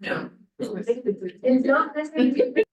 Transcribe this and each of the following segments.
No. It's not necessarily.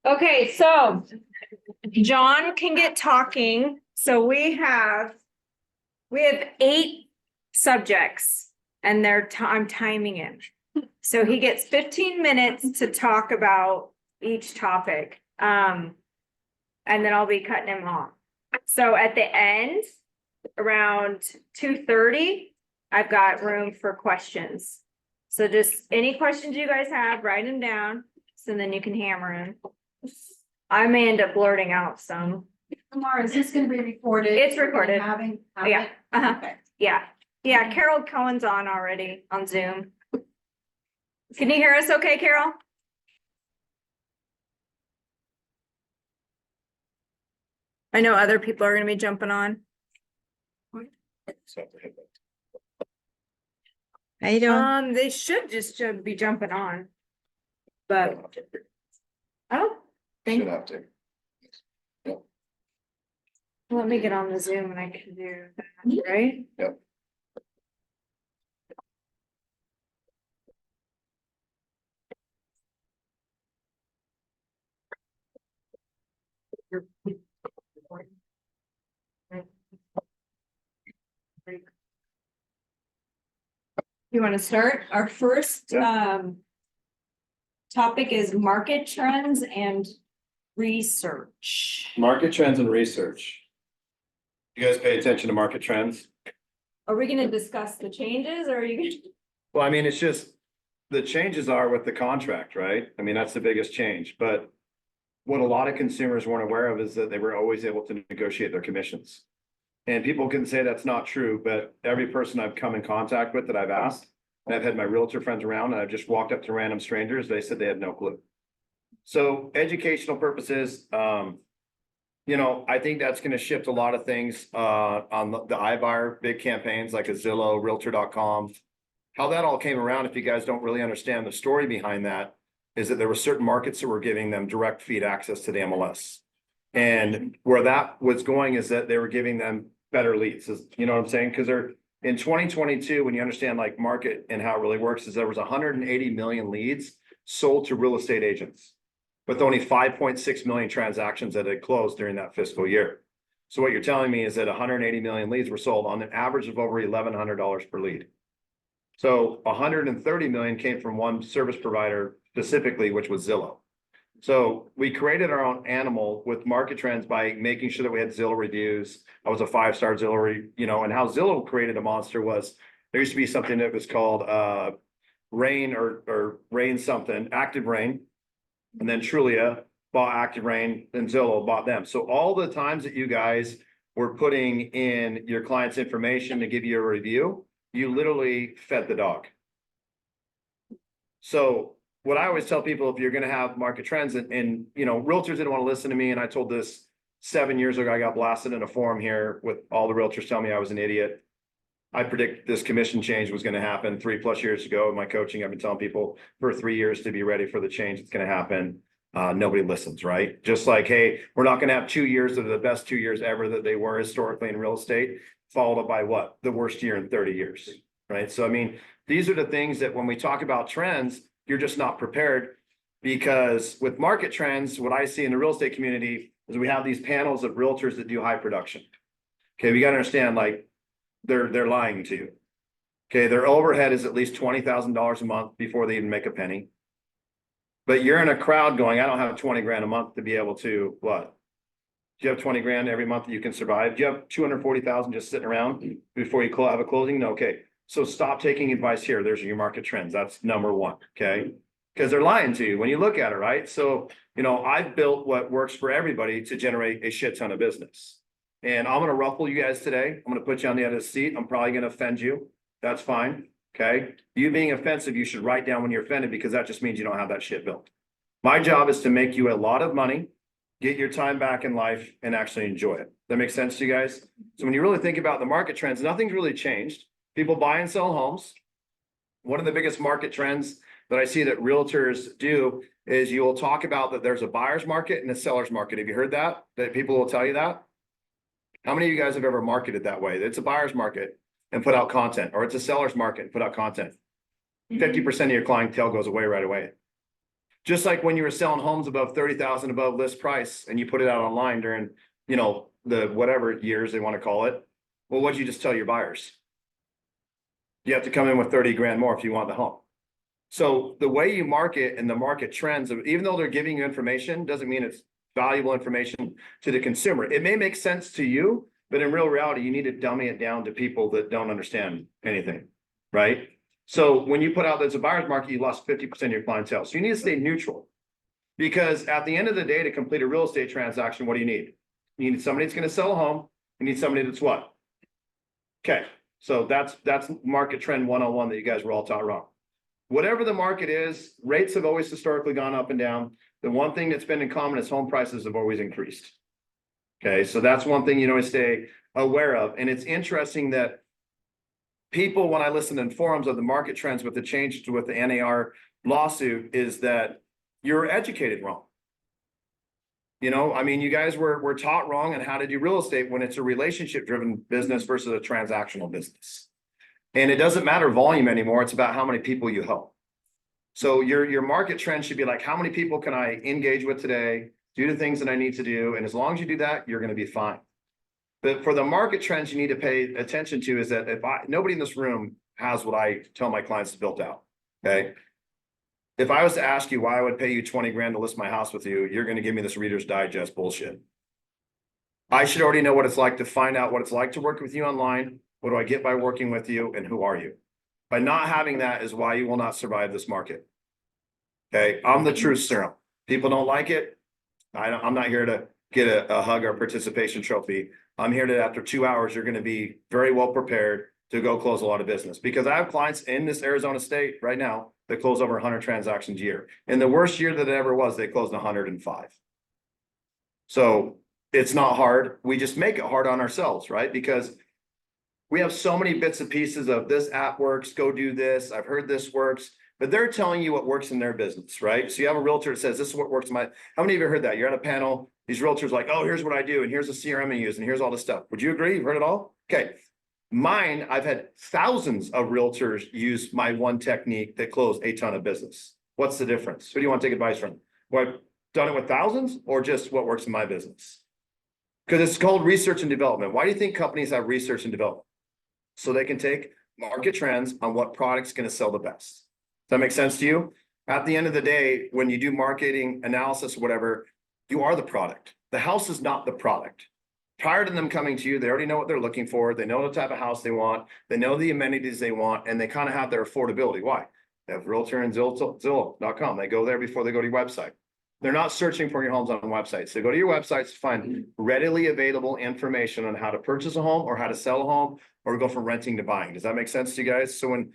Okay, so John can get talking. So we have 8 subjects and I'm timing him. So he gets 15 minutes to talk about each topic. And then I'll be cutting him off. So at the end, around 2:30, I've got room for questions. So just any questions you guys have, write them down. So then you can hammer them. I may end up blurting out some. Laura, is this gonna be recorded? It's recorded. Yeah. Okay. Yeah, Carol Cohen's on already on Zoom. Can you hear us okay, Carol? I know other people are gonna be jumping on. How you doing? They should be jumping on. But I don't think, Should have to. let me get on the Zoom and I can do that, right? Yep. You want to start? Our first topic is market trends and research. Market trends and research. You guys pay attention to market trends? Are we gonna discuss the changes or are you gonna? Well, I mean, it's just, the changes are with the contract, right? I mean, that's the biggest change, but what a lot of consumers weren't aware of is that they were always able to negotiate their commissions. And people can say that's not true, but every person I've come in contact with that I've asked, and I've had my realtor friends around and I've just walked up to random strangers, they said they had no clue. So educational purposes, you know, I think that's gonna shift a lot of things on the iBuyer big campaigns like a Zillow, Realtor.com. How that all came around, if you guys don't really understand the story behind that, is that there were certain markets that were giving them direct feed access to the MLS. And where that was going is that they were giving them better leads, you know what I'm saying? Because they're in 2022, when you understand like market and how it really works, is there was 180 million leads sold to real estate agents, with only 5.6 million transactions that had closed during that fiscal year. So what you're telling me is that 180 million leads were sold on an average of over $1,100 per lead. So 130 million came from one service provider specifically, which was Zillow. So we created our own animal with market trends by making sure that we had Zillow reviews. I was a 5-star Zillow, you know, and how Zillow created a monster was there used to be something that was called Rain or Rain something, Active Rain. And then Trulia bought Active Rain and Zillow bought them. So all the times that you guys were putting in your client's information to give you a review, you literally fed the dog. So what I always tell people, if you're gonna have market trends and you know, realtors didn't want to listen to me, and I told this 7 years ago, I got blasted in a forum here with all the realtors telling me I was an idiot. I predict this commission change was gonna happen 3+ years ago. In my coaching, I've been telling people for 3 years to be ready for the change that's gonna happen. Nobody listens, right? Just like, hey, we're not gonna have 2 years that are the best 2 years ever that they were historically in real estate, followed up by what? The worst year in 30 years, right? So I mean, these are the things that when we talk about trends, you're just not prepared, because with market trends, what I see in the real estate community is we have these panels of realtors that do high production. Okay, we gotta understand, like, they're lying to you. Okay, their overhead is at least $20,000 a month before they even make a penny. But you're in a crowd going, I don't have 20 grand a month to be able to what? Do you have 20 grand every month that you can survive? Do you have 240,000 just sitting around before you have a closing? No, okay. So stop taking advice here. There's your market trends. That's number one, okay? Because they're lying to you when you look at it, right? So, you know, I've built what works for everybody to generate a shit ton of business. And I'm gonna ruffle you guys today. I'm gonna put you on the edge of the seat. I'm probably gonna offend you. That's fine, okay? You being offensive, you should write down when you're offended, because that just means you don't have that shit built. My job is to make you a lot of money, get your time back in life, and actually enjoy it. That makes sense to you guys? So when you really think about the market trends, nothing's really changed. People buy and sell homes. One of the biggest market trends that I see that realtors do is you will talk about that there's a buyer's market and a seller's market. Have you heard that? That people will tell you that? How many of you guys have ever marketed that way? It's a buyer's market and put out content, or it's a seller's market and put out content. 50% of your clientele goes away right away. Just like when you were selling homes above 30,000 above list price and you put it out online during, you know, the whatever years they want to call it. Well, what'd you just tell your buyers? You have to come in with 30 grand more if you want the home. So the way you market and the market trends, even though they're giving you information, doesn't mean it's valuable information to the consumer. It may make sense to you, but in real reality, you need to dummy it down to people that don't understand anything, right? So when you put out there's a buyer's market, you lost 50% of your clientele. So you need to stay neutral, because at the end of the day, to complete a real estate transaction, what do you need? You need somebody that's going to sell a home. You need somebody that's what? Okay. So that's market trend 101 that you guys were all taught wrong. Whatever the market is, rates have always historically gone up and down. The one thing that's been in common is home prices have always increased. Okay, so that's one thing you know to stay aware of. And it's interesting that people, when I listen in forums of the market trends with the change with the NAR lawsuit, is that you're educated wrong. You know, I mean, you guys were taught wrong on how to do real estate when it's a relationship driven business versus a transactional business. And it doesn't matter volume anymore. It's about how many people you help. So your market trend should be like, how many people can I engage with today, do the things that I need to do? And as long as you do that, you're going to be fine. But for the market trends you need to pay attention to is that nobody in this room has what I tell my clients is built out. Okay. If I was to ask you why I would pay you 20 grand to list my house with you, you're going to give me this Reader's Digest bullshit. I should already know what it's like to find out what it's like to work with you online. What do I get by working with you, and who are you? By not having that is why you will not survive this market. Okay. I'm the truth serum. People don't like it. I'm not here to get a hug or participation trophy. I'm here to, after 2 hours, you're going to be very well prepared to go close a lot of business, because I have clients in this Arizona state right now that close over 100 transactions a year. In the worst year that it ever was, they closed 105. So it's not hard. We just make it hard on ourselves, right? Because we have so many bits and pieces of this app works, go do this. I've heard this works, but they're telling you what works in their business, right? So you have a realtor that says, this is what works in my, how many of you heard that? You're at a panel, these realtors are like, oh, here's what I do. And here's the CRM I use. And here's all this stuff. Would you agree? You've heard it all? Okay. Mine, I've had thousands of realtors use my one technique that close a ton of business. What's the difference? Who do you want to take advice from? Well, I've done it with thousands, or just what works in my business? Because it's called research and development. Why do you think companies have research and development? So they can take market trends on what product's going to sell the best. Does that make sense to you? At the end of the day, when you do marketing analysis or whatever, you are the product. The house is not the product. Prior to them coming to you, they already know what they're looking for. They know the type of house they want. They know the amenities they want, and they kind of have their affordability. Why? They have Realtor and Zillow.com. They go there before they go to your website. They're not searching for your homes on websites. They go to your websites to find readily available information on how to purchase a home or how to sell a home or go from renting to buying. Does that make sense to you guys? So when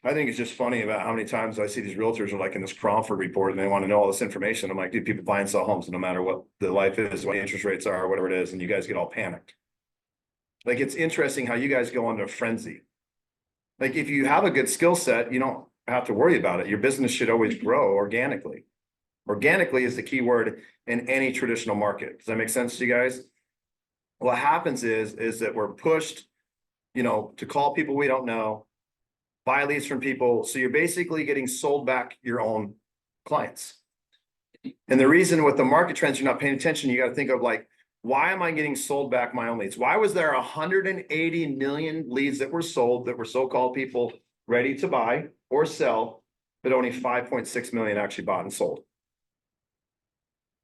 I think it's just funny about how many times I see these realtors are like in this Cromford report and they want to know all this information. I'm like, dude, people buy and sell homes no matter what the life is, what interest rates are, whatever it is, and you guys get all panicked. Like, it's interesting how you guys go into a frenzy. Like, if you have a good skill set, you don't have to worry about it. Your business should always grow organically. Organically is the key word in any traditional market. Does that make sense to you guys? What happens is that we're pushed, to call people we don't know, buy leads from people. So you're basically getting sold back your own clients. And the reason with the market trends, you're not paying attention, you got to think of like, why am I getting sold back my own leads? Why was there 180 million leads that were sold that were so-called people ready to buy or sell, but only 5.6 million actually bought and sold?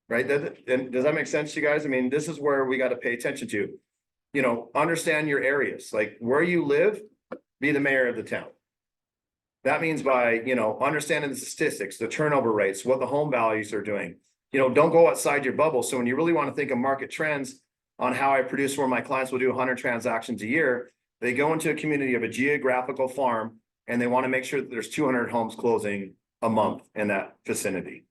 Right? And does that make sense to you guys? I mean, this is where we got to pay attention to, understand your areas, like where you live, be the mayor of the town. That means by, understanding the statistics, the turnover rates, what the home values are doing. Don't go outside your bubble. So when you really want to think of market trends on how I produce where my clients will do 100 transactions a year, they go into a community of a geographical farm and they want to make sure that there's 200 homes closing a month in that vicinity.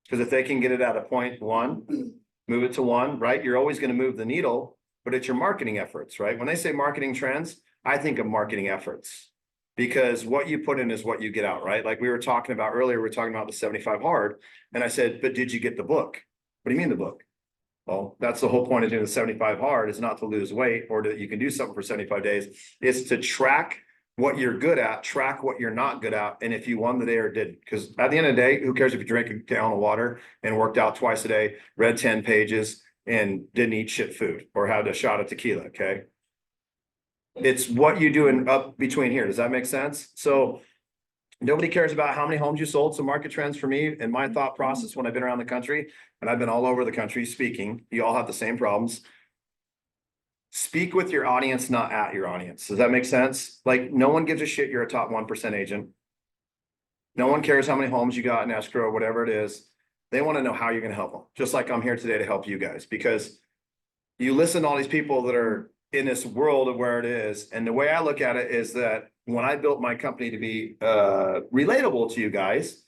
Because if they can get it at a 0.1, move it to 1, right? You're always going to move the needle, but it's your marketing efforts, right? When they say marketing trends, I think of marketing efforts. Because what you put in is what you get out, right? Like we were talking about earlier, we were talking about the 75 hard. And I said, but did you get the book? What do you mean the book? Well, that's the whole point of doing the 75 hard, is not to lose weight or that you can do something for 75 days. It's to track what you're good at, track what you're not good at, and if you won the day or didn't. Because at the end of the day, who cares if you drank a gallon of water and worked out twice a day, read 10 pages, and didn't eat shit food or had a shot of tequila, okay? It's what you do in up between here. Does that make sense? So nobody cares about how many homes you sold. So market trends for me and my thought process when I've been around the country, and I've been all over the country speaking, you all have the same problems. Speak with your audience, not at your audience. Does that make sense? Like, no one gives a shit you're a top 1% agent. No one cares how many homes you got in escrow or whatever it is. They want to know how you're going to help them. Just like I'm here today to help you guys, because you listen to all these people that are in this world of where it is. And the way I look at it is that when I built my company to be relatable to you guys,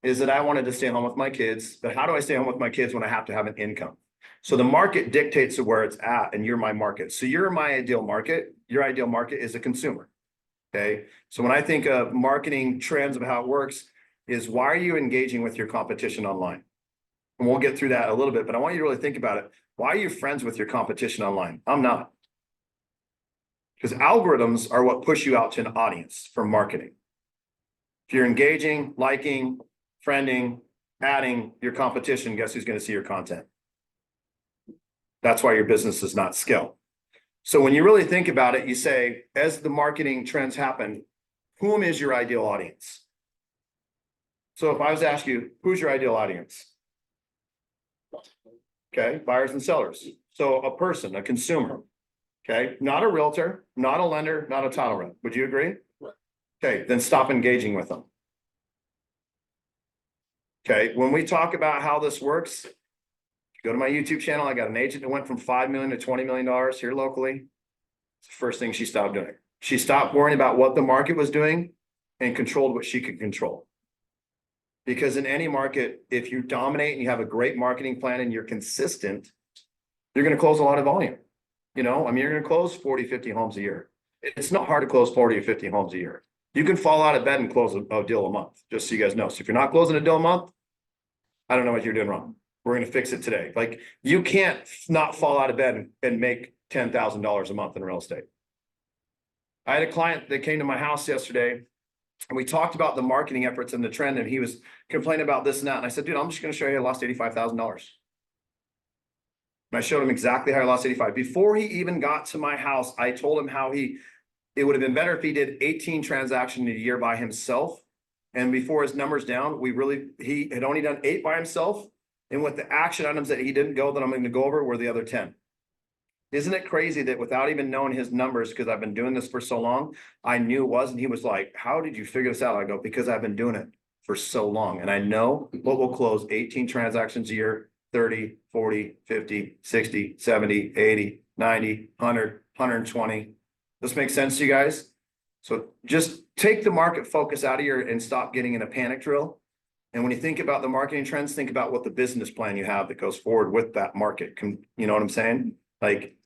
is that I wanted to stay home with my kids. But how do I stay home with my kids when I have to have an income? So the market dictates to where it's at, and you're my market. So you're my ideal market. Your ideal market is a consumer. Okay. So when I think of marketing trends of how it works, is why are you engaging with your competition online? And we'll get through that a little bit, but I want you to really think about it. Why are you friends with your competition online? I'm not. Because algorithms are what push you out to an audience for marketing. If you're engaging, liking, friending, adding your competition, guess who's going to see your content? That's why your business does not scale. So when you really think about it, you say, as the marketing trends happen, whom is your ideal audience? So if I was to ask you, who's your ideal audience? Okay, buyers and sellers. So a person, a consumer. Okay, not a realtor, not a lender, not a title rep. Would you agree? Right. Okay, then stop engaging with them. Okay, when we talk about how this works, go to my YouTube channel. I got an agent that went from $5 million to $20 million here locally. It's the first thing she stopped doing. She stopped worrying about what the market was doing and controlled what she could control. Because in any market, if you dominate and you have a great marketing plan and you're consistent, you're going to close a lot of volume. You're going to close 40, 50 homes a year. It's not hard to close 40 or 50 homes a year. You can fall out of bed and close a deal a month, just so you guys know. So if you're not closing a deal a month, I don't know what you're doing wrong. We're going to fix it today. Like, you can't not fall out of bed and make $10,000 a month in real estate. I had a client that came to my house yesterday, and we talked about the marketing efforts and the trend, and he was complaining about this and that. And I said, dude, I'm just going to show you I lost $85,000. And I showed him exactly how I lost 85. Before he even got to my house, I told him how it would have been better if he did 18 transactions a year by himself. And before his numbers down, he had only done 8 by himself. And with the action items that he didn't go, that I'm going to go over, were the other 10. Isn't it crazy that without even knowing his numbers, because I've been doing this for so long, I knew it was, and he was like, how did you figure this out? I go, because I've been doing it for so long. And I know what will close 18 transactions a year, 30, 40, 50, 60, 70, 80, 90, 100, 120. This makes sense to you guys? So just take the market focus out of here and stop getting in a panic drill. And when you think about the marketing trends, think about what the business plan you have that goes forward with that market. You know what I'm saying? Like,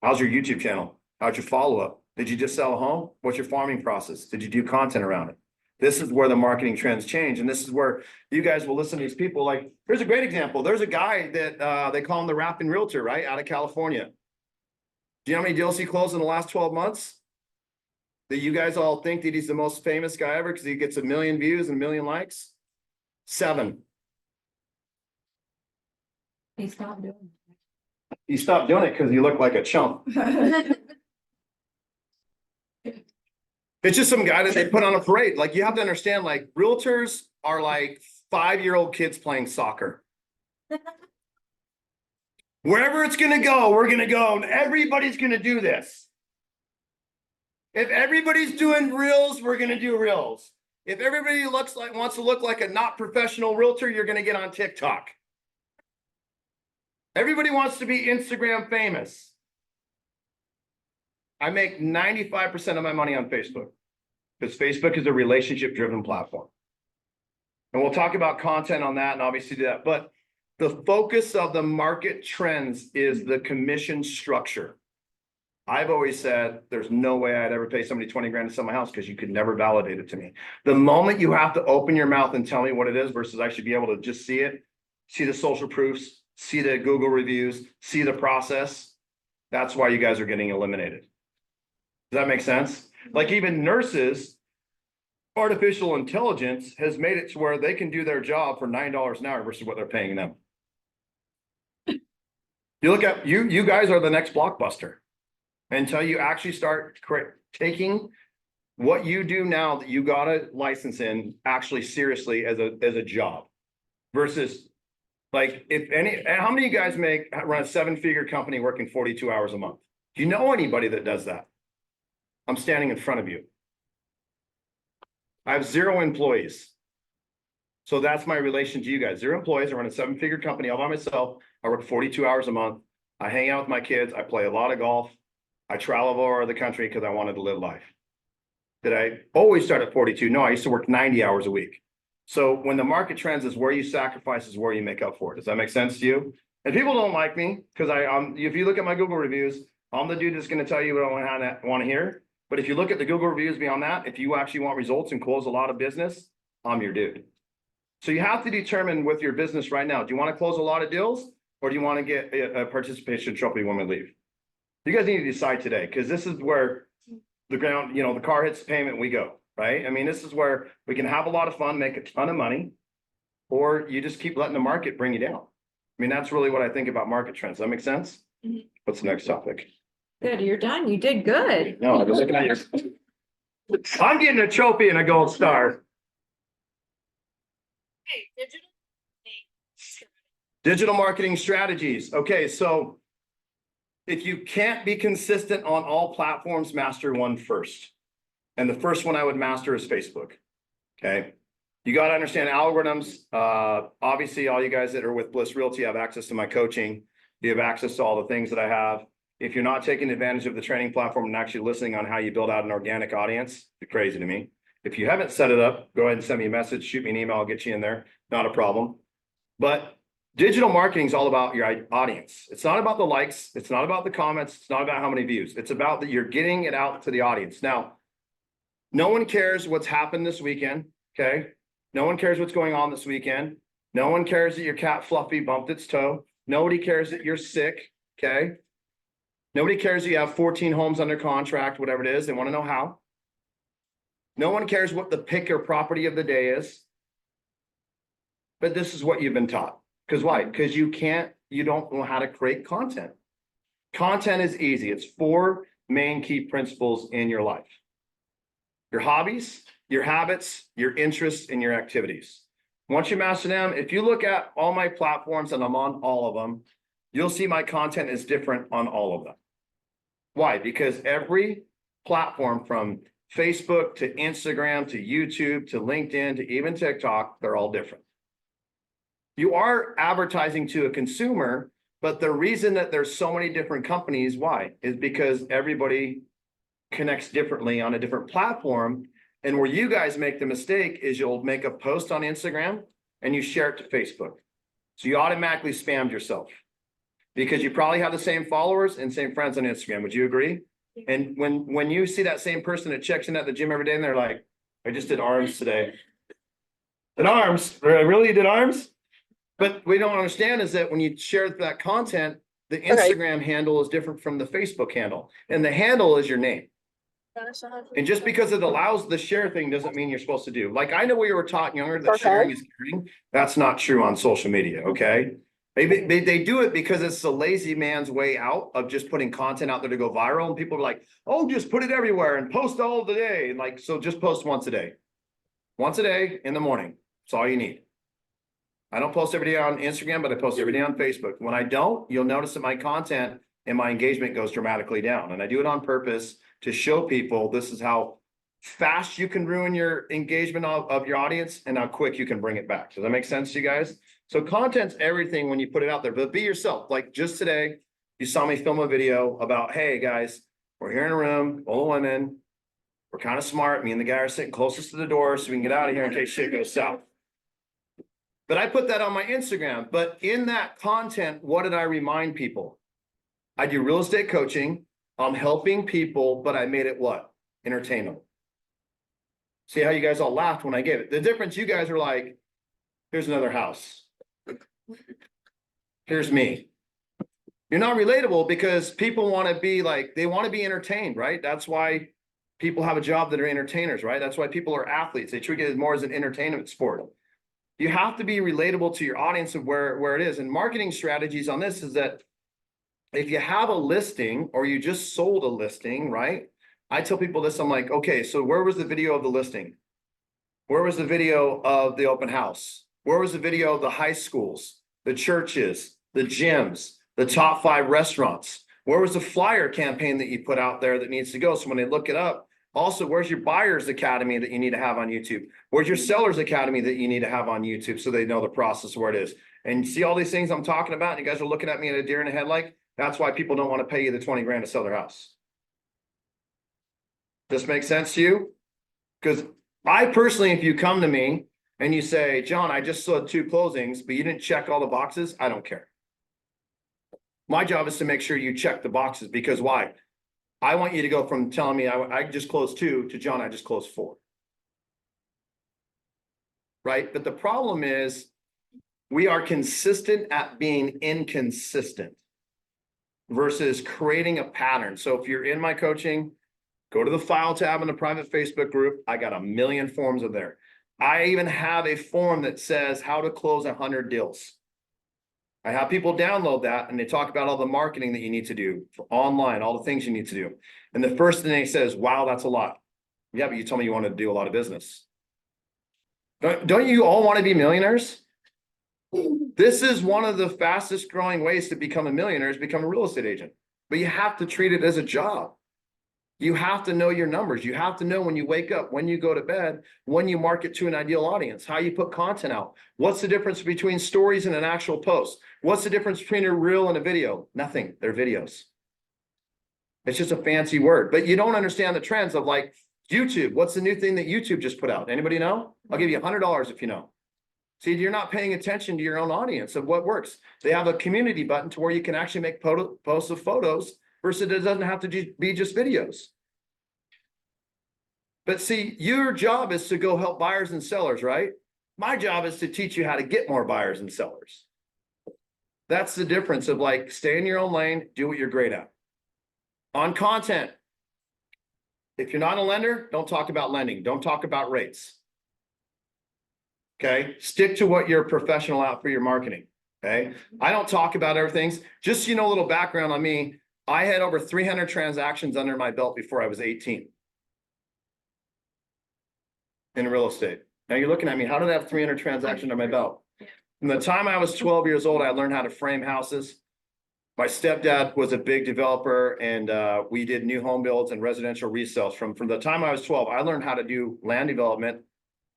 how's your YouTube channel? How's your follow-up? Did you just sell a home? What's your farming process? Did you do content around it? This is where the marketing trends change. And this is where you guys will listen to these people. Like, here's a great example. There's a guy that they call him the rapping realtor, right? Out of California. Do you know how many deals he closed in the last 12 months? That you guys all think that he's the most famous guy ever because he gets 1 million views and 1 million likes? 7. He stopped doing He stopped doing it because he looked like a chump. it. It's just some guy that they put on a parade. Like, you have to understand, like, realtors are like 5-year-old kids playing soccer. Wherever it's gonna go, we're gonna go, and everybody's gonna do this. If everybody's doing reels, we're gonna do reels. If everybody wants to look like a not professional realtor, you're gonna get on TikTok. Everybody wants to be Instagram famous. I make 95% of my money on Facebook because Facebook is a relationship-driven platform. And we'll talk about content on that and obviously do that. But the focus of the market trends is the commission structure. I've always said there's no way I'd ever pay somebody 20 grand to sell my house because you could never validate it to me. The moment you have to open your mouth and tell me what it is versus I should be able to just see it, see the social proofs, see the Google reviews, see the process, that's why you guys are getting eliminated. Does that make sense? Like, even nurses, artificial intelligence has made it to where they can do their job for $9 an hour versus what they're paying them. You look at you guys are the next Blockbuster until you actually start taking what you do now that you got a license in actually seriously as a job versus, like, how many of you guys run a 7-figure company working 42 hours a month? Do you know anybody that does that? I'm standing in front of you. I have 0 employees. So that's my relation to you guys. 0 employees. I run a 7-figure company all by myself. I work 42 hours a month. I hang out with my kids. I play a lot of golf. I travel all over the country because I wanted to live life. Did I always start at 42? No, I used to work 90 hours a week. So when the market trends is where you sacrifice is where you make up for it. Does that make sense to you? And people don't like me because if you look at my Google reviews, I'm the dude that's going to tell you what I want to hear. But if you look at the Google reviews beyond that, if you actually want results and close a lot of business, I'm your dude. So you have to determine with your business right now, do you want to close a lot of deals or do you want to get a participation trophy when we leave? You guys need to decide today, because this is where the car hits the pavement and we go, right? I mean, this is where we can have a lot of fun, make a ton of money, or you just keep letting the market bring you down. I mean, that's really what I think about market trends. Does that make sense? Mhm. What's the next topic? Good, you're done. You did good. No, I'm just looking at you. I'm getting a trophy and a gold star. Digital marketing strategies. Okay, so if you can't be consistent on all platforms, master one first. And the first one I would master is Facebook. Okay. You got to understand algorithms. Obviously, all you guys that are with Bliss Realty have access to my coaching. You have access to all the things that I have. If you're not taking advantage of the training platform and actually listening on how you build out an organic audience, you're crazy to me. If you haven't set it up, go ahead and send me a message, shoot me an email, I'll get you in there. Not a problem. But digital marketing is all about your audience. It's not about the likes. It's not about the comments. It's not about how many views. It's about that you're getting it out to the audience. Now, no one cares what's happened this weekend. Okay. No one cares what's going on this weekend. No one cares that your cat Fluffy bumped its toe. Nobody cares that you're sick. Okay. Nobody cares that you have 14 homes under contract, whatever it is. They want to know how. No one cares what the pick or property of the day is. But this is what you've been taught. Because why? Because you don't know how to create content. Content is easy. It's 4 main key principles in your life. Your hobbies, your habits, your interests, and your activities. Once you master them, if you look at all my platforms, and I'm on all of them, you'll see my content is different on all of them. Why? Because every platform from Facebook to Instagram to YouTube to LinkedIn to even TikTok, they're all different. You are advertising to a consumer, but the reason that there's so many different companies, why? Is because everybody connects differently on a different platform. And where you guys make the mistake is you'll make a post on Instagram and you share it to Facebook. So you automatically spammed yourself because you probably have the same followers and same friends on Instagram. Would you agree? And when you see that same person that checks in at the gym every day and they're like, I just did arms today. Did arms? Really? You did arms? But we don't understand is that when you share that content, the Instagram handle is different from the Facebook handle, and the handle is your name. And just because it allows the share thing doesn't mean you're supposed to do. Like, I know we were taught younger that sharing is caring. That's not true on social media, okay? They do it because it's the lazy man's way out of just putting content out there to go viral. And people are like, oh, just put it everywhere and post all the day. And like, so just post once a day. Once a day in the morning. That's all you need. I don't post every day on Instagram, but I post every day on Facebook. When I don't, you'll notice that my content and my engagement goes dramatically down. And I do it on purpose to show people this is how fast you can ruin your engagement of your audience and how quick you can bring it back. Does that make sense to you guys? So content's everything when you put it out there, but be yourself. Like just today, you saw me film a video about, hey guys, we're here in a room full of women. We're kind of smart. Me and the guy are sitting closest to the door so we can get out of here in case shit goes south. But I put that on my Instagram. But in that content, what did I remind people? I do real estate coaching. I'm helping people, but I made it what? Entertainment. See how you guys all laughed when I gave it. The difference, you guys are like, here's another house. Here's me. You're not relatable because people want to be like, they want to be entertained, right? That's why people have a job that are entertainers, right? That's why people are athletes. They treat it more as an entertainment sport. You have to be relatable to your audience of where it is. And marketing strategies on this is that if you have a listing or you just sold a listing, right? I tell people this, I'm like, okay, so where was the video of the listing? Where was the video of the open house? Where was the video of the high schools, the churches, the gyms, the top 5 restaurants? Where was the flyer campaign that you put out there that needs to go? So when they look it up, also, where's your buyer's academy that you need to have on YouTube? Where's your seller's academy that you need to have on YouTube so they know the process where it is? And see all these things I'm talking about, and you guys are looking at me at a deer in the headlight. That's why people don't want to pay you the 20 grand to sell their house. This makes sense to you? Because I personally, if you come to me and you say, John, I just saw 2 closings, but you didn't check all the boxes, I don't care. My job is to make sure you check the boxes because why? I want you to go from telling me I just closed 2 to John, I just closed 4. Right? But the problem is we are consistent at being inconsistent versus creating a pattern. So if you're in my coaching, go to the file tab in the private Facebook group. I got 1 million forms in there. I even have a form that says how to close 100 deals. I have people download that and they talk about all the marketing that you need to do for online, all the things you need to do. And the first thing they say is, wow, that's a lot. Yeah, but you told me you wanted to do a lot of business. Don't you all want to be millionaires? This is one of the fastest growing ways to become a millionaire is become a real estate agent. But you have to treat it as a job. You have to know your numbers. You have to know when you wake up, when you go to bed, when you market to an ideal audience, how you put content out. What's the difference between stories and an actual post? What's the difference between a reel and a video? Nothing. They're videos. It's just a fancy word, but you don't understand the trends of like YouTube. What's the new thing that YouTube just put out? Anybody know? I'll give you $100 if you know. See, you're not paying attention to your own audience of what works. They have a community button to where you can actually make posts of photos versus it doesn't have to be just videos. But see, your job is to go help buyers and sellers, right? My job is to teach you how to get more buyers and sellers. That's the difference of like, stay in your own lane, do what you're great at. On content, if you're not a lender, don't talk about lending. Don't talk about rates. Okay, stick to what you're professional at for your marketing. Okay, I don't talk about everything. Just so you know, a little background on me. I had over 300 transactions under my belt before I was 18 in real estate. Now you're looking at me, how did I have 300 transactions under my belt? From the time I was 12 years old, I learned how to frame houses. My stepdad was a big developer and we did new home builds and residential resales. From the time I was 12, I learned how to do land development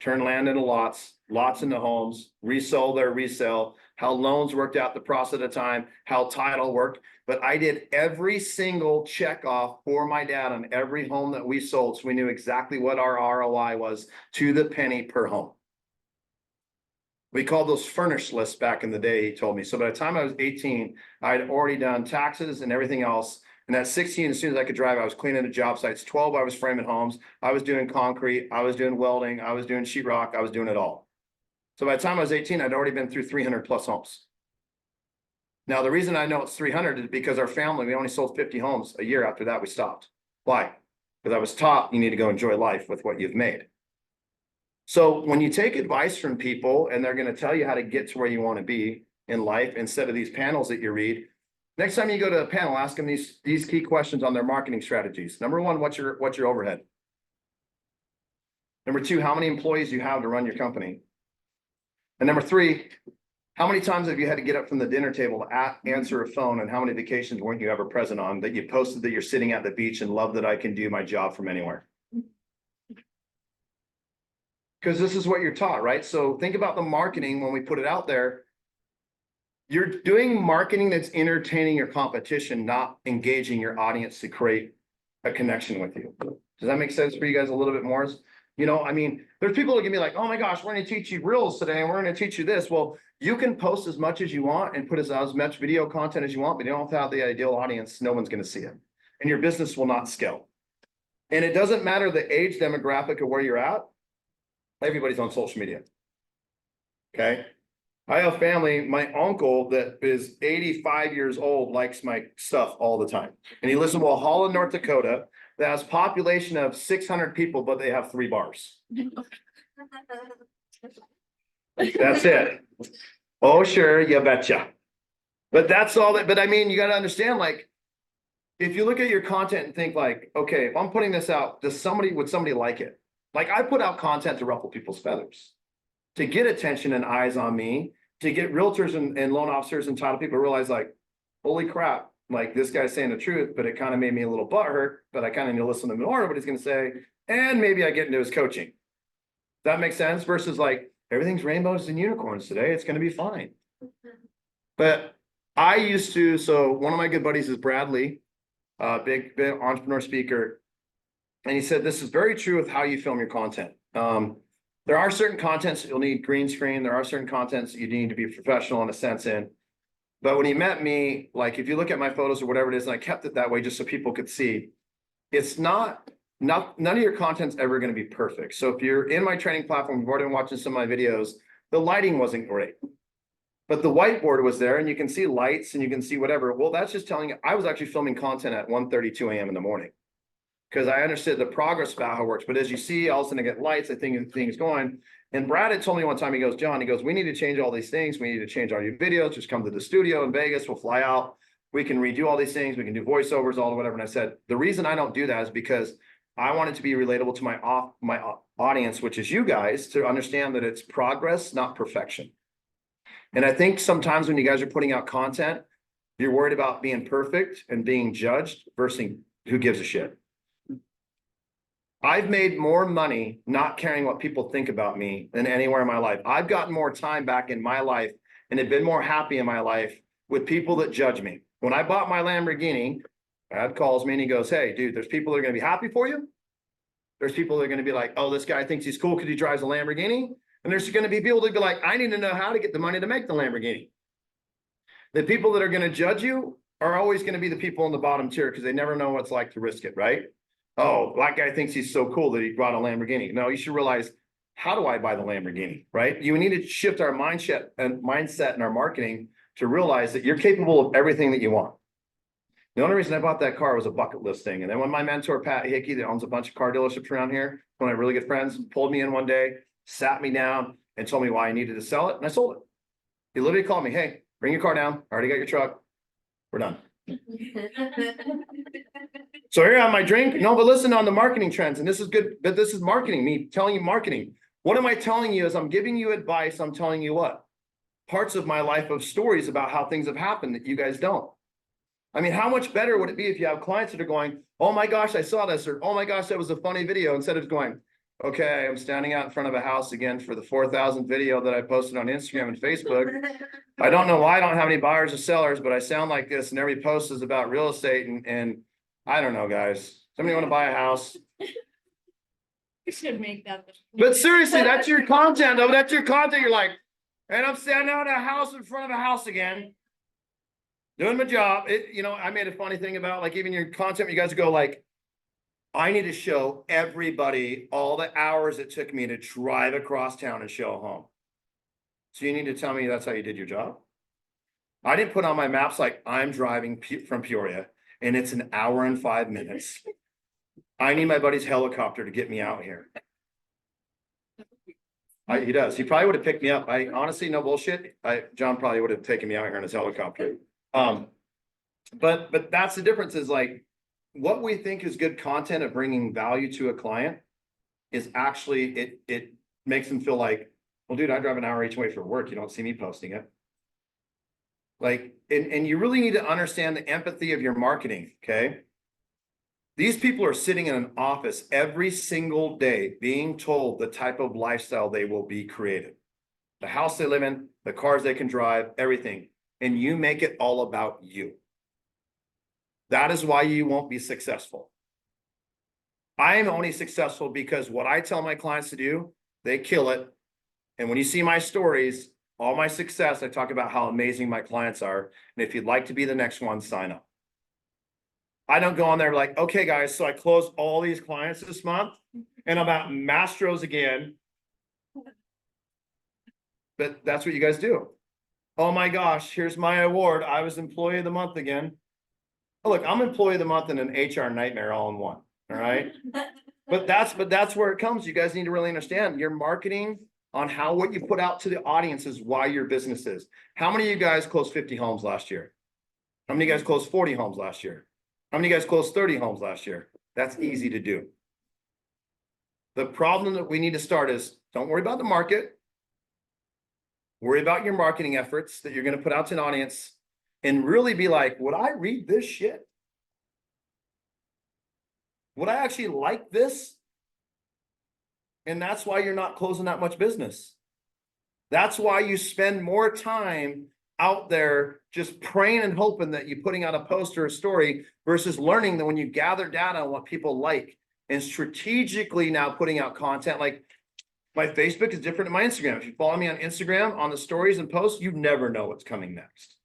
turn land into lots, lots into homes, resell their resale, how loans worked out the process of the time, how title worked. But I did every single check off for my dad on every home that we sold. So we knew exactly what our ROI was to the penny per home. We called those furnish lists back in the day, he told me. So by the time I was 18, I'd already done taxes and everything else. And at 16, as soon as I could drive, I was cleaning the job sites. 12, I was framing homes. I was doing concrete. I was doing welding. I was doing sheetrock. I was doing it all. So by the time I was 18, I'd already been through 300 plus homes. Now, the reason I know it's 300 is because our family, we only sold 50 homes a year. After that, we stopped. Why? Because I was taught you need to go enjoy life with what you've made. So when you take advice from people and they're going to tell you how to get to where you want to be in life, instead of these panels that you read, next time you go to a panel, ask them these key questions on their marketing strategies. Number one, what's your overhead? Number two, how many employees do you have to run your company? And number three, how many times have you had to get up from the dinner table to answer a phone, and how many vacations weren't you ever present on that you posted that you're sitting at the beach and love that I can do my job from anywhere? Because this is what you're taught, right? So think about the marketing when we put it out there. You're doing marketing that's entertaining your competition, not engaging your audience to create a connection with you. Does that make sense for you guys a little bit more? You know, I mean, there's people that can be like, oh my gosh, we're going to teach you reels today and we're going to teach you this. Well, you can post as much as you want and put as much video content as you want, but you don't have the ideal audience. No one's going to see it. And your business will not scale. And it doesn't matter the age demographic of where you're at. Everybody's on social media. Okay. I have family, my uncle that is 85 years old likes my stuff all the time. And he lives in Walhalla, North Dakota, that has a population of 600 people, but they have 3 bars. That's it. Oh, sure, you betcha. But that's all that, but I mean, you got to understand, like, if you look at your content and think like, okay, if I'm putting this out, would somebody like it? Like, I put out content to ruffle people's feathers, to get attention and eyes on me, to get realtors and loan officers and title people to realize like, holy crap, like this guy's saying the truth, but it kind of made me a little butthurt, but I kind of need to listen to him more what he's going to say. And maybe I get into his coaching. That makes sense versus like, everything's rainbows and unicorns today. It's going to be fine. But I used to, so one of my good buddies is Bradley, big entrepreneur speaker. And he said, this is very true with how you film your content. There are certain contents that you'll need green screen. There are certain contents that you need to be professional in a sense in. But when he met me, like if you look at my photos or whatever it is, and I kept it that way just so people could see, it's none of your content's ever going to be perfect. So if you're in my training platform, you've already been watching some of my videos, the lighting wasn't great. But the whiteboard was there and you can see lights and you can see whatever. Well, that's just telling you, I was actually filming content at 1:32 a.m. in the morning. Because I understood the progress about how it works. But as you see, all of a sudden I get lights, I think things going. And Brad had told me one time, he goes, John, he goes, we need to change all these things. We need to change all your videos. Just come to the studio in Vegas. We'll fly out. We can redo all these things. We can do voiceovers, all whatever. And I said, the reason I don't do that is because I want it to be relatable to my audience, which is you guys, to understand that it's progress, not perfection. And I think sometimes when you guys are putting out content, you're worried about being perfect and being judged versus who gives a shit. I've made more money not caring what people think about me than anywhere in my life. I've gotten more time back in my life and have been more happy in my life with people that judge me. When I bought my Lamborghini, Brad calls me and he goes, hey, dude, there's people that are going to be happy for you. There's people that are going to be like, oh, this guy thinks he's cool because he drives a Lamborghini. And there's going to be people that be like, I need to know how to get the money to make the Lamborghini. The people that are going to judge you are always going to be the people in the bottom tier because they never know what it's like to risk it, right? Oh, that guy thinks he's so cool that he brought a Lamborghini. No, you should realize, how do I buy the Lamborghini, right? You need to shift our mindset and our marketing to realize that you're capable of everything that you want. The only reason I bought that car was a bucket list thing. And then when my mentor, Pat Hickey, that owns a bunch of car dealerships around here, one of my really good friends, pulled me in one day, sat me down and told me why I needed to sell it. And I sold it. He literally called me, hey, bring your car down. I already got your truck. We're done. So here I have my drink. No, but listen on the marketing trends, and this is good, but this is marketing, me telling you marketing. What am I telling you is I'm giving you advice. I'm telling you what? Parts of my life of stories about how things have happened that you guys don't. I mean, how much better would it be if you have clients that are going, oh my gosh, I saw this, or oh my gosh, that was a funny video, instead of going, Okay, I'm standing out in front of a house again for the 4,000 video that I posted on Instagram and Facebook. I don't know why I don't have any buyers or sellers, but I sound like this and every post is about real estate and I don't know, guys. Somebody want to buy a house? You should make that. But seriously, that's your content though. That's your content. You're like, and I'm standing out in a house in front of a house again. Doing my job. I made a funny thing about like even your content, you guys go like, I need to show everybody all the hours it took me to drive across town and show a home. So you need to tell me that's how you did your job. I didn't put on my maps like I'm driving from Peoria and it's an hour and 5 minutes. I need my buddy's helicopter to get me out here. He does. He probably would have picked me up. I honestly, no bullshit. John probably would have taken me out here in his helicopter. But that's the difference is like what we think is good content of bringing value to a client is actually it makes them feel like, well, dude, I drive an hour each way for work. You don't see me posting it. Like, and you really need to understand the empathy of your marketing. Okay. These people are sitting in an office every single day being told the type of lifestyle they will be created, the house they live in, the cars they can drive, everything. And you make it all about you. That is why you won't be successful. I am only successful because what I tell my clients to do, they kill it. And when you see my stories, all my success, I talk about how amazing my clients are. And if you'd like to be the next one, sign up. I don't go on there like, okay, guys, so I closed all these clients this month and I'm at Mastro's again. But that's what you guys do. Oh my gosh, here's my award. I was employee of the month again. Oh, look, I'm employee of the month and an HR nightmare all in one. All right. But that's where it comes. You guys need to really understand your marketing on what you put out to the audience is why your business is. How many of you guys closed 50 homes last year? How many of you guys closed 40 homes last year? How many of you guys closed 30 homes last year? That's easy to do. The problem that we need to start is don't worry about the market. Worry about your marketing efforts that you're going to put out to an audience and really be like, would I read this shit? Would I actually like this? And that's why you're not closing that much business. That's why you spend more time out there just praying and hoping that you're putting out a post or a story versus learning that when you gather data on what people like and strategically now putting out content. Like my Facebook is different than my Instagram. If you follow me on Instagram on the stories and posts, you never know what's coming next.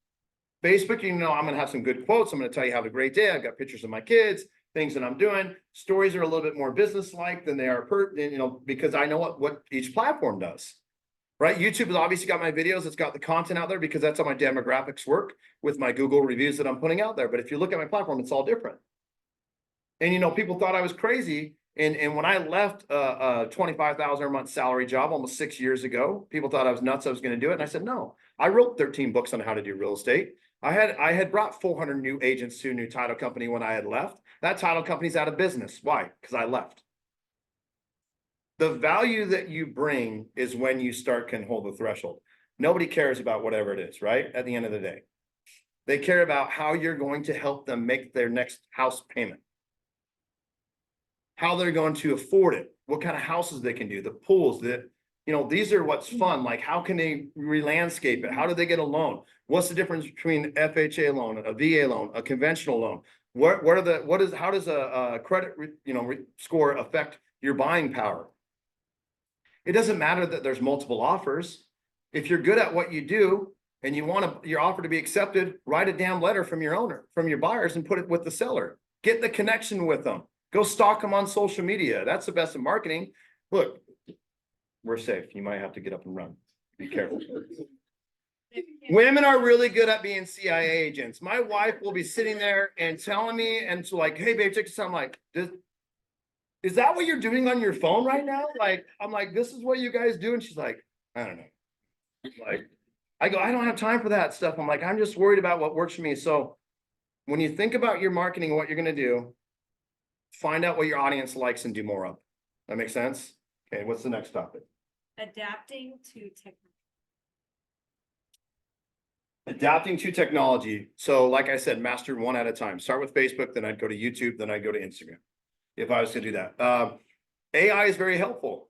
Facebook, I'm going to have some good quotes. I'm going to tell you have a great day. I've got pictures of my kids, things that I'm doing. Stories are a little bit more business-like than they are because I know what each platform does. Right? YouTube has obviously got my videos. It's got the content out there because that's how my demographics work with my Google reviews that I'm putting out there. But if you look at my platform, it's all different. And, people thought I was crazy. And when I left a $25,000 a month salary job almost 6 years ago, people thought I was nuts. I was going to do it. And I said, no, I wrote 13 books on how to do real estate. I had brought 400 new agents to a new title company when I had left. That title company's out of business. Why? Because I left. The value that you bring is when you can hold the threshold. Nobody cares about whatever it is, right? At the end of the day, they care about how you're going to help them make their next house payment, how they're going to afford it, what kind of houses they can do, the pools that, these are what's fun. Like, how can they re-landscape it? How do they get a loan? What's the difference between FHA loan, a VA loan, a conventional loan? How does a credit, score affect your buying power? It doesn't matter that there's multiple offers. If you're good at what you do and you want your offer to be accepted, write a damn letter from your owner, from your buyers and put it with the seller. Get the connection with them. Go stalk them on social media. That's the best of marketing. Look, we're safe. You might have to get up and run. Be careful. Women are really good at being CIA agents. My wife will be sitting there and telling me, and so like, hey, babe, check this out. I'm like, is that what you're doing on your phone right now? Like, I'm like, this is what you guys do. And she's like, I don't know. Like, I go, I don't have time for that stuff. I'm like, I'm just worried about what works for me. So when you think about your marketing, what you're going to do, find out what your audience likes and do more of. That makes sense? Okay. What's the next topic? Adapting to technology. Adapting to technology. So like I said, master one at a time. Start with Facebook, then I'd go to YouTube, then I'd go to Instagram. If I was to do that. AI is very helpful.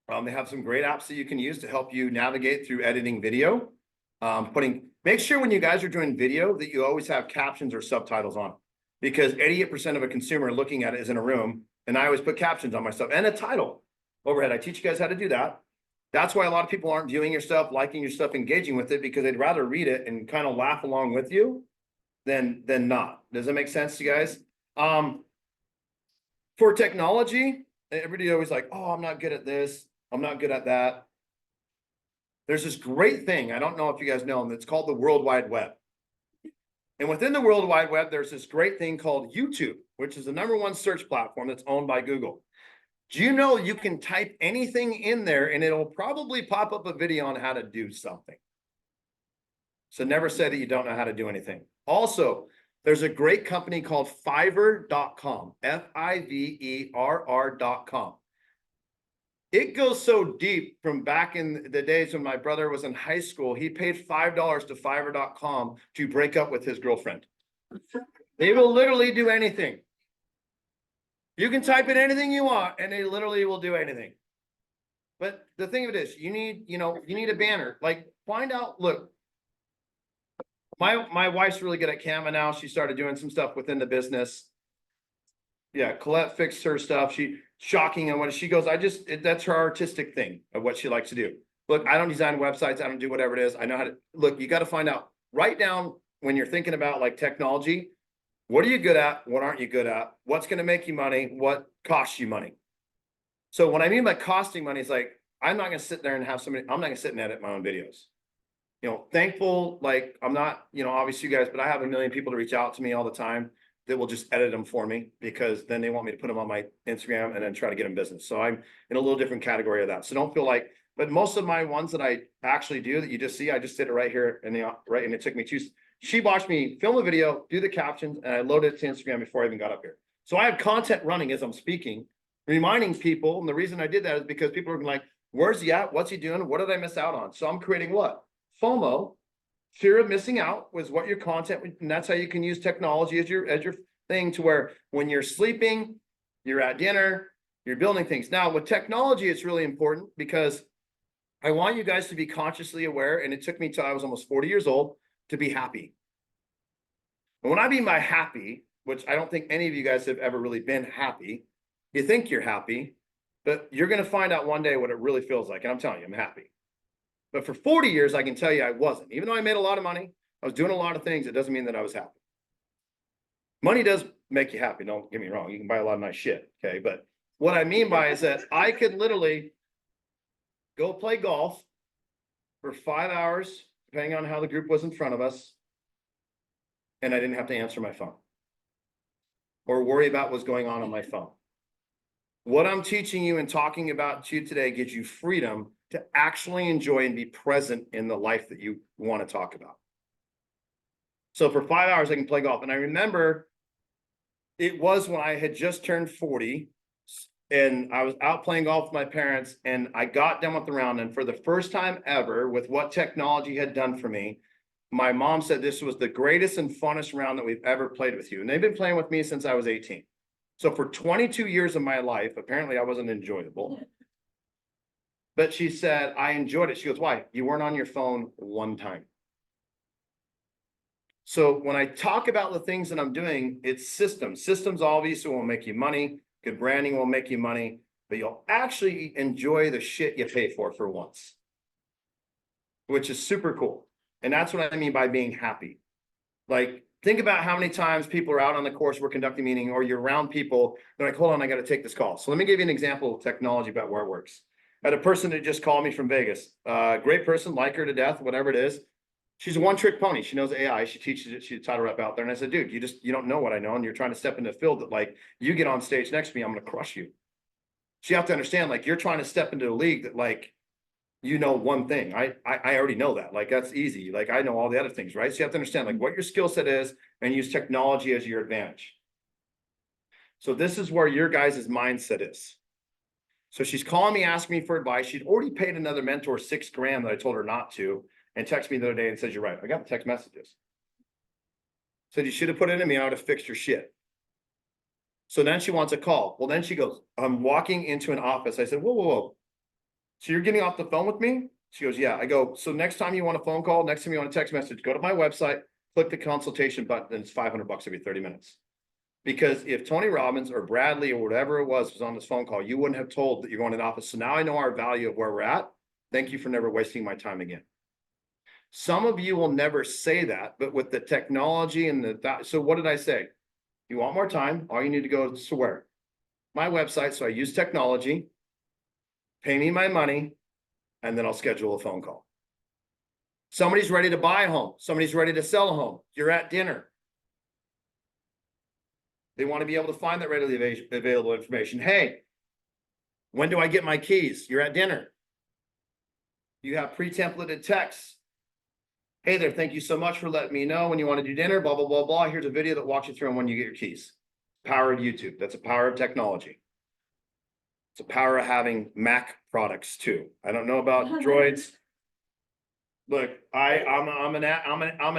They have some great apps that you can use to help you navigate through editing video. Make sure when you guys are doing video that you always have captions or subtitles on, because 88% of a consumer looking at it is in a room, and I always put captions on my stuff and a title overhead. I teach you guys how to do that. That's why a lot of people aren't viewing your stuff, liking your stuff, engaging with it, because they'd rather read it and kind of laugh along with you than not. Does that make sense to you guys? For technology, everybody always like, oh, I'm not good at this, I'm not good at that. There's this great thing, I don't know if you guys know, and it's called the World Wide Web. And within the World Wide Web, there's this great thing called YouTube, which is the #1 search platform that's owned by Google. Do you know you can type anything in there and it'll probably pop up a video on how to do something? So never say that you don't know how to do anything. Also, there's a great company called Fiverr.com, Fiverr.com. It goes so deep from back in the days when my brother was in high school. He paid $5 to Fiverr.com to break up with his girlfriend. They will literally do anything. You can type in anything you want and they literally will do anything. But the thing of it is, you need a banner. Like, find out, look, my wife's really good at Canva now. She started doing some stuff within the business. Yeah, Colette fixed her stuff. Shocking on what she goes, that's her artistic thing of what she likes to do. Look, I don't design websites. I don't do whatever it is. I know how to look. You got to find out, write down when you're thinking about like technology, what are you good at? What aren't you good at? What's going to make you money? What costs you money? So what I mean by costing money is like, I'm not going to sit there and I'm not going to sit and edit my own videos. Thankful, like I'm not, obviously you guys, but I have a million people to reach out to me all the time that will just edit them for me, because then they want me to put them on my Instagram and then try to get them business. So I'm in a little different category of that. So don't feel like, but most of my ones that I actually do that you just see, I just did it right here and it took me she watched me film a video, do the captions, and I loaded it to Instagram before I even got up here. So I have content running as I'm speaking, reminding people. And the reason I did that is because people are like, where's he at? What's he doing? What did I miss out on? So I'm creating what? FOMO, fear of missing out, was what your content, and that's how you can use technology as your thing, to where when you're sleeping, you're at dinner, you're building things. Now with technology, it's really important because I want you guys to be consciously aware, and it took me till I was almost 40 years old to be happy. And when I mean by happy, which I don't think any of you guys have ever really been happy, you think you're happy, but you're going to find out one day what it really feels like. And I'm telling you, I'm happy. But for 40 years, I can tell you I wasn't. Even though I made a lot of money, I was doing a lot of things, it doesn't mean that I was happy. Money does make you happy, don't get me wrong. You can buy a lot of nice shit, okay? But what I mean by is that I could literally go play golf for 5 hours, depending on how the group was in front of us, and I didn't have to answer my phone or worry about what's going on my phone. What I'm teaching you and talking about to you today gives you freedom to actually enjoy and be present in the life that you want to talk about. So for 5 hours, I can play golf. And I remember it was when I had just turned 40 and I was out playing golf with my parents, and I got done with the round. And for the first time ever, with what technology had done for me, my mom said this was the greatest and funnest round that we've ever played with you. And they've been playing with me since I was 18. So for 22 years of my life, apparently I wasn't enjoyable. But she said, I enjoyed it. She goes, why? You weren't on your phone one time. So when I talk about the things that I'm doing, it's systems. Systems obviously will make you money. Good branding will make you money, but you'll actually enjoy the shit you pay for once, which is super cool. And that's what I mean by being happy. Like, think about how many times people are out on the course, we're conducting a meeting, or you're around people, they're like, hold on, I got to take this call. So let me give you an example of technology about where it works. I had a person that just called me from Vegas, great person, like her to death, whatever it is. She's a one-trick pony. She knows AI. She teaches it. She's a title rep out there. And I said, dude, you don't know what I know. And you're trying to step into a field that, like, you get on stage next to me, I'm going to crush you. So you have to understand, like, you're trying to step into a league that, like, you know one thing. I already know that. Like, that's easy. Like, I know all the other things, right? So you have to understand, like, what your skill set is and use technology as your advantage. So this is where your guys' mindset is. So she's calling me, asking me for advice. She'd already paid another mentor $6,000 that I told her not to, and texted me the other day and says, you're right. I got the text messages. Said, you should have put it in me. I would have fixed your shit. So then she wants a call. Well, then she goes, I'm walking into an office. I said, whoa, whoa, whoa. So you're getting off the phone with me? She goes, yeah. I go, so next time you want a phone call, next time you want a text message, go to my website, click the consultation button, and it's $500 every 30 minutes. Because if Tony Robbins or Bradley or whatever it was on this phone call, you wouldn't have told that you're going to the office. So now I know our value of where we're at. Thank you for never wasting my time again. Some of you will never say that, but with the technology and so what did I say? You want more time? All you need to go to where? My website. So I use technology, pay me my money, and then I'll schedule a phone call. Somebody's ready to buy a home. Somebody's ready to sell a home. You're at dinner. They want to be able to find that readily available information. Hey, when do I get my keys? You're at dinner. You have pre-templated texts. Hey there, thank you so much for letting me know when you want to do dinner, blah, blah, blah, blah. Here's a video that walks you through on when you get your keys. Power of YouTube. That's a power of technology. It's a power of having Mac products too. I don't know about droids. Look, I'm an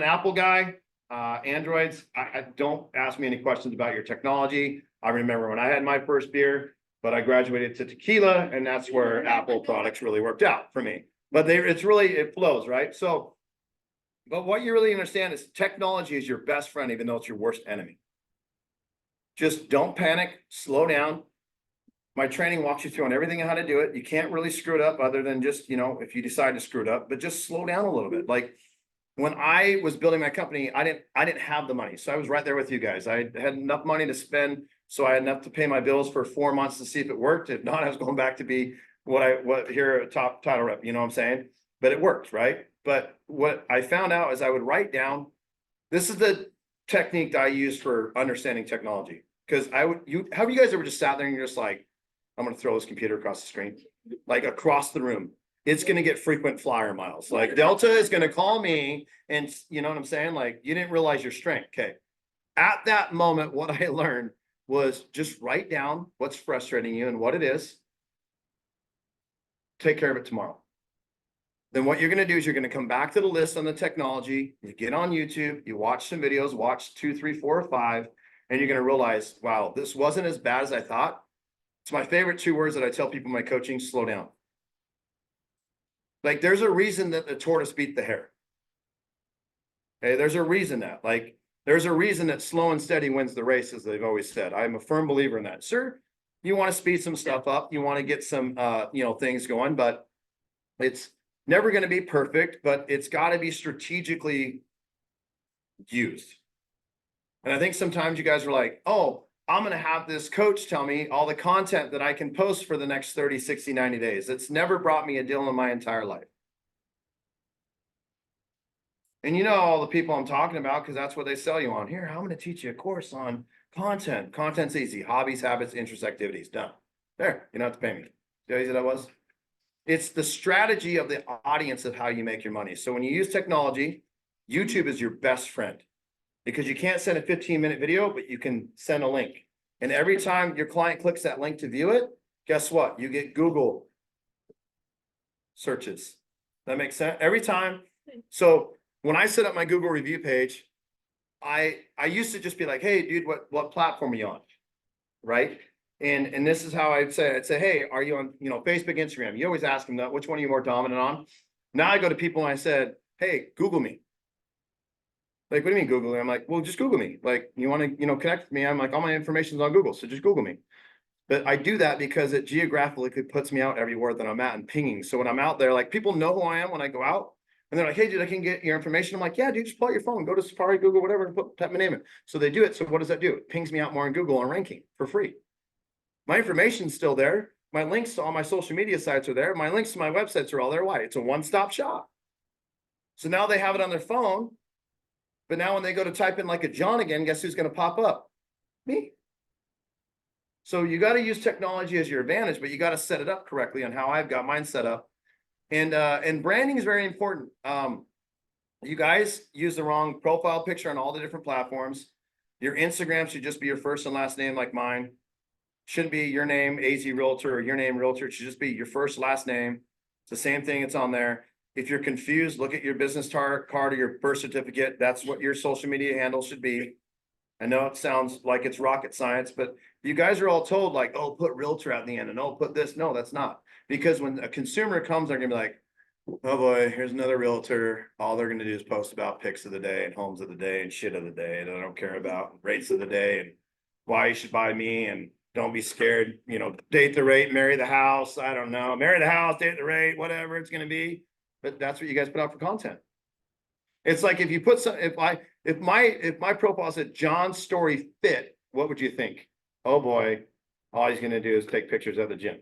Apple guy. Androids, I don't ask me any questions about your technology. I remember when I had my first beer, but I graduated to tequila, and that's where Apple products really worked out for me. But it flows, right? So, but what you really understand is technology is your best friend, even though it's your worst enemy. Just don't panic, slow down. My training walks you through on everything on how to do it. You can't really screw it up other than just, if you decide to screw it up, but just slow down a little bit. Like when I was building my company, I didn't have the money. So I was right there with you guys. I had enough money to spend. So I had enough to pay my bills for 4 months to see if it worked. If not, I was going back to be what here a top title rep, you know what I'm saying? But it worked, right? But what I found out is I would write down, this is the technique that I use for understanding technology. Because have you guys ever just sat there and you're just like, I'm going to throw this computer across the screen, like across the room. It's going to get frequent flyer miles. Like Delta is going to call me and you know what I'm saying? Like you didn't realize your strength. Okay. At that moment, what I learned was just write down what's frustrating you and what it is. Take care of it tomorrow. Then what you're going to do is you're going to come back to the list on the technology. You get on YouTube, you watch some videos, watch 2, 3, 4, or 5, and you're going to realize, wow, this wasn't as bad as I thought. It's my favorite 2 words that I tell people in my coaching, slow down. Like there's a reason that the tortoise beat the hare. Okay, there's a reason there's a reason that slow and steady wins the race, as they've always said. I'm a firm believer in that. Sure, you want to speed some stuff up, you want to get some things going, but it's never going to be perfect, but it's got to be strategically used. And I think sometimes you guys are like, oh, I'm going to have this coach tell me all the content that I can post for the next 30, 60, 90 days. It's never brought me a deal in my entire life. And you know all the people I'm talking about because that's what they sell you on. Here, I'm going to teach you a course on content. Content's easy. Hobbies, habits, interests, activities. Done. There. You don't have to pay me. See how easy that was? It's the strategy of the audience of how you make your money. So when you use technology, YouTube is your best friend. Because you can't send a 15-minute video, but you can send a link. And every time your client clicks that link to view it, guess what? You get Google searches. That makes sense? Every time. So when I set up my Google review page, I used to just be like, hey, dude, what platform are you on? Right? And this is how I'd say, hey, are you on, Facebook, Instagram? You always ask them that, which one are you more dominant on? Now I go to people and I said, hey, Google me. Like, what do you mean Google me? I'm like, well, just Google me. Like, you want to, connect with me? I'm like, all my information's on Google, so just Google me. But I do that because it geographically puts me out everywhere that I'm at and pinging. So when I'm out there, like people know who I am when I go out. And they're like, hey, dude, I can get your information. I'm like, yeah, dude, just pull out your phone, go to Safari, Google, whatever, and type my name in. So they do it. So what does that do? It pings me out more in Google on ranking for free. My information's still there. My links to all my social media sites are there. My links to my websites are all there. Why? It's a one-stop shop. So now they have it on their phone. But now when they go to type in like a John again, guess who's going to pop up? Me. So you got to use technology as your advantage, but you got to set it up correctly on how I've got mine set up. And branding is very important. You guys use the wrong profile picture on all the different platforms. Your Instagram should just be your first and last name like mine. Shouldn't be your name, AZ Realtor, or your name Realtor. It should just be your first, last name. It's the same thing. It's on there. If you're confused, look at your business card or your birth certificate. That's what your social media handle should be. I know it sounds like it's rocket science, but you guys are all told like, oh, put realtor at the end and oh, put this. No, that's not. Because when a consumer comes, they're gonna be like, oh boy, here's another realtor. All they're gonna do is post about picks of the day and homes of the day and shit of the day that I don't care about, rates of the day and why you should buy me and don't be scared, date the rate, marry the house. I don't know, marry the house, date the rate, whatever it's gonna be. But that's what you guys put out for content. It's like if you put some, if my profile said John Storey fit, what would you think? Oh boy, all he's gonna do is take pictures of the gym.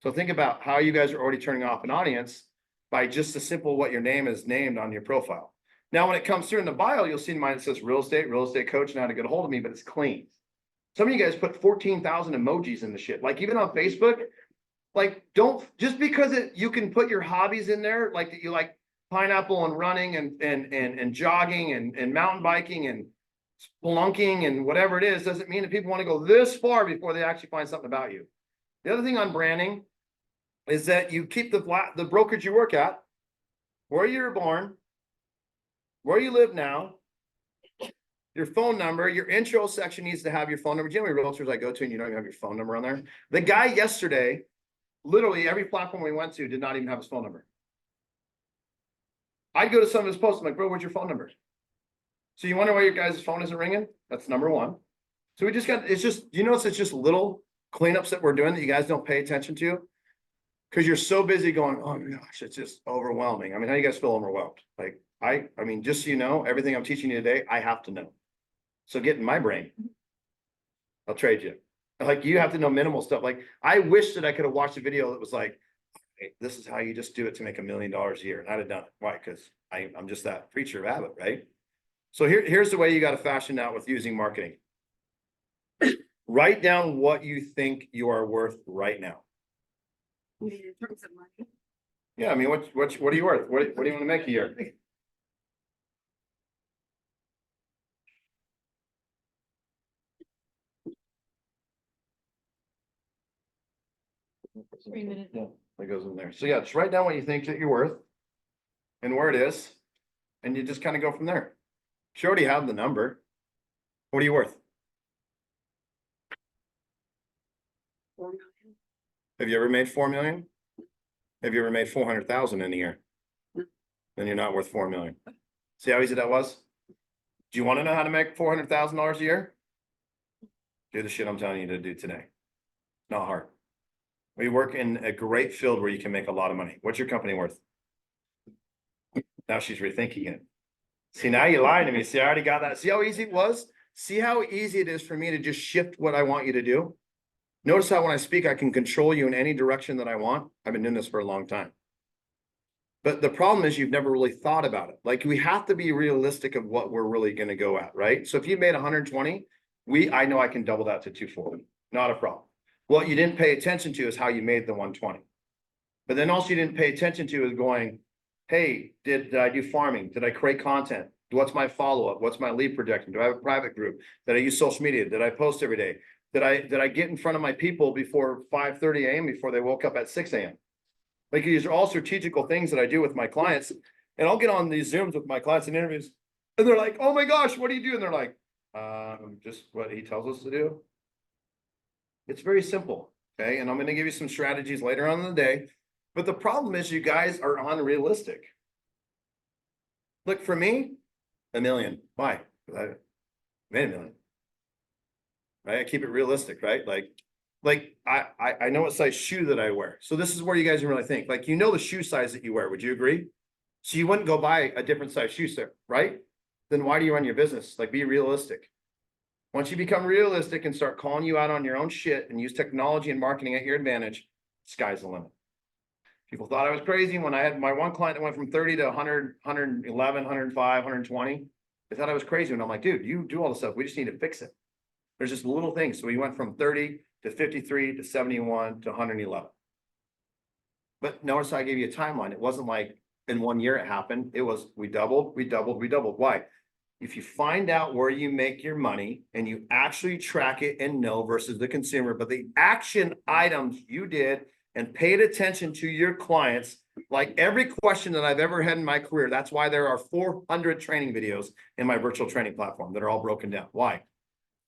So think about how you guys are already turning off an audience by just a simple what your name is named on your profile. Now, when it comes through in the bio, you'll see mine that says real estate coach, and how to get a hold of me, but it's clean. Some of you guys put 14,000 emojis in the shit. Like even on Facebook, like don't just because you can put your hobbies in there, like that you like pineapple and running and jogging and mountain biking and spelunking and whatever it is, doesn't mean that people want to go this far before they actually find something about you. The other thing on branding is that you keep the brokerage you work at, where you were born, where you live now, your phone number. Your intro section needs to have your phone number. Do you know how many realtors I go to and you don't even have your phone number on there? The guy yesterday, literally every platform we went to did not even have his phone number. I'd go to some of his posts, I'm like, bro, where's your phone number? So you wonder why your guys' phone isn't ringing? That's number one. So we just got, it's just, you notice it's just little cleanups that we're doing that you guys don't pay attention to. Because you're so busy going, oh my gosh, it's just overwhelming. I mean, how do you guys feel overwhelmed? Like, I mean, just so you know, everything I'm teaching you today, I have to know. So get in my brain. I'll trade you. Like, you have to know minimal stuff. Like, I wish that I could have watched a video that was like, hey, this is how you just do it to make $1 million a year. And I'd have done it. Why? Because I'm just that preacher of habit, right? So here's the way you got to fashion out with using marketing. Write down what you think you are worth right now. In terms of money. Yeah, I mean, what are you worth? What do you want to make a year? Three minutes. Yeah, that goes in there. So yeah, just write down what you think that you're worth and where it is, and you just kind of go from there. You already have the number. What are you worth? 4 million. Have you ever made 4 million? Have you ever made 400,000 in a year? Then you're not worth 4 million. See how easy that was? Do you want to know how to make $400,000 a year? Do the shit I'm telling you to do today. Not hard. We work in a great field where you can make a lot of money. What's your company worth? Now she's rethinking it. See, now you lied to me. See, I already got that. See how easy it was? See how easy it is for me to just shift what I want you to do? Notice how when I speak, I can control you in any direction that I want. I've been doing this for a long time. But the problem is you've never really thought about it. Like, we have to be realistic of what we're really going to go at, right? So if you made 120, I know I can double that to 240. Not a problem. What you didn't pay attention to is how you made the 120. But then also you didn't pay attention to is going, hey, did I do farming? Did I create content? What's my follow-up? What's my lead projection? Do I have a private group? Did I use social media? Did I post every day? Did I get in front of my people before 5:30 a.m. before they woke up at 6 a.m.? Like, these are all strategical things that I do with my clients. And I'll get on these Zooms with my clients and interviews, and they're like, oh my gosh, what do you do? And they're like, just what he tells us to do. It's very simple. Okay. And I'm going to give you some strategies later on in the day. But the problem is you guys are unrealistic. Look, for me, $1 million. Why? I made $1 million. Right? I keep it realistic, right? Like I know what size shoe that I wear. So this is where you guys really think. Like, you know the shoe size that you wear. Would you agree? So you wouldn't go buy a different size shoe set, right? Then why do you run your business? Like, be realistic. Once you become realistic and start calling you out on your own shit and use technology and marketing at your advantage, sky's the limit. People thought I was crazy when I had my one client that went from 30 to 100, 111, 105, 120. They thought I was crazy. And I'm like, dude, you do all this stuff. We just need to fix it. There's just little things. So we went from 30 to 53 to 71 to 111. But notice I gave you a timeline. It wasn't like in 1 year it happened. It was, we doubled. Why? If you find out where you make your money and you actually track it and know versus the consumer, but the action items you did and paid attention to your clients Like every question that I've ever had in my career, that's why there are 400 training videos in my virtual training platform that are all broken down. Why?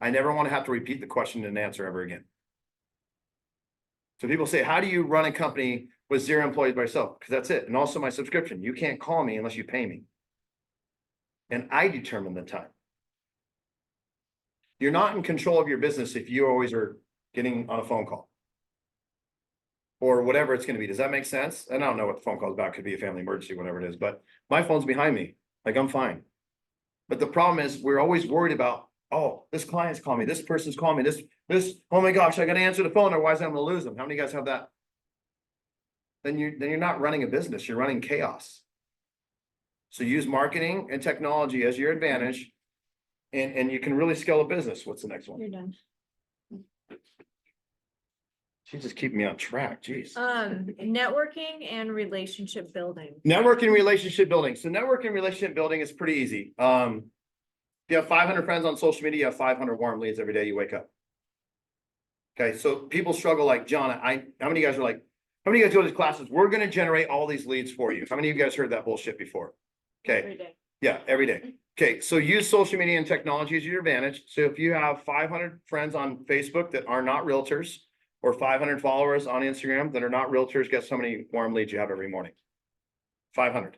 I never want to have to repeat the question and answer ever again. So people say, how do you run a company with 0 employees by yourself? Because that's it. And also my subscription. You can't call me unless you pay me. And I determine the time. You're not in control of your business if you always are getting on a phone call. Or whatever it's going to be. Does that make sense? And I don't know what the phone call is about. Could be a family emergency, whatever it is. But my phone's behind me. Like I'm fine. But the problem is we're always worried about, oh, this client's calling me. This person's calling me. This, oh my gosh, I got to answer the phone. Otherwise I'm going to lose them. How many of you guys have that? Then you're not running a business. You're running chaos. So use marketing and technology as your advantage. And you can really scale a business. What's the next one? You're done. She's just keeping me on track. Jeez. Networking and relationship building. Networking relationship building. So networking relationship building is pretty easy. If you have 500 friends on social media, you have 500 warm leads every day you wake up. Okay, so people struggle like, John, how many of you guys are like, how many of you guys go to these classes? We're going to generate all these leads for you. How many of you guys heard that bullshit before? Okay. Every day. Yeah, every day. Okay, so use social media and technology as your advantage. So if you have 500 friends on Facebook that are not realtors, or 500 followers on Instagram that are not realtors, guess how many warm leads you have every morning? 500.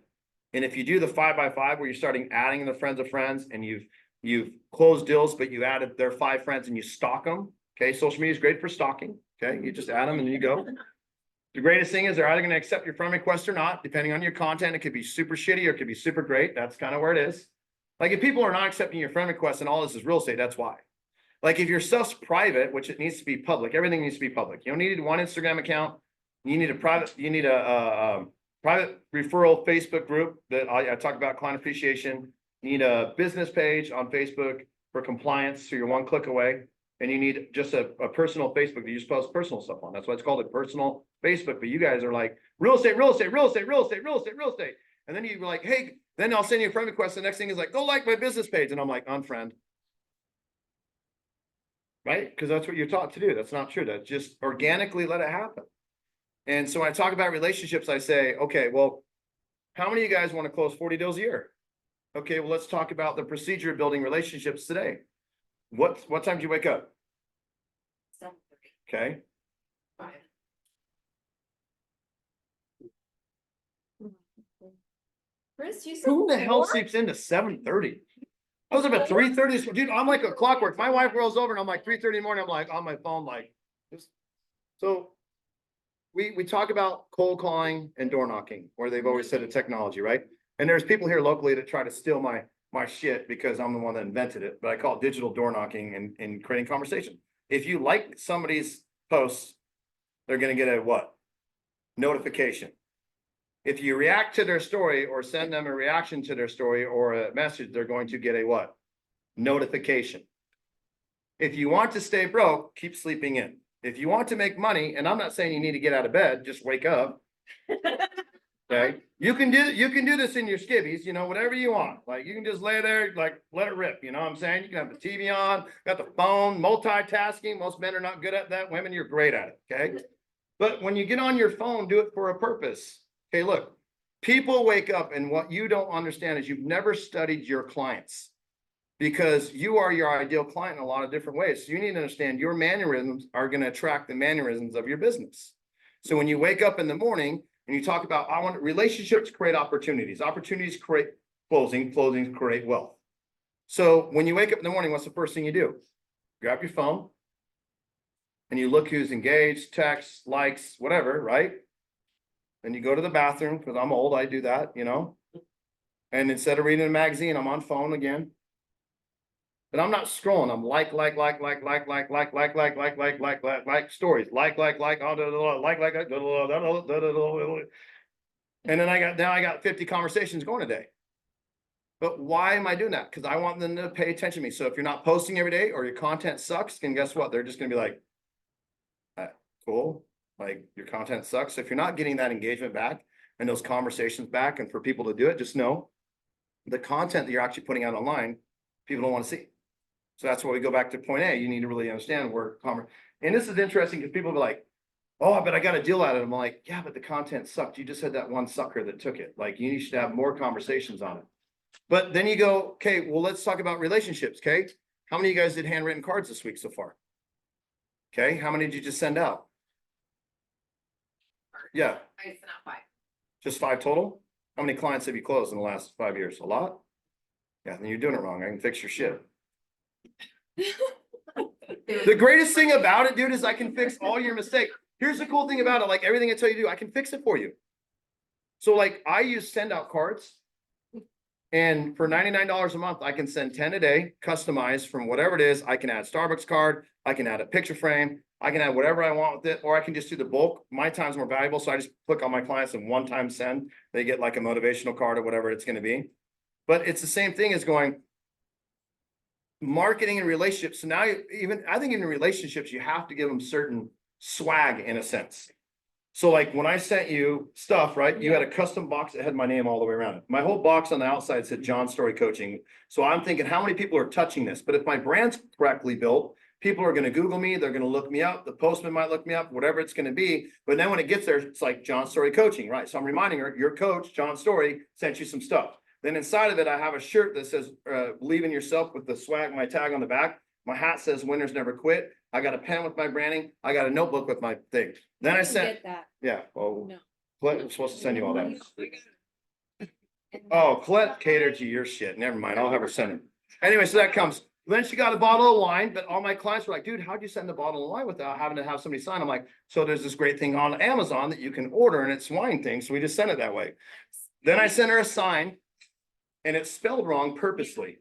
And if you do the 5 by 5, where you're starting adding the friends of friends, and you've closed deals, but you added their 5 friends and you stalk them. Okay, social media is great for stalking. Okay, you just add them and you go. The greatest thing is they're either going to accept your friend request or not, depending on your content. It could be super shitty or it could be super great. That's kind of where it is. Like if people are not accepting your friend request and all this is real estate, that's why. Like if your stuff's private, which it needs to be public, everything needs to be public. You don't need one Instagram account. You need a private referral Facebook group that I talk about client appreciation. You need a business page on Facebook for compliance, so you're one click away. And you need just a personal Facebook that you just post personal stuff on. That's why it's called a personal Facebook. But you guys are like real estate, real estate, real estate, real estate, real estate, real estate. And then you're like, hey, then I'll send you a friend request. The next thing is like, go like my business page. And I'm like, unfriend. Right? Because that's what you're taught to do. That's not true. That just organically let it happen. And so when I talk about relationships, I say, okay, well, how many of you guys want to close 40 deals a year? Okay, well, let's talk about the procedure of building relationships today. What time do you wake up? 7:30. Okay. 5. Chris, you said Who the hell 4? sleeps into 7:30? I was up at 3:30. Dude, I'm like a clockwork. My wife rolls over and I'm like 3:30 in the morning. I'm like on my phone, like this. So we talk about cold calling and door knocking, where they've always said a technology, right? And there's people here locally that try to steal my shit because I'm the one that invented it, but I call it digital door knocking and creating conversation. If you like somebody's posts, they're going to get a what? Notification. If you react to their story or send them a reaction to their story or a message, they're going to get a what? Notification. If you want to stay broke, keep sleeping in. If you want to make money, and I'm not saying you need to get out of bed, just wake up. Okay. You can do this in your skivvies, you know, whatever you want. Like you can just lay there, like let it rip. You know what I'm saying? You can have the TV on, got the phone, multitasking. Most men are not good at that. Women, you're great at it. Okay. But when you get on your phone, do it for a purpose. Okay, look, people wake up and what you don't understand is you've never studied your clients, because you are your ideal client in a lot of different ways. So you need to understand your mannerisms are going to attract the mannerisms of your business. So when you wake up in the morning and you talk about, I want relationships create opportunities, opportunities create closings create wealth. So when you wake up in the morning, what's the first thing you do? Grab your phone and you look who's engaged, texts, likes, whatever, right? And you go to the bathroom, because I'm old, I do that, you know. And instead of reading a magazine, I'm on phone again. But I'm not scrolling. I'm like stories, and then I got 50 conversations going a day. But why am I doing that? Because I want them to pay attention to me. So if you're not posting every day or your content sucks, then guess what? They're just gonna be like, cool. Like your content sucks. So if you're not getting that engagement back and those conversations back, and for people to do it, just know the content that you're actually putting out online, people don't want to see. So that's why we go back to point A. You need to really understand where and this is interesting because people be like, Oh, but I got a deal out of it. I'm like, yeah, but the content sucked. You just had that one sucker that took it. Like, you should have more conversations on it. But then you go, okay, well, let's talk about relationships, okay? How many of you guys did handwritten cards this week so far? Okay, how many did you just send out? Yeah, I sent out 5. just 5 total? How many clients have you closed in the last 5 years? A lot? Yeah, then you're doing it wrong. I can fix your shit. The greatest thing about it, dude, is I can fix all your mistakes. Here's the cool thing about it. Like, everything I tell you to do, I can fix it for you. So like, I use send out cards. And for $99 a month, I can send 10 a day, customized from whatever it is. I can add Starbucks card, I can add a picture frame, I can add whatever I want with it, or I can just do the bulk. My time's more valuable, so I just click on my clients and one time send. They get like a motivational card or whatever it's going to be. But it's the same thing as going marketing and relationships. So now, I think in relationships, you have to give them certain swag in a sense. So like when I sent you stuff, right, you had a custom box that had my name all the way around it. My whole box on the outside said John Storey Coaching. So I'm thinking, how many people are touching this? But if my brand's correctly built, people are going to Google me. They're going to look me up. The postman might look me up, whatever it's going to be. But then when it gets there, it's like John Storey Coaching, right? So I'm reminding her, your coach, John Storey, sent you some stuff. Then inside of it, I have a shirt that says, believe in yourself with the swag, my tag on the back. My hat says winners never quit. I got a pen with my branding. I got a notebook with my thing. Then I sent, that. yeah, well, No. Colette was supposed to send you all that. Oh, Colette catered to your shit. Never mind. I'll have her send it. Anyway, so that comes. Then she got a bottle of wine, but all my clients were like, dude, how'd you send a bottle of wine without having to have somebody sign? I'm like, so there's this great thing on Amazon that you can order and it's wine thing. So we just sent it that way. Then I sent her a sign and it's spelled wrong purposely.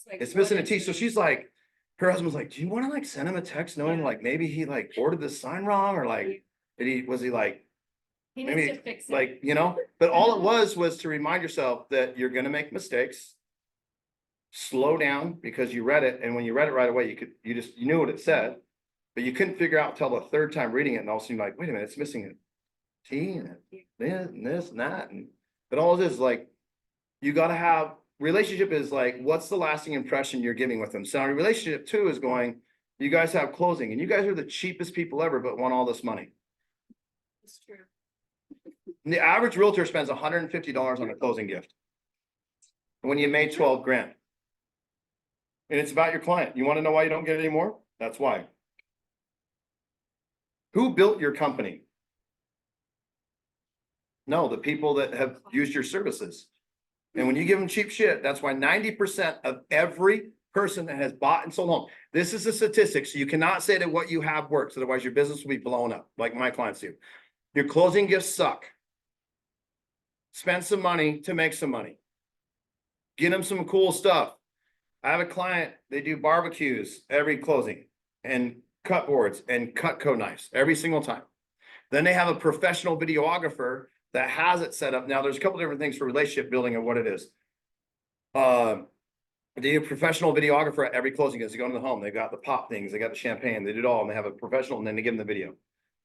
It's missing a T. So she's like, her husband's like, do you want to like send him a text knowing like maybe he like ordered the sign wrong or like, was he like, He maybe needs to fix it. like, but all it was to remind yourself that you're going to make mistakes. Slow down because you read it. And when you read it right away, you knew what it said, but you couldn't figure out until the third time reading it. And all of a sudden you're like, wait a minute, it's missing a T and this and that. But all it is like, you got to have relationship is like, what's the lasting impression you're giving with them? So our relationship too is going, you guys have closing and you guys are the cheapest people ever, but want all this money. It's true. And the average realtor spends $150 on a closing gift. When you made 12 grand. And it's about your client. You want to know why you don't get any more? That's why. Who built your company? No, the people that have used your services. And when you give them cheap shit, that's why 90% of every person that has bought and sold home. This is a statistic. So you cannot say that what you have works. Otherwise your business will be blown up like my clients do. Your closing gifts suck. Spend some money to make some money. Get them some cool stuff. I have a client, they do barbecues every closing and cut boards and Cutco knives every single time. Then they have a professional videographer that has it set up. Now there's a couple different things for relationship building and what it is. They do a professional videographer at every closing as they go into the home. They've got the pop things, they got the champagne, they do it all, and they have a professional and then they give them the video.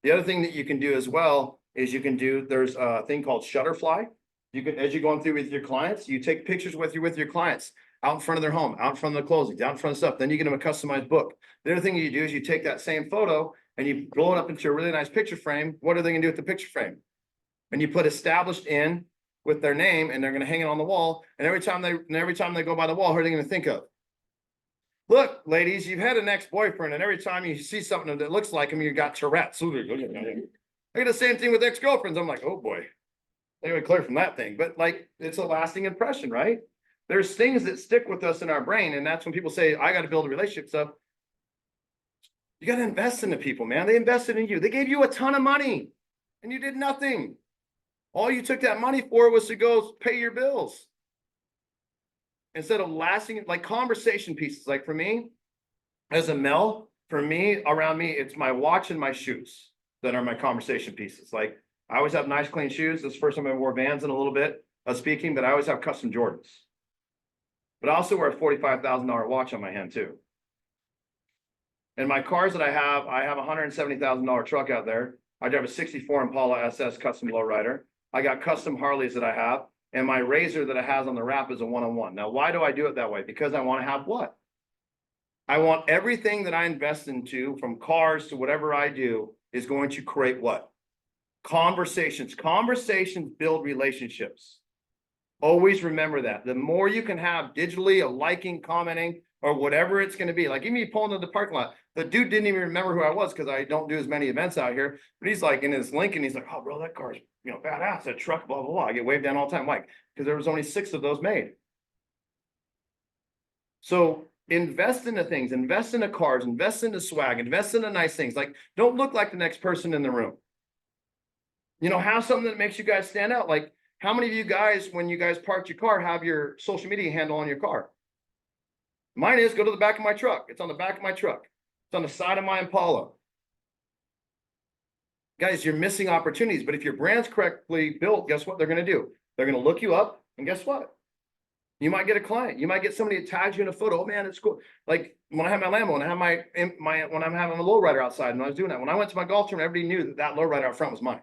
The other thing that you can do as well is there's a thing called Shutterfly. You can, as you're going through with your clients, you take pictures with your clients out in front of their home, out in front of the closings, out in front of stuff. Then you get them a customized book. The other thing you do is you take that same photo and you blow it up into a really nice picture frame. What are they gonna do with the picture frame? And you put established in with their name and they're gonna hang it on the wall. And every time they go by the wall, who are they gonna think of? Look, ladies, you've had an ex-boyfriend and every time you see something that looks like him, you got Tourette's. I get the same thing with ex-girlfriends. I'm like, oh boy. They would clear from that thing, but like, it's a lasting impression, right? There's things that stick with us in our brain. And that's when people say, I got to build a relationship stuff. You got to invest in the people, man. They invested in you. They gave you a ton of money and you did nothing. All you took that money for was to go pay your bills. Instead of lasting, like conversation pieces, like for me, as a male, for me, around me, it's my watch and my shoes that are my conversation pieces. Like, I always have nice, clean shoes. This is the first time I wore Vans in a little bit of speaking, but I always have custom Jordans. But I also wear a $45,000 watch on my hand too. And my cars that I have a $170,000 truck out there. I drive a 64 Impala SS custom lowrider. I got custom Harleys that I have. And my Razor that it has on the wrap is a 101. Now, why do I do it that way? Because I want to have what? I want everything that I invest into, from cars to whatever I do, is going to create what? Conversations. Conversations build relationships. Always remember that. The more you can have digitally of liking, commenting, or whatever it's going to be. Like even me pulling into the parking lot, the dude didn't even remember who I was because I don't do as many events out here. But he's like in his Lincoln, he's like, "Oh, bro, that car's badass. That truck, blah blah blah." I get waved down all the time, like because there was only 6 of those made. So invest into things, invest into cars, invest into swag, invest into nice things. Like don't look like the next person in the room. Have something that makes you guys stand out. Like how many of you guys, when you guys parked your car, have your social media handle on your car? Mine is go to the back of my truck. It's on the back of my truck. It's on the side of my Impala. Guys, you're missing opportunities, but if your brand's correctly built, guess what they're going to do? They're going to look you up, and guess what? You might get a client. You might get somebody that tags you in a photo. Oh man, it's cool. Like when I have my Lambo, when I have when I'm having a lowrider outside, and I was doing that. When I went to my golf tournament, everybody knew that lowrider out front was mine.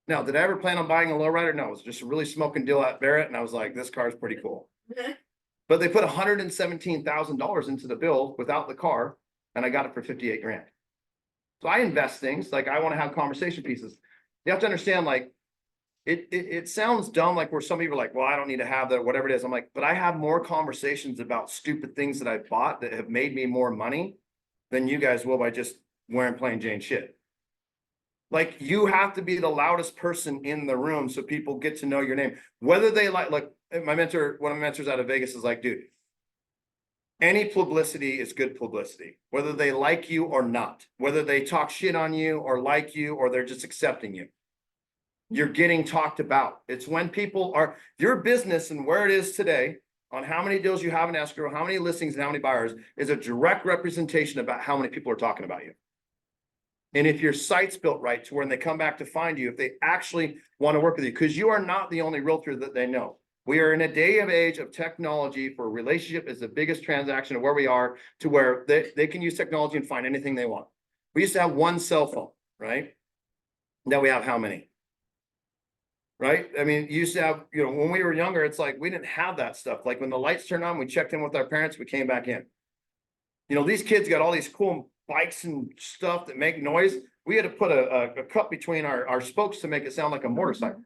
Now, did I ever plan on buying a lowrider? No, it was just a really smoking deal at Barrett, and I was like, this car is pretty cool. But they put $117,000 into the bill without the car, and I got it for 58 grand. So I invest things like I want to have conversation pieces. You have to understand, like, it sounds dumb, like where some people are like, well, I don't need to have that, whatever it is. I'm like, but I have more conversations about stupid things that I bought that have made me more money than you guys will by just wearing plain Jane shit. Like you have to be the loudest person in the room so people get to know your name. Whether they like one of my mentors out of Vegas is like, dude, any publicity is good publicity, whether they like you or not, whether they talk shit on you or like you, or they're just accepting you. You're getting talked about. It's when people are, your business and where it is today on how many deals you have in escrow, how many listings and how many buyers is a direct representation about how many people are talking about you. And if your site's built right to when they come back to find you, if they actually want to work with you, because you are not the only realtor that they know. We are in a day of age of technology for relationship is the biggest transaction of where we are to where they can use technology and find anything they want. We used to have one cell phone, right? Now we have how many? Right? I mean, you used to have, when we were younger, it's like we didn't have that stuff. Like when the lights turned on, we checked in with our parents, we came back in. These kids got all these cool bikes and stuff that make noise. We had to put a cup between our spokes to make it sound like a motorcycle.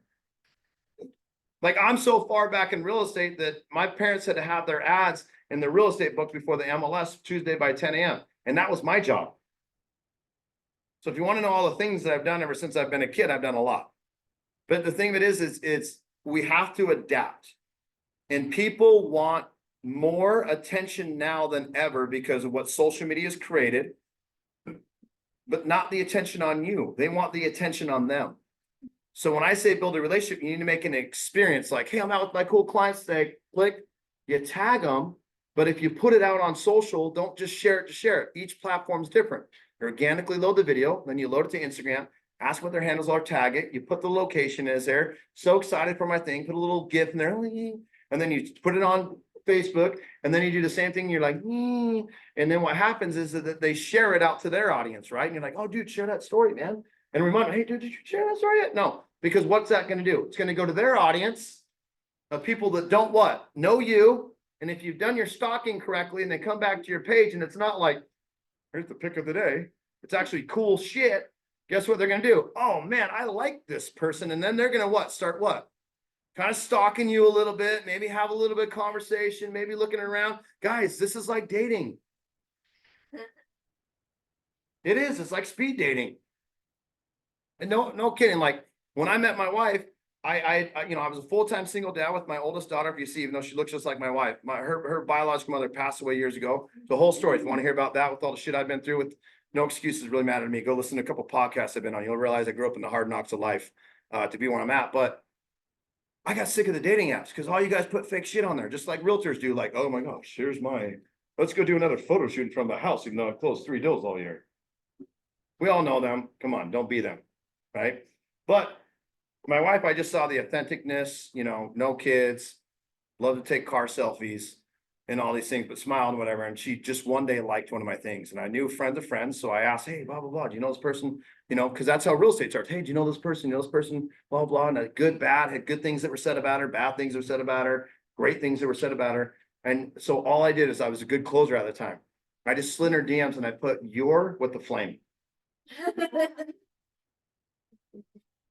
Like I'm so far back in real estate that my parents had to have their ads in the real estate book before the MLS Tuesday by 10 a.m. And that was my job. So if you want to know all the things that I've done ever since I've been a kid, I've done a lot. But the thing that is we have to adapt. And people want more attention now than ever because of what social media has created, but not the attention on you. They want the attention on them. So when I say build a relationship, you need to make an experience like, hey, I'm out with my cool clients today. Click, you tag them. But if you put it out on social, don't just share it to share it. Each platform's different. You organically load the video, then you load it to Instagram, ask what their handles are, tag it. You put the location is there. So excited for my thing. Put a little GIF in there. And then you put it on Facebook. And then you do the same thing. You're like, and then what happens is that they share it out to their audience, right? And you're like, oh, dude, share that story, man. And remind me, hey, dude, did you share that story yet? No, because what's that going to do? It's going to go to their audience of people that don't what? Know you. And if you've done your stalking correctly and they come back to your page and it's not like, here's the pick of the day. It's actually cool shit. Guess what they're going to do? Oh man, I like this person. And then they're going to what? Start what? Kind of stalking you a little bit, maybe have a little bit of conversation, maybe looking around. Guys, this is like dating. It is. It's like speed dating. And no kidding. Like when I met my wife, I was a full-time single dad with my oldest daughter. If you see, even though she looks just like my wife, her biological mother passed away years ago. The whole story. If you want to hear about that, with all the shit I've been through, with no excuses really matter to me. Go listen to a couple podcasts I've been on. You'll realize I grew up in the hard knocks of life to be where I'm at. But I got sick of the dating apps because all you guys put fake shit on there, just like realtors do. Like, oh my gosh, let's go do another photo shoot from the house, even though I've closed 3 deals all year. We all know them. Come on, don't be them. Right. But my wife, I just saw the authenticness, no kids, love to take car selfies and all these things, but smiled and whatever. And she just one day liked one of my things. And I knew friends of friends. So I asked, hey, blah, blah, blah. Do you know this person? Because that's how real estate starts. Hey, do you know this person? You know this person? Blah, blah. And good, bad, had good things that were said about her, bad things that were said about her, great things that were said about her. And so all I did is I was a good closer at the time. I just slid her DMs and I put "you're" with the flame.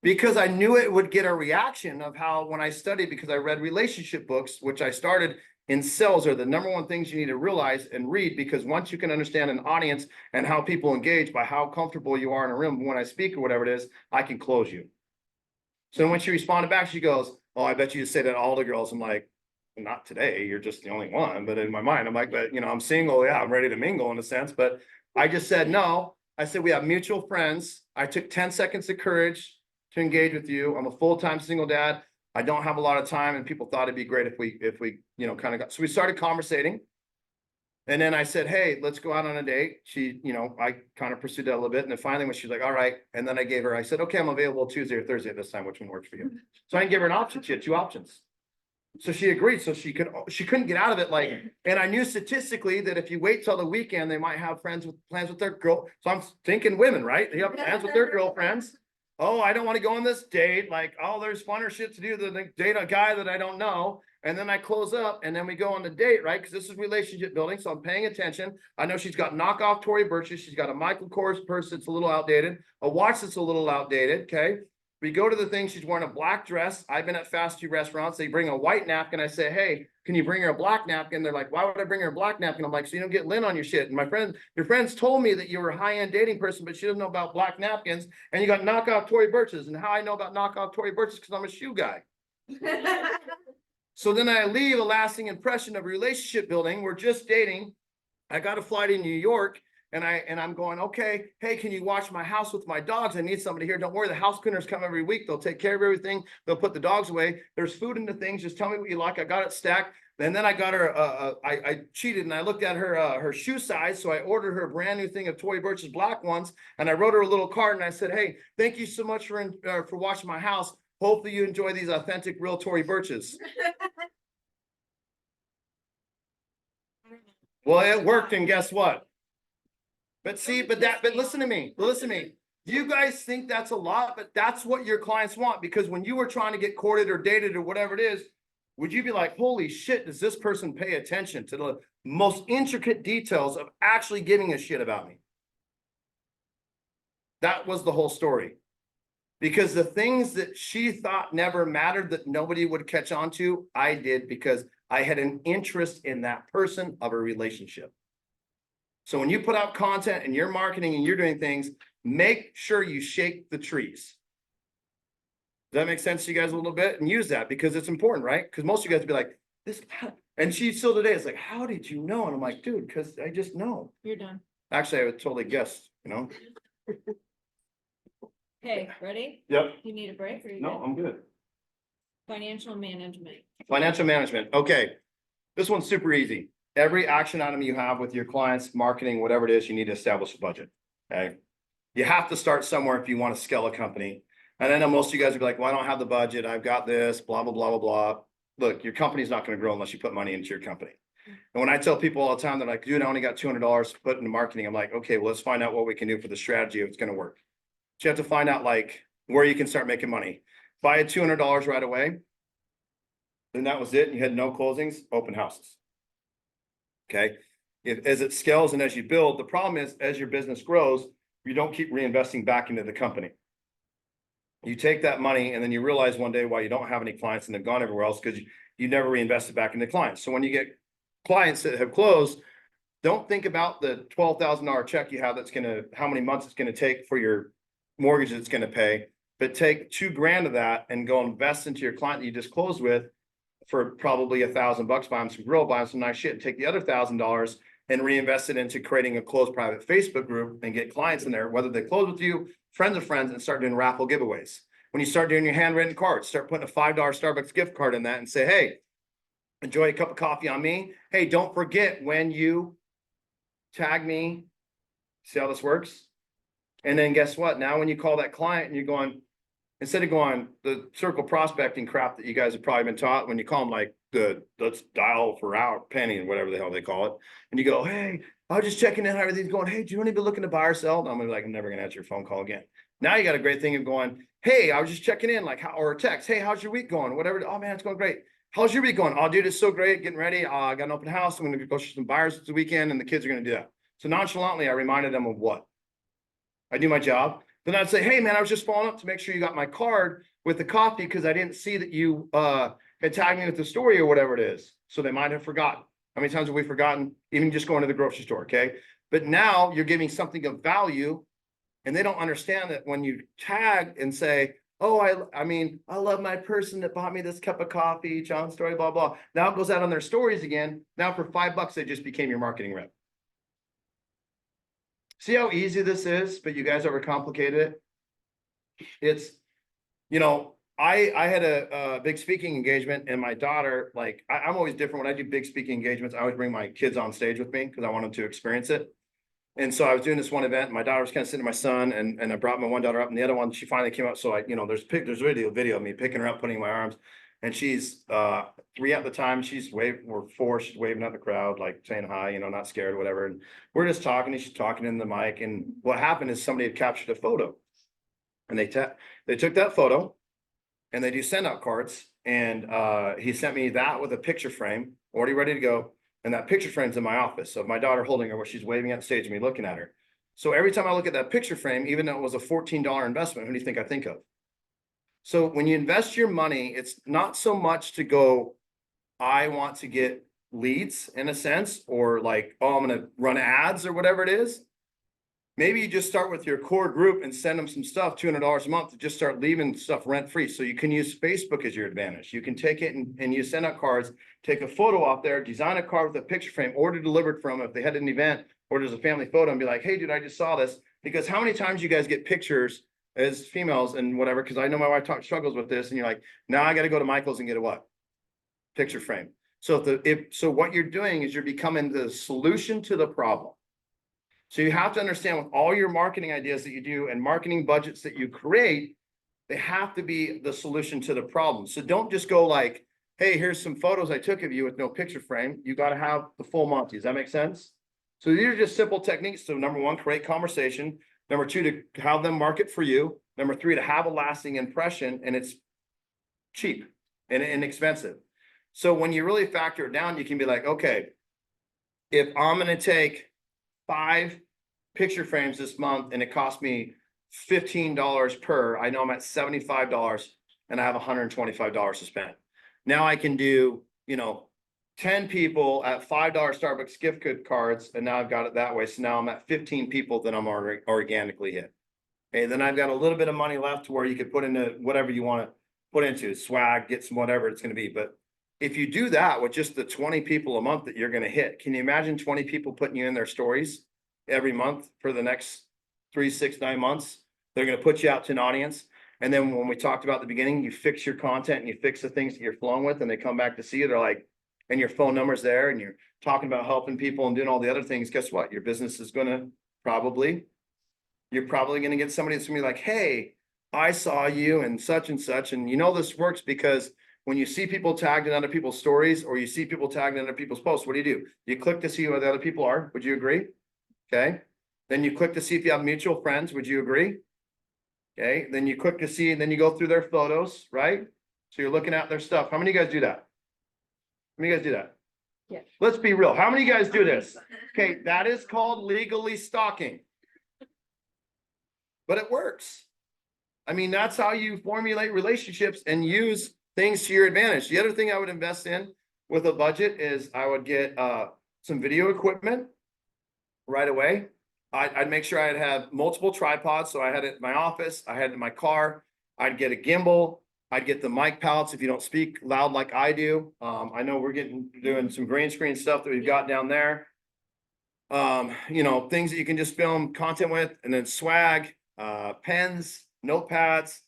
Because I knew it would get a reaction of how, when I studied, because I read relationship books, which I started in sales, are the number one things you need to realize and read, because once you can understand an audience and how people engage by how comfortable you are in a room when I speak or whatever it is, I can close you. So when she responded back, she goes, "Oh, I bet you say that to all the girls." I'm like, "Not today, you're just the only one." But in my mind, I'm like, "But you know, I'm single, yeah, I'm ready to mingle in a sense." But I just said, "No." I said, "We have mutual friends." I took 10 seconds of courage to engage with you. I'm a full-time single dad. I don't have a lot of time, and people thought it'd be great if we, you know, kind of got, so we started conversating. And then I said, "Hey, let's go out on a date." She, you know, I kind of pursued that a little bit. And then finally, when she's like, "All right." And then I said, "Okay, I'm available Tuesday or Thursday this time. Which one works for you?" So I didn't give her an option. She had two options. So she agreed. So she couldn't get out of it. Like, and I knew statistically that if you wait till the weekend, they might have plans with their girl. So I'm thinking women, right? They have plans with their girlfriends. "Oh, I don't want to go on this date. Like, oh, there's funner shit to do than to date a guy that I don't know." And then I close up and then we go on the date, right? Because this is relationship building. So I'm paying attention. I know she's got knockoff Tory Burches. She's got a Michael Kors purse that's a little outdated, a watch that's a little outdated. Okay. We go to the thing. She's wearing a black dress. I've been at fast food restaurants. They bring a white napkin. I say, "Hey, can you bring her a black napkin?" They're like, "Why would I bring her a black napkin?" I'm like, "So you don't get lint on your shit." And your friends told me that you were a high-end dating person, but she doesn't know about black napkins. And you got knockoff Tory Burches. And how I know about knockoff Tory Burches, because I'm a shoe guy. So then I leave a lasting impression of relationship building. We're just dating. I got a flight in New York. And I'm going, "Okay, hey, can you watch my house with my dogs? I need somebody here. Don't worry, the house cleaners come every week. They'll take care of everything. They'll put the dogs away. There's food in the things. Just tell me what you like." I got it stacked. And then I got her, I cheated and I looked at her shoe size. So I ordered her a brand new thing of Tory Burch's black ones. And I wrote her a little card and I said, "Hey, thank you so much for watching my house. Hopefully you enjoy these authentic, real Tory Burches." Well, it worked. And guess what? But listen to me, You guys think that's a lot, but that's what your clients want. Because when you were trying to get courted or dated or whatever it is, would you be like, "Holy shit, does this person pay attention to the most intricate details of actually giving a shit about me?" That was the whole story. Because the things that she thought never mattered, that nobody would catch on to, I did, because I had an interest in that person of a relationship. So when you put out content and you're marketing and you're doing things, make sure you shake the trees. Does that make sense to you guys a little bit? And use that, because it's important, right? Because most of you guys would be like, "This," and she still today is like, "How did you know?" And I'm like, "Dude, because I just know." You're done. Actually, I would totally guess, you know? Okay, ready? Yep. You need a break or you No, good? I'm good. Financial management. Financial management. Okay. This one's super easy. Every action item you have with your clients, marketing, whatever it is, you need to establish a budget. Okay. You have to start somewhere if you want to scale a company. And I know most of you guys will be like, "Well, I don't have the budget. I've got this, blah, blah, blah, blah, blah." Look, your company's not going to grow unless you put money into your company. And when I tell people all the time, they're like, "Dude, I only got $200 to put into marketing." I'm like, "Okay, well, let's find out what we can do for the strategy if it's going to work." So you have to find out like where you can start making money. If I had $200 right away, then that was it. And you had no closings, open houses. Okay. As it scales and as you build, the problem is, as your business grows, you don't keep reinvesting back into the company. You take that money and then you realize one day why you don't have any clients and they've gone everywhere else, because you never reinvested back into clients. So when you get clients that have closed, don't think about the $12,000 check you have that's going to, how many months it's going to take for your mortgage that's going to pay, but take $2,000 of that and go invest into your client that you just closed with for probably $1,000, buy them some grill, buy them some nice shit, and take the other $1,000 and reinvest it into creating a closed private Facebook group and get clients in there, whether they close with you, friends of friends, and start doing raffle giveaways. When you start doing your handwritten cards, start putting a $5 Starbucks gift card in that and say, "Hey, enjoy a cup of coffee on me. Hey, don't forget when you tag me." See how this works? And then guess what? Now, when you call that client and you're going, instead of going the circle prospecting crap that you guys have probably been taught, when you call them like let's dial for out penny and whatever the hell they call it. And you go, "Hey, I was just checking in how everything's going. Hey, do you want to be looking to buy or sell?" And I'm gonna be like, "I'm never going to answer your phone call again." Now you got a great thing of going, "Hey, I was just checking in," like, or a text, "Hey, how's your week going?" Whatever. "Oh man, it's going great. How's your week going?" "Oh, dude, it's so great. Getting ready. I got an open house. I'm going to go show some buyers this weekend and the kids are going to do that." So nonchalantly, I reminded them of what? I do my job. Then I'd say, hey, man, I was just following up to make sure you got my card with the coffee because I didn't see that you had tagged me with the story or whatever it is. So they might have forgotten. How many times have we forgotten, even just going to the grocery store, okay? But now you're giving something of value, and they don't understand that when you tag and say, oh, I mean, I love my person that bought me this cup of coffee, John Story, blah, blah. Now it goes out on their stories again. Now for $5, they just became your marketing rep. See how easy this is, but you guys overcomplicated it. It's, you know, I had a big speaking engagement, and my daughter, like, I'm always different. When I do big speaking engagements, I always bring my kids on stage with me because I want them to experience it. And so I was doing this one event, and my daughter was kind of sitting to my son, and I brought my one daughter up, and the other one, she finally came up. So I, you know, there's video of me picking her up, putting her in my arms, and she's 3 at the time. She's waving, or 4, she's waving at the crowd, like saying hi, you know, not scared or whatever. And we're just talking, and she's talking in the mic. And what happened is somebody had captured a photo, and they took that photo, and they do send out cards. And he sent me that with a picture frame already ready to go. And that picture frame's in my office of my daughter holding her where she's waving at the stage and me looking at her. So every time I look at that picture frame, even though it was a $14 investment, who do you think I think of? So when you invest your money, it's not so much to go, I want to get leads in a sense, or like, oh, I'm going to run ads or whatever it is. Maybe you just start with your core group and send them some stuff, $200 a month, to just start leaving stuff rent free. So you can use Facebook as your advantage. You can take it and you send out cards, take a photo off there, design a card with a picture frame, order delivered from them if they had an event, or there's a family photo, and be like, hey, dude, I just saw this. Because how many times you guys get pictures as females and whatever, because I know my wife struggles with this, and you're like, now I got to go to Michael's and get a what? Picture frame. So so what you're doing is you're becoming the solution to the problem. So you have to understand, with all your marketing ideas that you do and marketing budgets that you create, they have to be the solution to the problem. So don't just go like, hey, here's some photos I took of you with no picture frame. You got to have the full Monty. Does that make sense? So these are just simple techniques. So number 1, create conversation. Number 2, to have them market for you. Number 3, to have a lasting impression, and it's cheap and inexpensive. So when you really factor it down, you can be like, okay, if I'm going to take 5 picture frames this month and it cost me $15 per, I know I'm at $75 and I have $125 to spend. Now I can do, you know, 10 people at $5 Starbucks gift cards, and now I've got it that way. So now I'm at 15 people that I'm organically hit. Okay, then I've got a little bit of money left to where you could put into whatever you want to put into, swag, get some whatever it's going to be. But if you do that with just the 20 people a month that you're going to hit, can you imagine 20 people putting you in their stories every month for the next 3, 6, 9 months? They're going to put you out to an audience. And then when we talked about at the beginning, you fix your content and you fix the things that you're flowing with, and they come back to see you. They're like, and your phone number's there, and you're talking about helping people and doing all the other things. Guess what? Your business is going to you're probably going to get somebody that's going to be like, hey, I saw you and such. And you know, this works because when you see people tagged in other people's stories, or you see people tagged in other people's posts, what do? You click to see who the other people are. Would you agree? Okay. Then you click to see if you have mutual friends. Would you agree? Okay. Then you click to see, and then you go through their photos, right? So you're looking at their stuff. How many of you guys do that? How many of you guys do that? Yeah. Let's be real. How many of you guys do this? Okay. That is called legally stalking. But it works. I mean, that's how you formulate relationships and use things to your advantage. The other thing I would invest in with a budget is I would get some video equipment right away. I'd make sure I'd have multiple tripods. So I had it in my office, I had it in my car. I'd get a gimbal. I'd get the mic pallets if you don't speak loud like I do. I know we're doing some green screen stuff that we've got down there. You know, things that you can just film content with, and then swag, pens, notepads.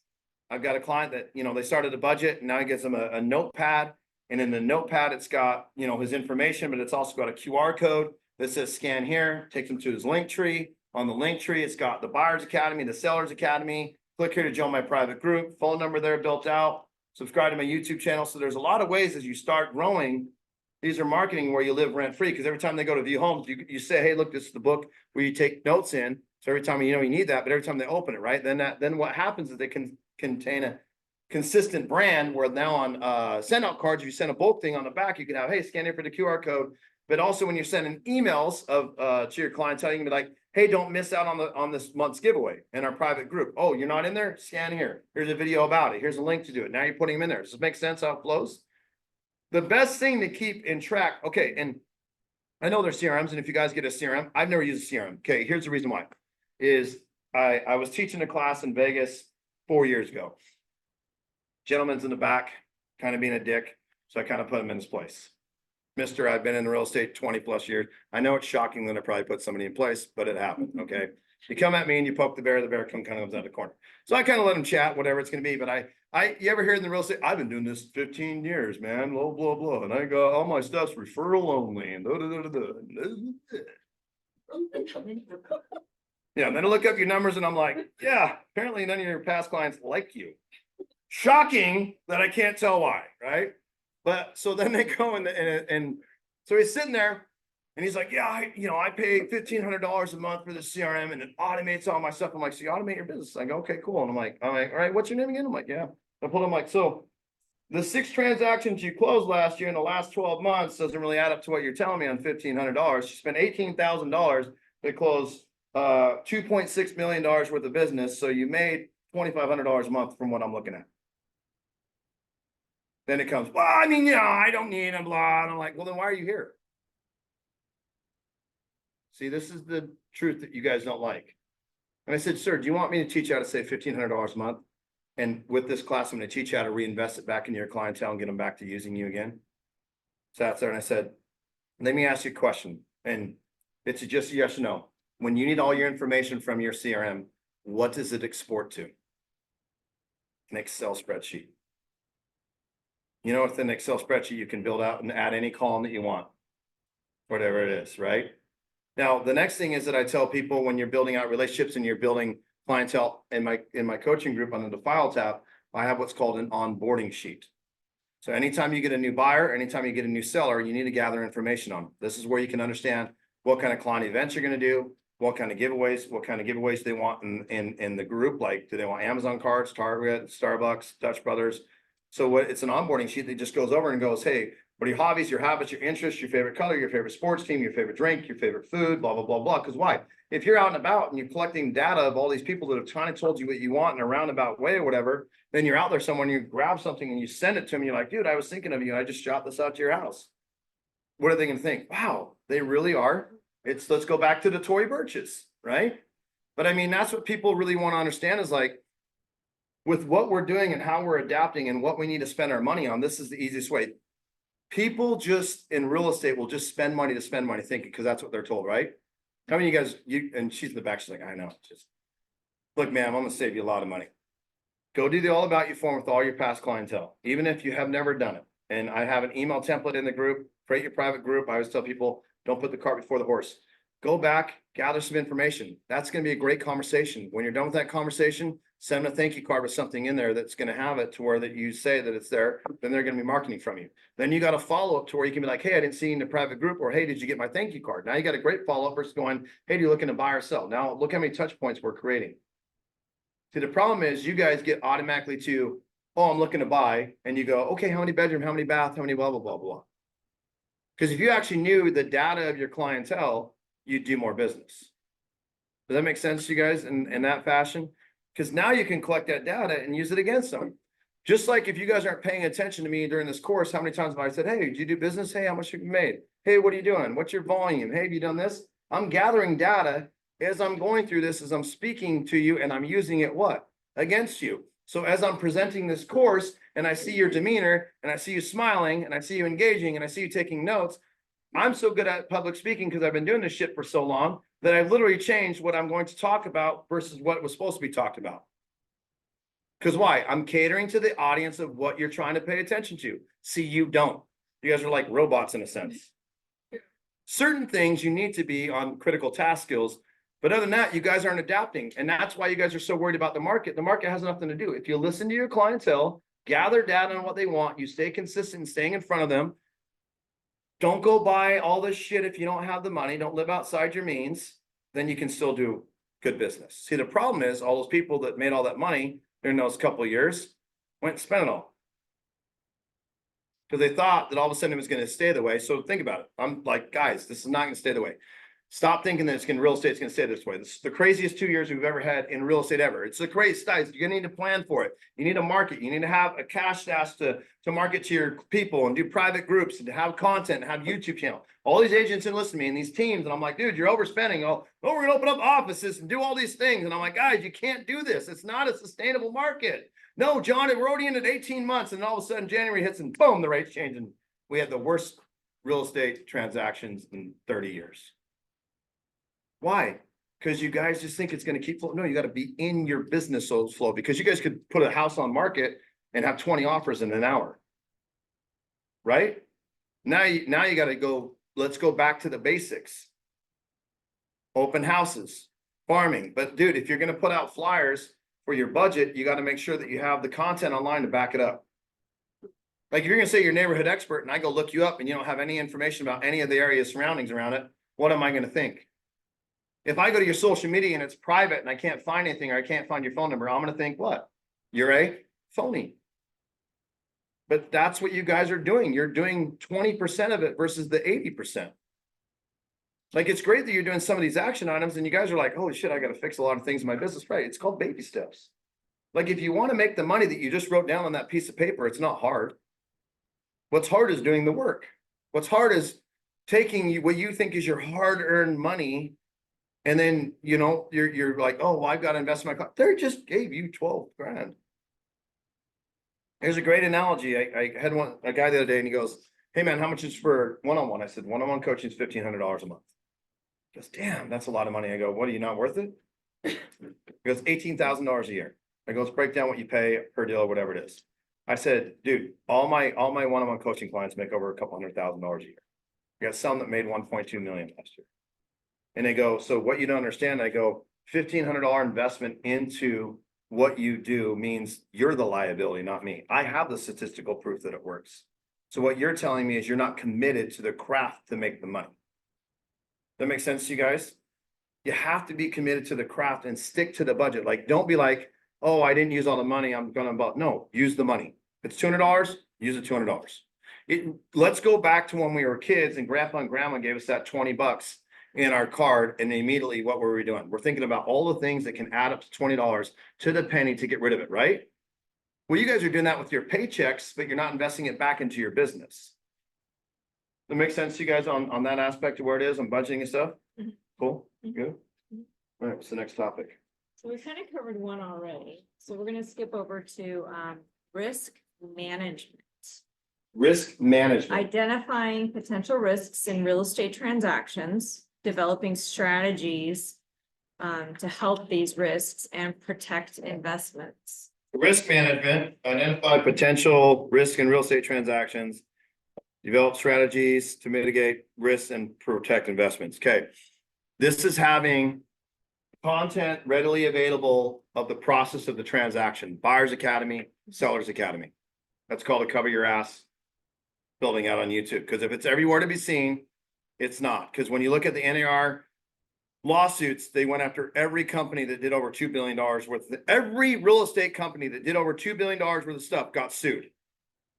I've got a client that, you know, they started a budget, and now he gives them a notepad, and in the notepad, it's got, you know, his information, but it's also got a QR code that says scan here, takes him to his link tree. On the link tree, it's got the Buyers Academy, the Sellers Academy. Click here to join my private group, phone number there built out, subscribe to my YouTube channel. So there's a lot of ways as you start growing. These are marketing where you live rent free, because every time they go to view homes, you say, hey, look, this is the book where you take notes in. So every time, you know, you need that, but every time they open it, right? Then what happens is they can contain a consistent brand, where now on send out cards, if you send a bulk thing on the back, you can have, hey, scan here for the QR code. But also when you're sending emails to your clientele, you can be like, hey, don't miss out on this month's giveaway in our private group. Oh, you're not in there? Scan here. Here's a video about it. Here's a link to do it. Now you're putting them in there. Does this make sense how it flows? The best thing to keep in track, okay, and I know there's CRMs, and if you guys get a CRM, I've never used a CRM. Okay, here's the reason why. Is I was teaching a class in Vegas 4 years ago. Gentleman's in the back, kind of being a dick, so I kind of put him in his place. Mister, I've been in real estate 20 plus years. I know it's shocking that I probably put somebody in place, but it happened, okay? You come at me and you poke the bear kind of comes out the corner. So I kind of let him chat, whatever it's gonna be, but you ever hear in the real estate, I've been doing this 15 years, man, blah, blah, blah. And I go, all my stuff's referral only and da, da, da, da, da. Yeah, and then I look up your numbers and I'm like, yeah, apparently none of your past clients like you. Shocking that I can't tell why, right? But so then they go and so he's sitting there and he's like, yeah, I pay $1,500 a month for the CRM and it automates all my stuff. I'm like, so you automate your business? I go, okay, cool. And I'm like, all right, what's your name again? I'm like, yeah. I pulled him like, so the 6 transactions you closed last year in the last 12 months doesn't really add up to what you're telling me on $1,500. You spent $18,000 to close $2.6 million worth of business. So you made $2,500 a month from what I'm looking at. Then it comes, well, I mean, I don't need them, blah. And I'm like, well, then why are you here? See, this is the truth that you guys don't like. And I said, sir, do you want me to teach you how to save $1,500 a month? And with this class, I'm going to teach you how to reinvest it back into your clientele and get them back to using you again. Sat there and I said, let me ask you a question. And it's just a yes or no. When you need all your information from your CRM, what does it export to? An Excel spreadsheet. You know, with an Excel spreadsheet, you can build out and add any column that you want, whatever it is, right? Now, the next thing is that I tell people when you're building out relationships and you're building clientele in my coaching group under the file tab, I have what's called an onboarding sheet. So anytime you get a new buyer, anytime you get a new seller, you need to gather information on them. This is where you can understand what kind of client events you're going to do, what kind of giveaways they want in the group. Like, do they want Amazon cards, Target, Starbucks, Dutch Brothers? So it's an onboarding sheet that just goes over and goes, hey, what are your hobbies, your habits, your interests, your favorite color, your favorite sports team, your favorite drink, your favorite food, blah, blah, blah, blah. Because why? If you're out and about and you're collecting data of all these people that have kind of told you what you want in a roundabout way or whatever, then you're out there somewhere and you grab something and you send it to them. You're like, dude, I was thinking of you. I just shot this out to your house. What are they going to think? Wow, they really are. Let's go back to the Tory Burches, right? But I mean, that's what people really want to understand is like, with what we're doing and how we're adapting and what we need to spend our money on, this is the easiest way. People just in real estate will just spend money to spend money thinking, because that's what they're told, right? How many of you guys, and she's in the back, she's like, I know, just look, ma'am, I'm gonna save you a lot of money. Go do the all about you form with all your past clientele, even if you have never done it. And I have an email template in the group, create your private group. I always tell people, don't put the cart before the horse. Go back, gather some information. That's gonna be a great conversation. When you're done with that conversation, send them a thank you card with something in there that's going to have it to where that you say that it's there, then they're going to be marketing from you. Then you got a follow up to where you can be like, hey, I didn't see you in the private group, or hey, did you get my thank you card? Now you got a great follow up versus going, hey, do you looking to buy or sell? Now look how many touch points we're creating. See, the problem is you guys get automatically to, oh, I'm looking to buy. And you go, okay, how many bedroom, how many bath, how many blah, blah, blah, blah. Because if you actually knew the data of your clientele, you'd do more business. Does that make sense to you guys in that fashion? Because now you can collect that data and use it against them. Just like if you guys aren't paying attention to me during this course, how many times have I said, hey, did you do business? Hey, how much have you made? Hey, what are you doing? What's your volume? Hey, have you done this? I'm gathering data as I'm going through this, as I'm speaking to you, and I'm using it what? Against you. So as I'm presenting this course and I see your demeanor and I see you smiling and I see you engaging and I see you taking notes, I'm so good at public speaking because I've been doing this shit for so long that I've literally changed what I'm going to talk about versus what was supposed to be talked about. Because why? I'm catering to the audience of what you're trying to pay attention to. See, you don't. You guys are like robots in a sense. Certain things you need to be on critical task skills, but other than that, you guys aren't adapting. And that's why you guys are so worried about the market. The market has nothing to do. If you listen to your clientele, gather data on what they want, you stay consistent in staying in front of them. Don't go buy all this shit if you don't have the money. Don't live outside your means. Then you can still do good business. See, the problem is all those people that made all that money during those couple of years went and spent it all. Because they thought that all of a sudden it was going to stay the way. So think about it. I'm like, guys, this is not going to stay the way. Stop thinking that real estate's gonna stay this way. This is the craziest 2 years we've ever had in real estate ever. It's the craziest, guys. You're gonna need to plan for it. You need to market. You need to have a cash stash to market to your people and do private groups and to have content and have YouTube channel. All these agents enlist me and these teams, and I'm like, dude, you're overspending. Oh, we're gonna open up offices and do all these things. And I'm like, guys, you can't do this. It's not a sustainable market. No, John, we're already in at 18 months, and all of a sudden January hits and boom, the rates change, and we had the worst real estate transactions in 30 years. Why? Because you guys just think it's going to keep flowing. No, you got to be in your business flow, because you guys could put a house on market and have 20 offers in an hour. Right? Now you got to go, let's go back to the basics. Open houses, farming. But dude, if you're going to put out flyers for your budget, you got to make sure that you have the content online to back it up. Like if you're going to say you're a neighborhood expert and I go look you up and you don't have any information about any of the area surroundings around it, what am I going to think? If I go to your social media and it's private and I can't find anything, or I can't find your phone number, I'm going to think what? You're a phony. But that's what you guys are doing. You're doing 20% of it versus the 80%. Like, it's great that you're doing some of these action items and you guys are like, holy shit, I got to fix a lot of things in my business. Right. It's called baby steps. Like, if you want to make the money that you just wrote down on that piece of paper, it's not hard. What's hard is doing the work. What's hard is taking what you think is your hard-earned money, and then, you know, you're like, oh, well, I've got to invest in my car. They just gave you 12 grand. Here's a great analogy. I had a guy the other day and he goes, hey man, how much is for one-on-one? I said, one-on-one coaching is $1,500 a month. He goes, damn, that's a lot of money. I go, what, are you not worth it? He goes, $18,000 a year. I go, let's break down what you pay per deal or whatever it is. I said, dude, all my one-on-one coaching clients make over a couple $100,000 a year. I got some that made 1.2 million last year. And they go, so what you don't understand, I go, $1,500 investment into what you do means you're the liability, not me. I have the statistical proof that it works. So what you're telling me is you're not committed to the craft to make the money. That makes sense to you guys? You have to be committed to the craft and stick to the budget. Like, don't be like, oh, I didn't use all the money, I'm gonna buy. No, use the money. If it's $200, use the $200. Let's go back to when we were kids and grandpa and grandma gave us that 20 bucks in our card, and immediately what were we doing? We're thinking about all the things that can add up to $20 to the penny to get rid of it, right? Well, you guys are doing that with your paychecks, but you're not investing it back into your business. That makes sense to you guys on that aspect of where it is on budgeting and stuff? Mhm. Cool, Mhm. good. All right, what's the next topic? So we kind of covered one already. So we're gonna skip over to risk management. Risk management. Identifying potential risks in real estate transactions, developing strategies to help these risks and protect investments. Risk management, identify potential risk in real estate transactions, develop strategies to mitigate risks and protect investments. Okay. This is having content readily available of the process of the transaction, buyer's academy, seller's academy. That's called a cover your ass building out on YouTube. Because if it's everywhere to be seen, it's not. Because when you look at the NAR lawsuits, they went after every company that did over $2 billion worth. Every real estate company that did over $2 billion worth of stuff got sued.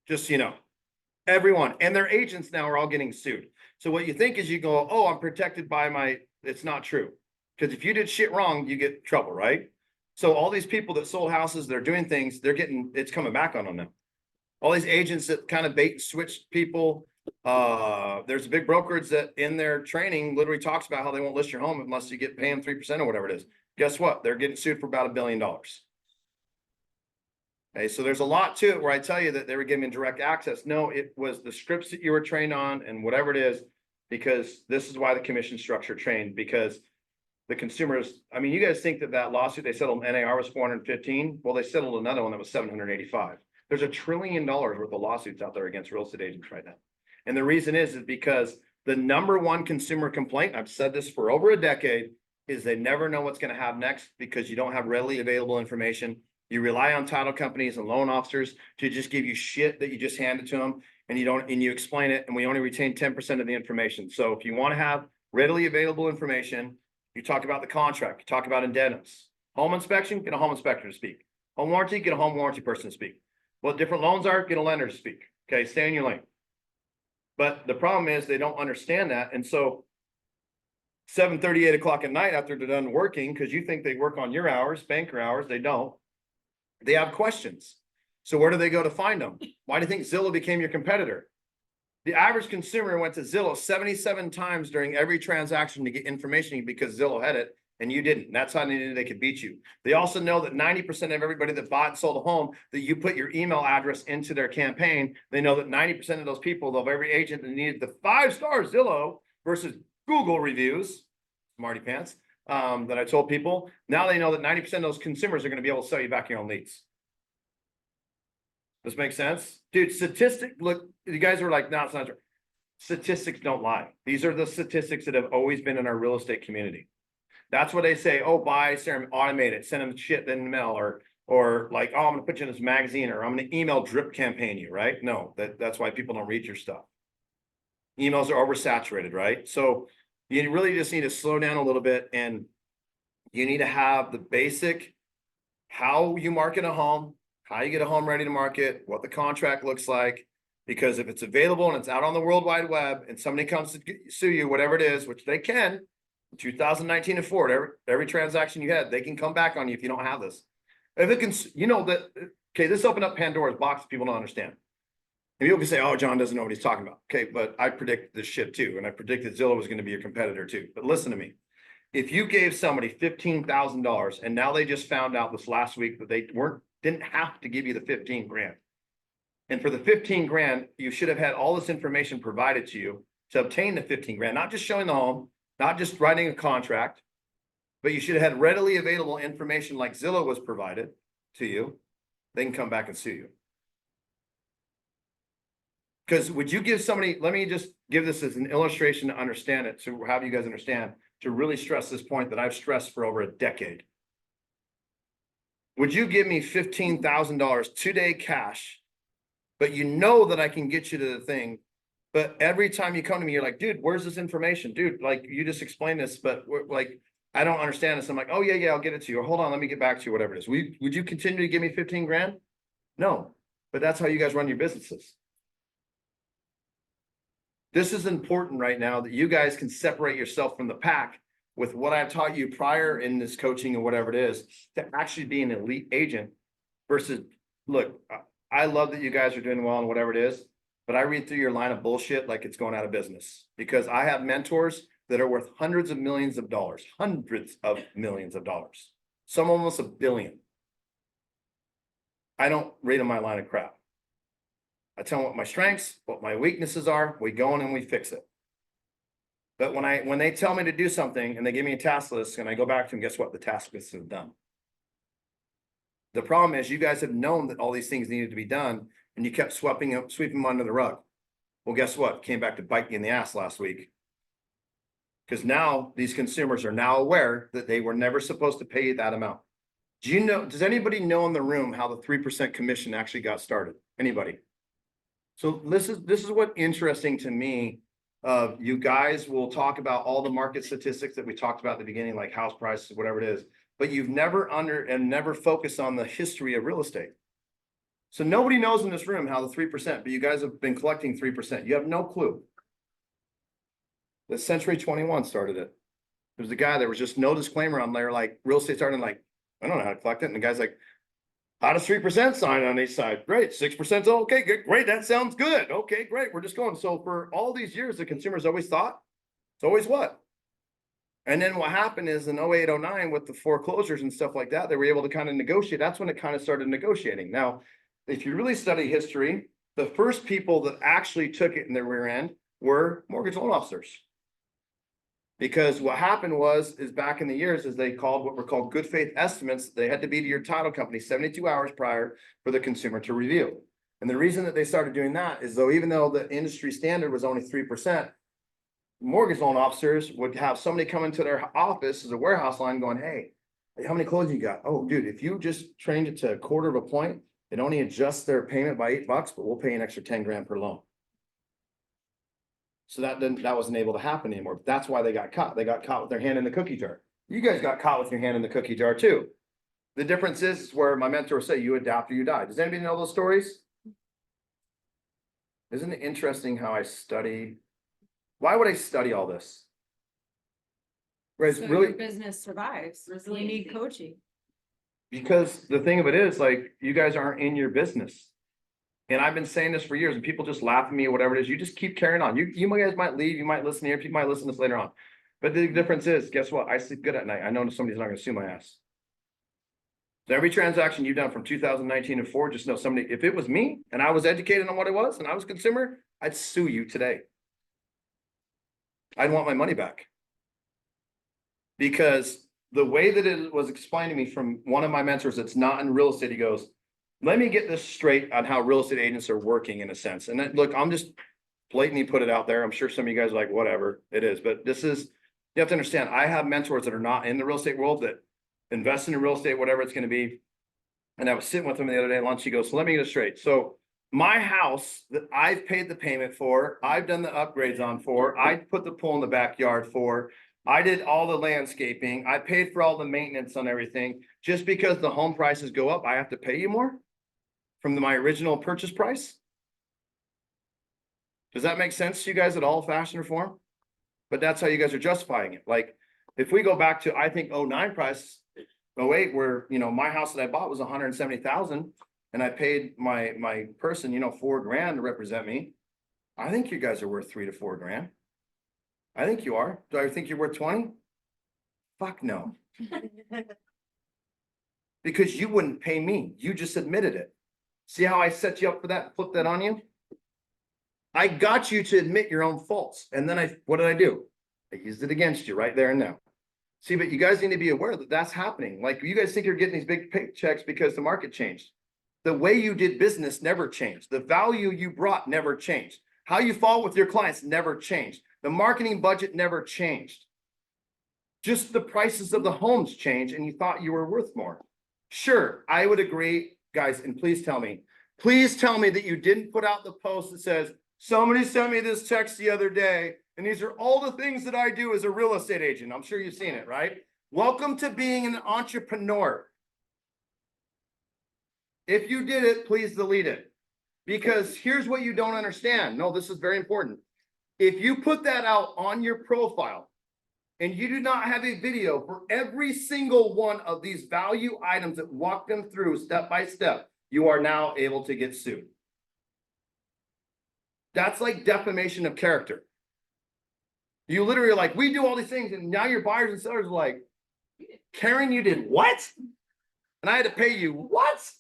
Just so you know, everyone and their agents now are all getting sued. So what you think is you go, oh, I'm protected by my, it's not true. Because if you did shit wrong, you get trouble, right? So all these people that sold houses, they're doing things, they're getting, it's coming back on them now. All these agents that kind of bait and switch people. There's a big brokerage that in their training literally talks about how they won't list your home unless you get paying 3% or whatever it is. Guess what? They're getting sued for about $1 billion. Okay, so there's a lot to it where I tell you that they were giving direct access. No, it was the scripts that you were trained on and whatever it is, because this is why the commission structure trained, because the consumers, I mean, you guys think that lawsuit they settled in NAR was 415. Well, they settled another one that was 785. There's $1 trillion worth of lawsuits out there against real estate agents right now. And the reason is because the number one consumer complaint, I've said this for over a decade, is they never know what's going to happen next because you don't have readily available information. You rely on title companies and loan officers to just give you shit that you just hand it to them, and you explain it, and we only retain 10% of the information. So if you want to have readily available information, you talk about the contract, you talk about addendums. Home inspection, get a home inspector to speak. Home warranty, get a home warranty person to speak. What different loans are, get a lender to speak. Okay, stay in your lane. But the problem is they don't understand that. And so 7:30, 8 o'clock at night after they're done working, because you think they work on your hours, banker hours, they don't. They have questions. So where do they go to find them? Why do you think Zillow became your competitor? The average consumer went to Zillow 77 times during every transaction to get information because Zillow had it and you didn't. That's how they knew they could beat you. They also know that 90% of everybody that bought and sold a home, that you put your email address into their campaign. They know that 90% of those people, of every agent that needed the 5-star Zillow versus Google reviews, smarty pants, that I told people. Now they know that 90% of those consumers are going to be able to sell you back your own leads. This makes sense? Dude, look, you guys are like, no, it's not true. Statistics don't lie. These are the statistics that have always been in our real estate community. That's what they say. Oh, buy, automate it, send them shit in the mail, or like, oh, I'm gonna put you in this magazine, or I'm gonna email drip campaign you, right? No, that's why people don't read your stuff. Emails are oversaturated, right? So you really just need to slow down a little bit, and you need to have the basic how you market a home, how you get a home ready to market, what the contract looks like. Because if it's available and it's out on the World Wide Web and somebody comes to sue you, whatever it is, which they can, 2019 and forward, every transaction you had, they can come back on you if you don't have this. If it can, you know that, okay, this opened up Pandora's box people don't understand. And people can say, oh, John doesn't know what he's talking about. Okay, but I predict this shit too. And I predicted Zillow was going to be your competitor too. But listen to me. If you gave somebody $15,000 and now they just found out this last week that they didn't have to give you the 15 grand. And for the 15 grand, you should have had all this information provided to you to obtain the 15 grand, not just showing the home, not just writing a contract, but you should have had readily available information like Zillow was provided to you. They can come back and sue you. Because would you give somebody, let me just give this as an illustration to understand it, to have you guys understand, to really stress this point that I've stressed for over a decade. Would you give me $15,000 today cash, but you know that I can get you to the thing, but every time you come to me, you're like, dude, where's this information? Dude, like, you just explained this, but like, I don't understand this. I'm like, oh yeah, I'll get it to you. Or hold on, let me get back to you, whatever it is. Would you continue to give me 15 grand? No, but that's how you guys run your businesses. This is important right now that you guys can separate yourself from the pack with what I've taught you prior in this coaching or whatever it is, to actually be an elite agent versus, look, I love that you guys are doing well and whatever it is, but I read through your line of bullshit like it's going out of business, because I have mentors that are worth hundreds of millions of dollars, some almost $1 billion. I don't read in my line of crap. I tell them what my strengths, what my weaknesses are. We go in and we fix it. But when they tell me to do something and they give me a task list and I go back to them, guess what? The task list is done. The problem is you guys have known that all these things needed to be done and you kept sweeping them under the rug. Well, guess what? Came back to bite you in the ass last week. Because now these consumers are now aware that they were never supposed to pay you that amount. Does anybody know in the room how the 3% commission actually got started? Anybody? So this is what interesting to me. You guys will talk about all the market statistics that we talked about at the beginning, like house prices, whatever it is, but you've never focused on the history of real estate. So nobody knows in this room how the 3%, but you guys have been collecting 3%. You have no clue. The Century 21 started it. There's a guy, there was just no disclaimer on there, like real estate started, like, I don't know how to collect it. And the guy's like, how does 3% sign on each side? Great. 6%. Okay, good. Great. That sounds good. Okay, great. We're just going. So for all these years, the consumers always thought it's always what? And then what happened is in 08, 09 with the foreclosures and stuff like that, they were able to kind of negotiate. That's when it kind of started negotiating. Now, if you really study history, the first people that actually took it in their rear end were mortgage loan officers. Because what happened is back in the years is they called what were called good faith estimates. They had to be to your title company 72 hours prior for the consumer to review. And the reason that they started doing that is even though the industry standard was only 3%, mortgage loan officers would have somebody come into their office as a warehouse line going, hey, how many closings you got? Oh, dude, if you just trained it to a quarter of a point, it only adjusts their payment by $8, but we'll pay an extra 10 grand per loan. So that wasn't able to happen anymore. But that's why they got caught. They got caught with their hand in the cookie jar. You guys got caught with your hand in the cookie jar too. The difference is where my mentor say you adapt or you die. Does anybody know those stories? Isn't it interesting how I study? Why would I study all this? Right, So it's your really, business survives. You need coaching. because the thing of it is, like, you guys aren't in your business. And I've been saying this for years, and people just laugh at me or whatever it is. You just keep carrying on. You guys might leave, you might listen here, people might listen to this later on. But the difference is, guess what? I sleep good at night. I know somebody's not gonna sue my ass. So every transaction you've done from 2019 and forward, just know somebody, if it was me and I was educated on what it was and I was a consumer, I'd sue you today. I'd want my money back. Because the way that it was explained to me from one of my mentors that's not in real estate, he goes, let me get this straight on how real estate agents are working in a sense. And look, I'm just blatantly put it out there. I'm sure some of you guys are like, whatever it is, but this is, you have to understand, I have mentors that are not in the real estate world that invest in real estate, whatever it's going to be. And I was sitting with him the other day at lunch. He goes, so let me get it straight. So my house that I've paid the payment for, I've done the upgrades on for, I put the pool in the backyard for, I did all the landscaping, I paid for all the maintenance on everything. Just because the home prices go up, I have to pay you more from my original purchase price? Does that make sense to you guys at all, fashion or form? But that's how you guys are justifying it. Like, if we go back to, I think, 09 price, 08, where, you know, my house that I bought was 170,000 and I paid my person, you know, $4,000 to represent me. I think you guys are worth $3 to $4,000. I think you are. Do I think you're worth 20? Fuck no. Because you wouldn't pay me. You just admitted it. See how I set you up for that, flip that on you? I got you to admit your own faults. And then what did I do? I used it against you right there and now. See, but you guys need to be aware that that's happening. Like, you guys think you're getting these big paychecks because the market changed. The way you did business never changed. The value you brought never changed. How you fall with your clients never changed. The marketing budget never changed. Just the prices of the homes changed and you thought you were worth more. Sure, I would agree, guys, and please tell me that you didn't put out the post that says, somebody sent me this text the other day, and these are all the things that I do as a real estate agent. I'm sure you've seen it, right? Welcome to being an entrepreneur. If you did it, please delete it. Because here's what you don't understand. No, this is very important. If you put that out on your profile and you do not have a video for every single one of these value items that walk them through step by step, you are now able to get sued. That's like defamation of character. You literally are like, we do all these things, and now your buyers and sellers are like, Karen, you did what? And I had to pay you what?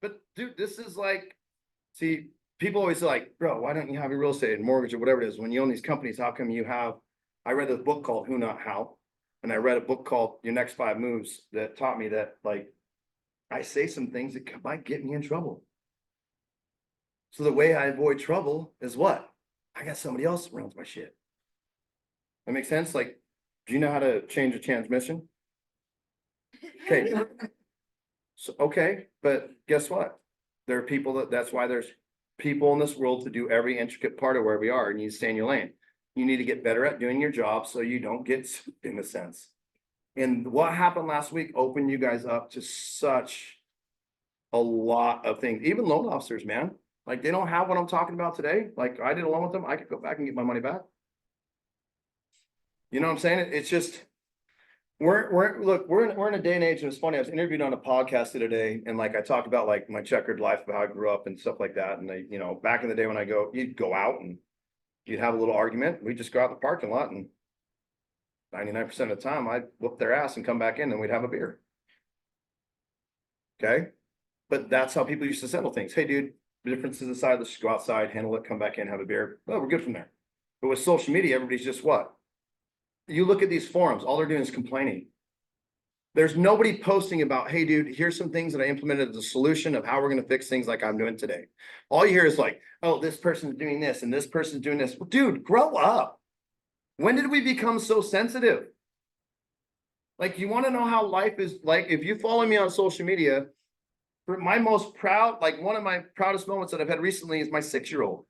But dude, this is like, see, people always say like, bro, why don't you have a real estate and mortgage or whatever it is? When you own these companies, how come you have, I read a book called Who Not How, and I read a book called Your Next 5 Moves that taught me that, like, I say some things that might get me in trouble. So the way I avoid trouble is what? I got somebody else that runs my shit. That makes sense? Like, do you know how to change a transmission? Okay. So, okay, but guess what? There are people that's why there's people in this world to do every intricate part of where we are, and you stay in your lane. You need to get better at doing your job so you don't get sued, in a sense. And what happened last week opened you guys up to such a lot of things. Even loan officers, man. Like, they don't have what I'm talking about today. Like, I did a loan with them. I could go back and get my money back. You know what I'm saying? It's just, we're in a day and age, and it's funny. I was interviewed on a podcast the other day, and like, I talked about like my checkered life, about how I grew up and stuff like that. And you know, back in the day when you'd go out and you'd have a little argument. We'd just go out in the parking lot, and 99% of the time I'd whoop their ass and come back in, and we'd have a beer. Okay. But that's how people used to settle things. Hey, dude, the difference is aside, let's just go outside, handle it, come back in, have a beer. Oh, we're good from there. But with social media, everybody's just what? You look at these forums, all they're doing is complaining. There's nobody posting about, hey, dude, here's some things that I implemented as a solution of how we're going to fix things like I'm doing today. All you hear is like, oh, this person's doing this and this person's doing this. Well, dude, grow up. When did we become so sensitive? Like, you want to know how life is like? If you follow me on social media, for my most proud, like one of my proudest moments that I've had recently is my 6-year-old.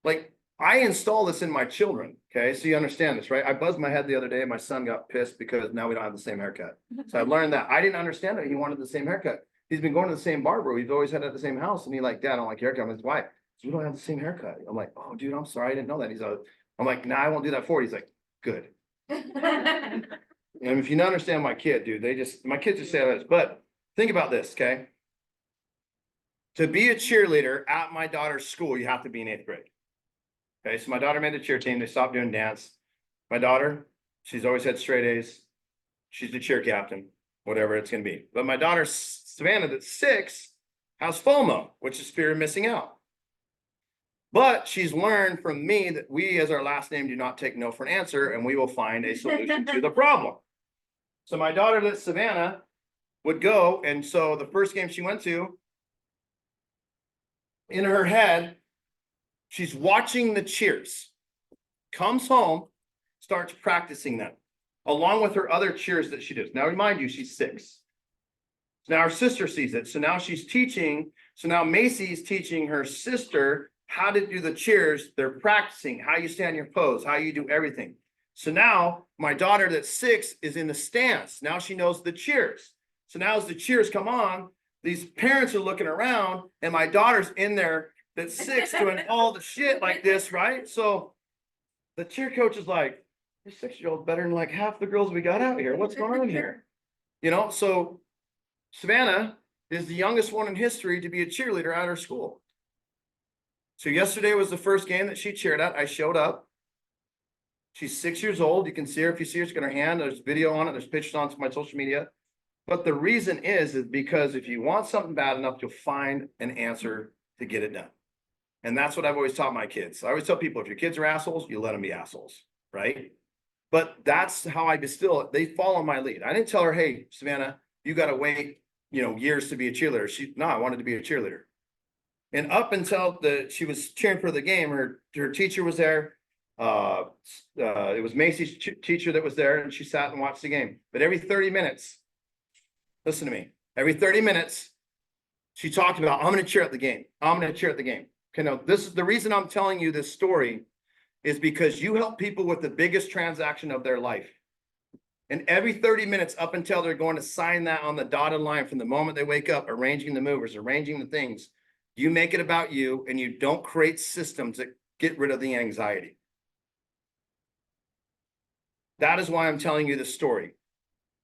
Like, I install this in my children. Okay. So you understand this, right? I buzzed my head the other day. My son got pissed because now we don't have the same haircut. So I learned that I didn't understand that he wanted the same haircut. He's been going to the same barber. We've always had it at the same house. And he like, Dad, I don't like your haircut. I'm like, why? So we don't have the same haircut. I'm like, oh, dude, I'm sorry. I didn't know that. He's like, I'm like, nah, I won't do that for you. He's like, good. And if you don't understand my kid, dude, my kids just say this, but think about this, okay? To be a cheerleader at my daughter's school, you have to be in 8th grade. Okay, so my daughter made the cheer team. They stopped doing dance. My daughter, she's always had straight A's. She's the cheer captain, whatever it's going to be. But my daughter, Savannah, that's 6, has FOMO, which is fear of missing out. But she's learned from me that we, as our last name, do not take no for an answer, and we will find a solution to the problem. So my daughter, that's Savannah, would go, and so the first game she went to, in her head, she's watching the cheers, comes home, starts practicing them, along with her other cheers that she does. Now, remind you, she's 6. So now her sister sees it. So now she's teaching. So now Macy's teaching her sister how to do the cheers. They're practicing how you stand your pose, how you do everything. So now my daughter that's 6 is in the stance. Now she knows the cheers. So now as the cheers come on, these parents are looking around and my daughter's in there that's 6 doing all the shit like this, right? So the cheer coach is like, your 6-year-old's better than like half the girls we got out here. What's going on here? You know, so Savannah is the youngest one in history to be a cheerleader at her school. So yesterday was the first game that she cheered at. I showed up. She's 6 years old. You can see her. If you see her, she's got her hand. There's video on it. There's pictures on my social media. But the reason is because if you want something bad enough, you'll find an answer to get it done. And that's what I've always taught my kids. I always tell people, if your kids are assholes, you let them be assholes, right? But that's how I distill it. They follow my lead. I didn't tell her, hey, Savannah, you got to wait, years to be a cheerleader. No, I wanted to be a cheerleader. And up until she was cheering for the game, her teacher was there. It was Macy's teacher that was there, and she sat and watched the game. But every 30 minutes, listen to me, every 30 minutes, she talked about, I'm going to cheer at the game. I'm going to cheer at the game. Okay, now this is the reason I'm telling you this story is because you help people with the biggest transaction of their life. And every 30 minutes up until they're going to sign that on the dotted line from the moment they wake up, arranging the movers, arranging the things, you make it about you and you don't create systems that get rid of the anxiety. That is why I'm telling you this story.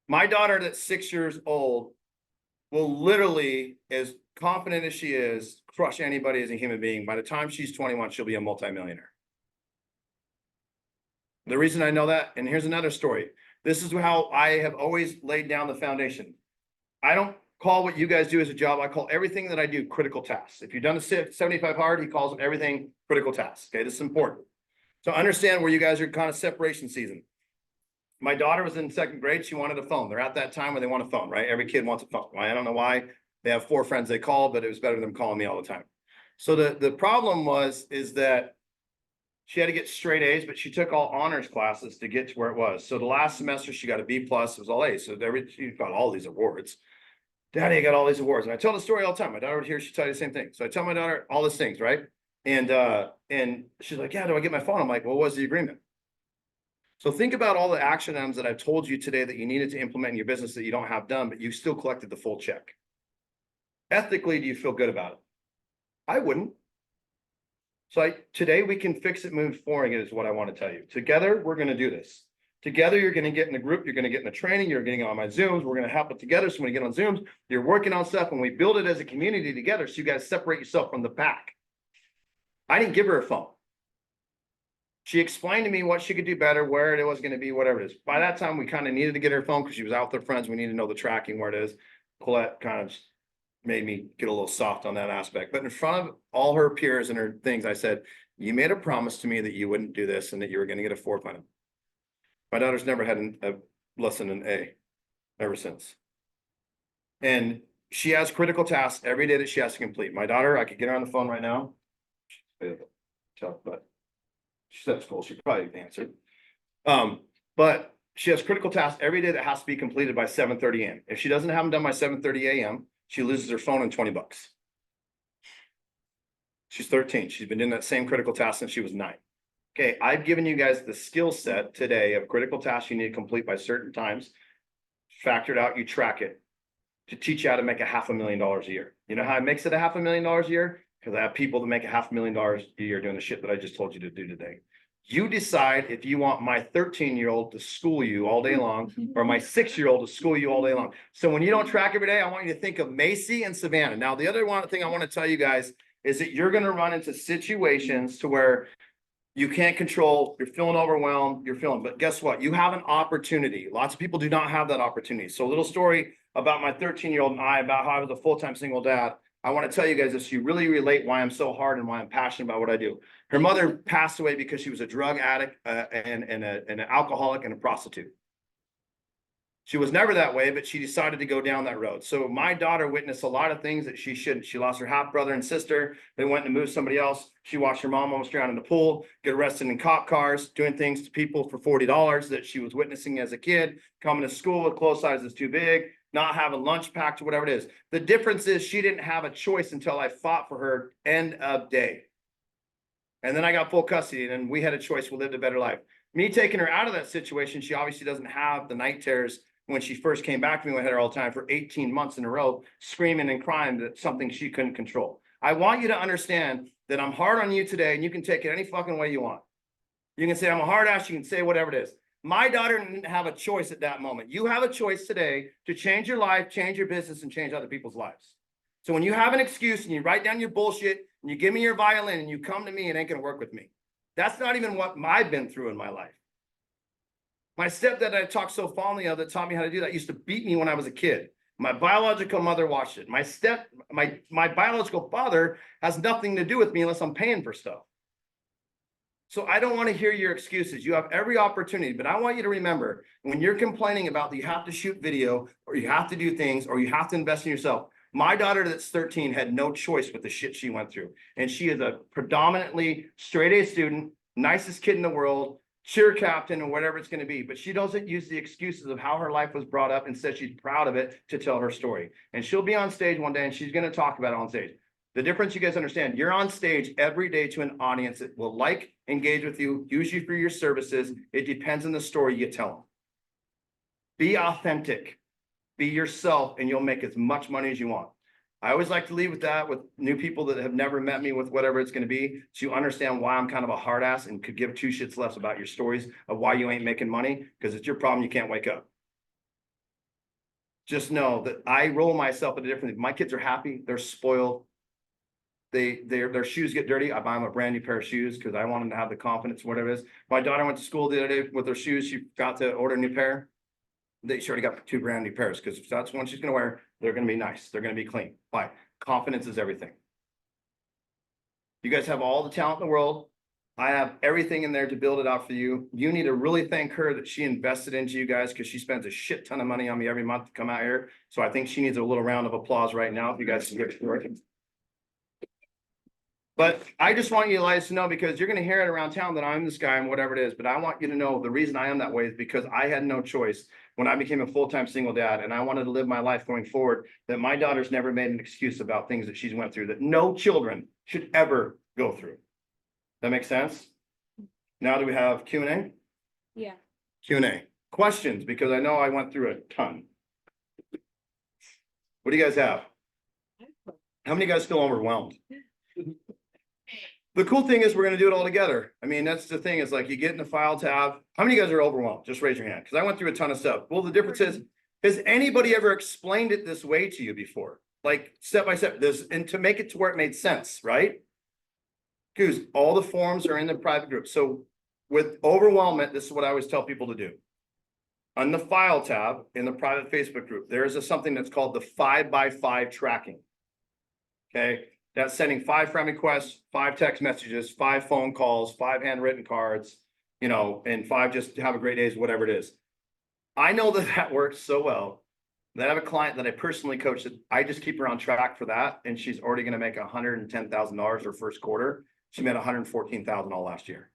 My daughter that's 6 years old will literally, as confident as she is, crush anybody as a human being. By the time she's 21, she'll be a multimillionaire. The reason I know that, and here's another story. This is how I have always laid down the foundation. I don't call what you guys do as a job. I call everything that I do critical tasks. If you've done a 75 hard, he calls everything critical tasks. Okay, this is important. So understand where you guys are kind of separation season. My daughter was in 2nd grade. She wanted a phone. They're at that time where they want a phone, right? Every kid wants a phone. I don't know why. They have 4 friends they call, but it was better than them calling me all the time. So the problem is that she had to get straight A's, but she took all honors classes to get to where it was. So the last semester she got a B+, it was all A's. So she got all these awards. Daddy, I got all these awards. And I tell the story all the time. My daughter would hear, she'd tell you the same thing. So I tell my daughter all these things, right? And she's like, yeah, do I get my phone? I'm like, well, what was the agreement? So think about all the action items that I've told you today that you needed to implement in your business that you don't have done, but you still collected the full check. Ethically, do you feel good about it? I wouldn't. So today we can fix it moving forward is what I want to tell you. Together, we're going to do this. Together, you're going to get in a group, you're going to get in the training, you're getting on my Zooms, we're going to help it together. So when you get on Zooms, you're working on stuff and we build it as a community together. So you guys separate yourself from the pack. I didn't give her a phone. She explained to me what she could do better, where it was going to be, whatever it is. By that time, we kind of needed to get her phone because she was out with her friends. We needed to know the tracking where it is. Colette kind of made me get a little soft on that aspect. But in front of all her peers and her things, I said, you made a promise to me that you wouldn't do this and that you were going to get a 4 on it. My daughter's never had a less than an A ever since. And she has critical tasks every day that she has to complete. My daughter, I could get her on the phone right now. But she's at school, she probably answered. But she has critical tasks every day that has to be completed by 7:30 a.m. If she doesn't have them done by 7:30 a.m., she loses her phone and $20. She's 13. She's been doing that same critical task since she was 9. Okay, I've given you guys the skill set today of critical tasks you need to complete by certain times. Factor it out, you track it to teach you how to make $500,000 a year. You know how it makes it $500,000 a year? Because I have people that make $500,000 a year doing the shit that I just told you to do today. You decide if you want my 13-year-old to school you all day long or my 6-year-old to school you all day long. So when you don't track every day, I want you to think of Macy and Savannah. Now, the other thing I want to tell you guys is that you're going to run into situations to where you can't control, you're feeling overwhelmed, but guess what? You have an opportunity. Lots of people do not have that opportunity. So a little story about my 13-year-old and I, about how I was a full-time single dad. I want to tell you guys this, you really relate why I'm so hard and why I'm passionate about what I do. Her mother passed away because she was a drug addict and an alcoholic and a prostitute. She was never that way, but she decided to go down that road. So my daughter witnessed a lot of things that she shouldn't. She lost her half brother and sister. They went and moved somebody else. She watched her mom almost drown in the pool, get arrested in cop cars, doing things to people for $40 that she was witnessing as a kid, coming to school with clothes sizes too big, not having lunch packed or whatever it is. The difference is she didn't have a choice until I fought for her end of day. And then I got full custody and we had a choice. We lived a better life. Me taking her out of that situation, she obviously doesn't have the night terrors. When she first came back to me, we had her all the time for 18 months in a row, screaming and crying that something she couldn't control. I want you to understand that I'm hard on you today and you can take it any fucking way you want. You can say I'm a hard ass, you can say whatever it is. My daughter didn't have a choice at that moment. You have a choice today to change your life, change your business, and change other people's lives. So when you have an excuse and you write down your bullshit and you give me your violin and you come to me, it ain't gonna work with me. That's not even what I've been through in my life. My stepdad I talked so fondly of that taught me how to do that used to beat me when I was a kid. My biological mother watched it. My biological father has nothing to do with me unless I'm paying for stuff. So I don't want to hear your excuses. You have every opportunity, but I want you to remember when you're complaining about that you have to shoot video or you have to do things or you have to invest in yourself. My daughter that's 13 had no choice with the shit she went through. And she is a predominantly straight A student, nicest kid in the world, cheer captain or whatever it's going to be, but she doesn't use the excuses of how her life was brought up and says she's proud of it to tell her story. And she'll be on stage one day and she's going to talk about it on stage. The difference you guys understand, you're on stage every day to an audience that will engage with you, use you for your services. It depends on the story you tell them. Be authentic, be yourself, and you'll make as much money as you want. I always like to leave with that with new people that have never met me with whatever it's going to be. So you understand why I'm kind of a hard ass and could give two shits less about your stories of why you ain't making money because it's your problem. You can't wake up. Just know that I roll myself into different. My kids are happy. They're spoiled. Their shoes get dirty. I buy them a brand new pair of shoes because I want them to have the confidence, whatever it is. My daughter went to school the other day with her shoes. She got to order a new pair. She already got 2 brand new pairs because if that's one she's going to wear, they're going to be nice. They're going to be clean. Why? Confidence is everything. You guys have all the talent in the world. I have everything in there to build it out for you. You need to really thank her that she invested into you guys because she spends a shit ton of money on me every month to come out here. So I think she needs a little round of applause right now if you guys can give it to her. But I just want you guys to know because you're going to hear it around town that I'm this guy and whatever it is. But I want you to know the reason I am that way is because I had no choice when I became a full-time single dad and I wanted to live my life going forward, that my daughter's never made an excuse about things that she's went through that no children should ever go through. That makes sense? Now do we have Q&A? Yeah. Q&A. Questions, because I know I went through a ton. What do you guys have? How many of you guys feel overwhelmed? The cool thing is we're going to do it all together. I mean, that's the thing is like you get in the file tab. How many of you guys are overwhelmed? Just raise your hand because I went through a ton of stuff. Well, the difference is, has anybody ever explained it this way to you before? Like step by step, and to make it to where it made sense, right? Because all the forms are in the private group. So with overwhelmment, this is what I always tell people to do. On the file tab in the private Facebook group, there is something that's called the 5x5 tracking. Okay. That's sending 5 friend requests, 5 text messages, 5 phone calls, 5 handwritten cards, and 5 just have a great day, whatever it is. I know that works so well that I have a client that I personally coach that I just keep her on track for that. And she's already going to make $110,000 her first quarter. She made $114,000 all last year.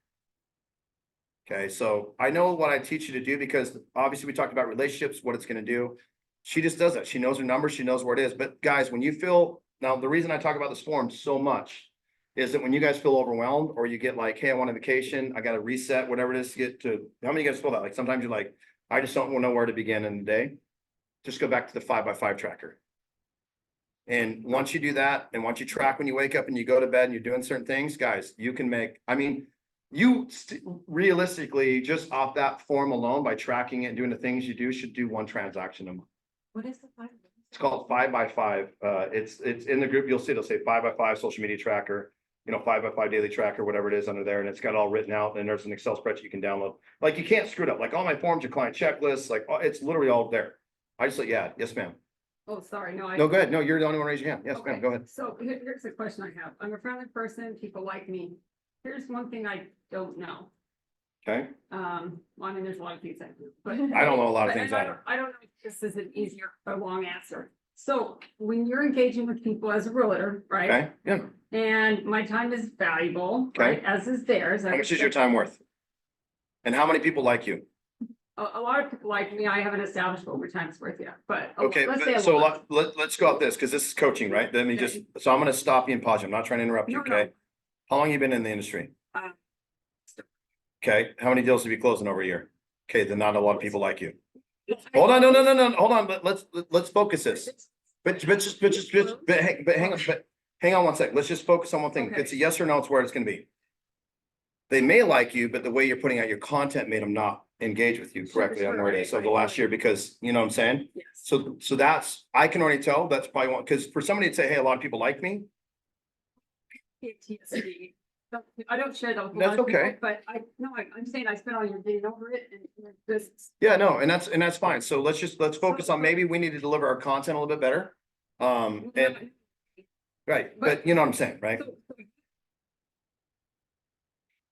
Okay. So I know what I teach you to do because obviously we talked about relationships, what it's going to do. She just does that. She knows her numbers. She knows where it is. But guys, when you feel, now the reason I talk about this form so much is that when you guys feel overwhelmed or you get like, hey, I want a vacation, I got to reset, whatever it is to get to, how many of you guys feel that? Like sometimes you're like, I just don't know where to begin in the day. Just go back to the 5x5 tracker. And once you do that, and once you track when you wake up and you go to bed and you're doing certain things, guys, you can make, I mean, realistically, just off that form alone, by tracking it and doing the things you do, should do one transaction a month. What is the five? It's called 5x5. It's in the group. You'll see, it'll say 5x5 social media tracker, 5x5 daily tracker, whatever it is under there. And it's got all written out, and there's an Excel spreadsheet you can download. Like, you can't screw it up. Like, all my forms are client checklists, like, it's literally all there. I just like, yeah, yes, ma'am. Oh, sorry, no. No, go ahead. No, you're the only one raise your hand. Yes, ma'am, Okay, go ahead. So here's a question I have. I'm a friendly person, people like me. Here's one thing I don't know. Okay, Well, I mean, there's a lot of things I do, but. I don't know a lot of but- things and either. I don't know if this is an easier or long answer. So when you're engaging with people as a realtor, right? Okay, yeah. And my time is valuable, Okay. right, as is theirs. How much is your time worth? And how many people like you? A lot of people like me. I haven't established what my time's worth yet, but. Okay, let's say a so lot. let's go at this, because this is coaching, right? Let me just, so I'm gonna stop you and pause you. I'm not trying to interrupt you, No, no. okay? How long you been in the industry? Uh, Okay, how many deals have you closed in over a year? Okay, then not a lot of people like you. Hold on, no, hold on, but let's focus this. But hang on one second. Let's just focus on one thing. Okay. It's a yes or no, it's where it's gonna be. They may like you, but the way you're putting out your content made them not engage with you Sure, correctly on sure, where it is. So the right. last year, because you know what I'm saying? Yes. So that's, I can already tell, that's probably one, because for somebody to say, hey, a lot of people like me, PTSD. I don't share those. with a That's lot of people, okay. But I'm saying I spent all your day over it and just. yeah, no, and that's fine. So let's focus on, maybe we need to deliver our content a little bit better. And, right, but you know what I'm saying, right?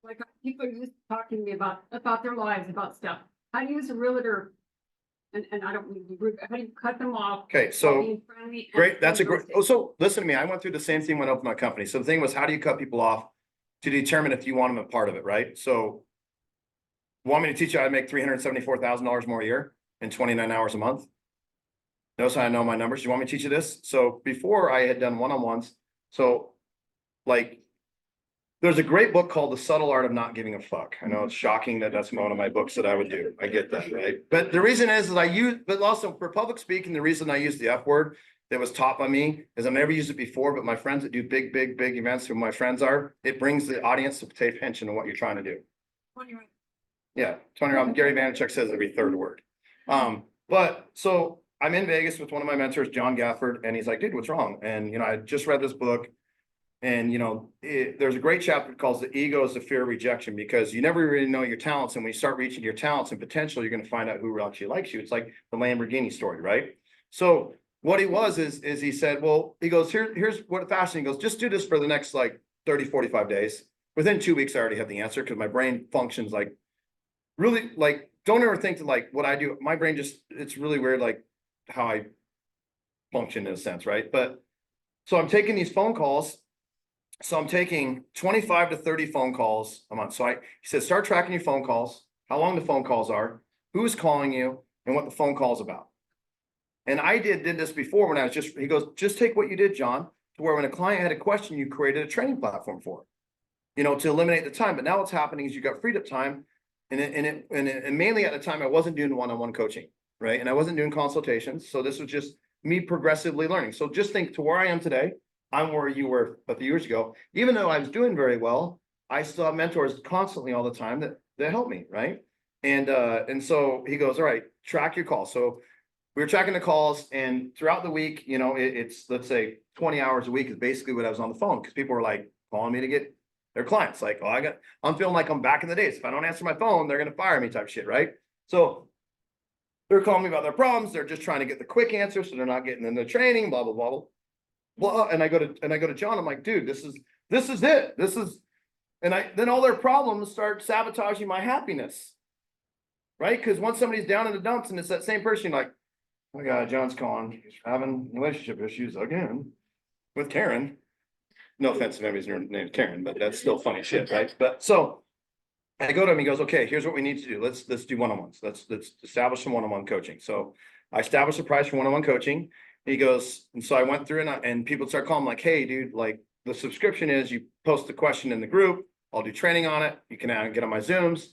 Like, people are just talking to me about their lives, about stuff. How do you as a realtor, and I don't mean to be rude, but how do you cut them off? Okay, while so being friendly and great, that's a great, ghosting? oh, so listen to me, I went through the same thing when I opened my company. So the thing was, how do you cut people off to determine if you want them a part of it, right? So want me to teach you how to make $374,000 more a year in 29 hours a month? Notice how I know my numbers. Do you want me to teach you this? So before, I had done one-on-ones. So like, there's a great book called The Subtle Art of Not Giving a Fuck. I know it's shocking that that's one of my books that I would do. I get that, right? But the reason is but also for public speaking, the reason I use the F word that was taught by me is I've never used it before, but my friends that do big events, who my friends are, it brings the audience to pay attention to what you're trying to do. Yeah, Tony Robbins, Gary Vaynerchuk says every third word. But so I'm in Vegas with one of my mentors, John Gafford, and he's like, dude, what's wrong? And I just read this book. And there's a great chapter called The Ego is the Fear of Rejection, because you never really know your talents. And when you start reaching your talents and potential, you're going to find out who actually likes you. It's like the Lamborghini story, right? So what he was is he said, well, he goes, here's what fascinating. He goes, just do this for the next like 30, 45 days. Within 2 weeks, I already have the answer, because my brain functions like really, like, don't ever think that like what I do, my brain just, it's really weird, like how I function in a sense, right? But so I'm taking these phone calls. So I'm taking 25 to 30 phone calls a month. So he said, start tracking your phone calls, how long the phone calls are, who's calling you, and what the phone call's about. And I did this before when I was he goes, just take what you did, John, to where when a client had a question, you created a training platform for it, to eliminate the time. But now what's happening is you got freed up time. And mainly at the time, I wasn't doing one-on-one coaching, right? And I wasn't doing consultations. So this was just me progressively learning. So just think to where I am today. I'm where you were a few years ago. Even though I was doing very well, I still have mentors constantly all the time that help me, right? And so he goes, all right, track your calls. So we were tracking the calls, and throughout the week, it's, let's say 20 hours a week is basically what I was on the phone, because people were like calling me to get their clients. Like, oh, I'm feeling like I'm back in the days. If I don't answer my phone, they're going to fire me type shit, right? So they're calling me about their problems. They're just trying to get the quick answer, so they're not getting in the training, blah, blah, blah, blah. Well, and I go to John, I'm like, dude, this is it. Then all their problems start sabotaging my happiness. Right? Because once somebody's down in the dumps and it's that same person, you're like, oh my God, John's calling. He's having relationship issues again with Karen. No offense if anybody's name is Karen, but that's still funny shit, right? But so I go to him, he goes, okay, here's what we need to do. Let's do one-on-ones. Let's establish some one-on-one coaching. So I established a price for one-on-one coaching. He goes, and so I went through and people start calling like, hey, dude, like the subscription is you post the question in the group. I'll do training on it. You can get on my Zooms.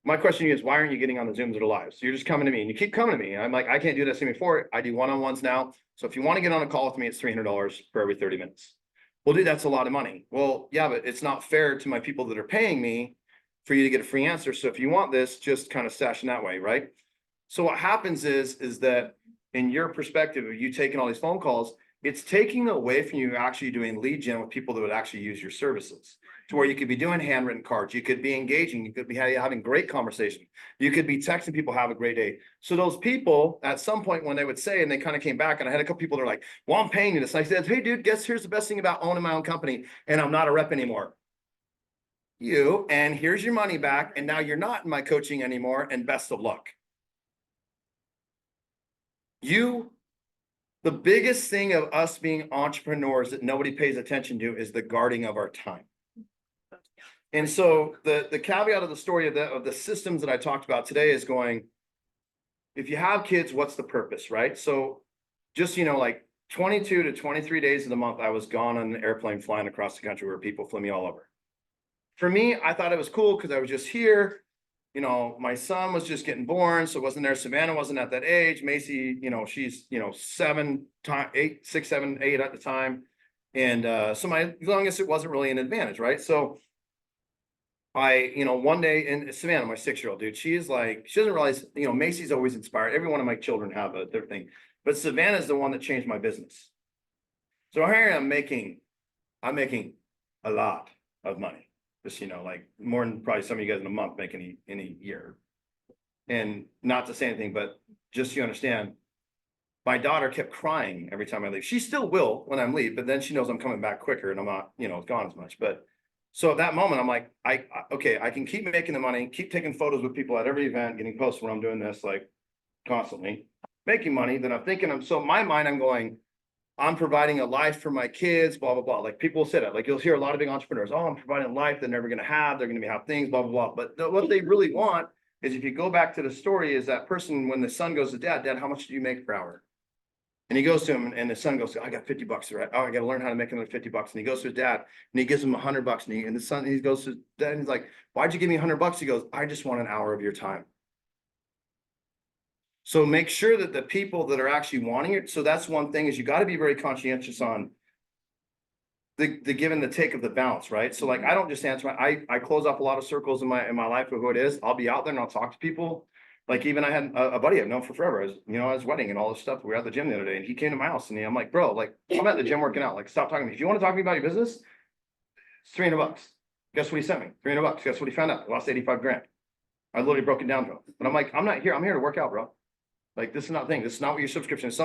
My question to you is, why aren't you getting on the Zooms or the lives? So you're just coming to me and you keep coming to me. I'm like, I can't do this before. I do one-on-ones now. So if you want to get on a call with me, it's $300 for every 30 minutes. Well, dude, that's a lot of money. Well, yeah, but it's not fair to my people that are paying me for you to get a free answer. So if you want this, just kind of stash in that way, right? So what happens is that in your perspective of you taking all these phone calls, it's taking away from you actually doing lead gen with people that would actually use your services. To where you could be doing handwritten cards, you could be engaging, you could be having great conversation, you could be texting people, have a great day. So those people at some point when they would say, and they kind of came back, and I had a couple people that are like, well, I'm paying you this. And I said, hey dude, guess here's the best thing about owning my own company, and I'm not a rep anymore. And here's your money back, and now you're not in my coaching anymore, and best of luck. The biggest thing of us being entrepreneurs that nobody pays attention to is the guarding of our time. And so the caveat of the story of the systems that I talked about today is going, if you have kids, what's the purpose, right? So just, like 22 to 23 days of the month, I was gone on an airplane flying across the country where people flew me all over. For me, I thought it was cool because I was just here. My son was just getting born, so wasn't there. Savannah wasn't at that age. Macy, she's, 7, 6, 7, 8 at the time. And so my youngest, it wasn't really an advantage, right? So one day, and Savannah, my 6-year-old dude, she doesn't realize, Macy's always inspired. Every one of my children have their thing, but Savannah's the one that changed my business. So here I'm making a lot of money. Just, more than probably some of you guys in a month make any year. And not to say anything, but just so you understand, my daughter kept crying every time I leave. She still will when I'm leave, but then she knows I'm coming back quicker and I'm not, gone as much. But so at that moment, I'm like, okay, I can keep making the money, keep taking photos with people at every event, getting posts when I'm doing this, like constantly making money. Then I'm thinking, so in my mind, I'm going, I'm providing a life for my kids, blah, blah, blah. Like people say that, like you'll hear a lot of big entrepreneurs, oh, I'm providing a life they're never going to have. They're going to have things, blah, blah, blah. But what they really want is, if you go back to the story, is that person, when the son goes to dad, how much do you make per hour? And he goes to him, and the son goes, I got $50, right? Oh, I got to learn how to make another $50. And he goes to his dad and he gives him $100. And the son, he goes to his dad and he's like, why'd you give me $100? He goes, I just want an hour of your time. So make sure that the people that are actually wanting it. So that's one thing, is you got to be very conscientious on the give and the take of the balance, right? So like, I don't just answer I close off a lot of circles in my life of who it is. I'll be out there and I'll talk to people. Like even I had a buddy I've known for forever, at his wedding and all this stuff. We were at the gym the other day and he came to my house and I'm like, bro, like I'm at the gym working out. Like, stop talking to me. If you want to talk to me about your business, it's $300. Guess what he sent me? $300. Guess what he found out? I lost 85 grand. I literally broke it down to him. But I'm like, I'm not here. I'm here to work out, bro. Like, this is not the thing. This is not what your subscription is.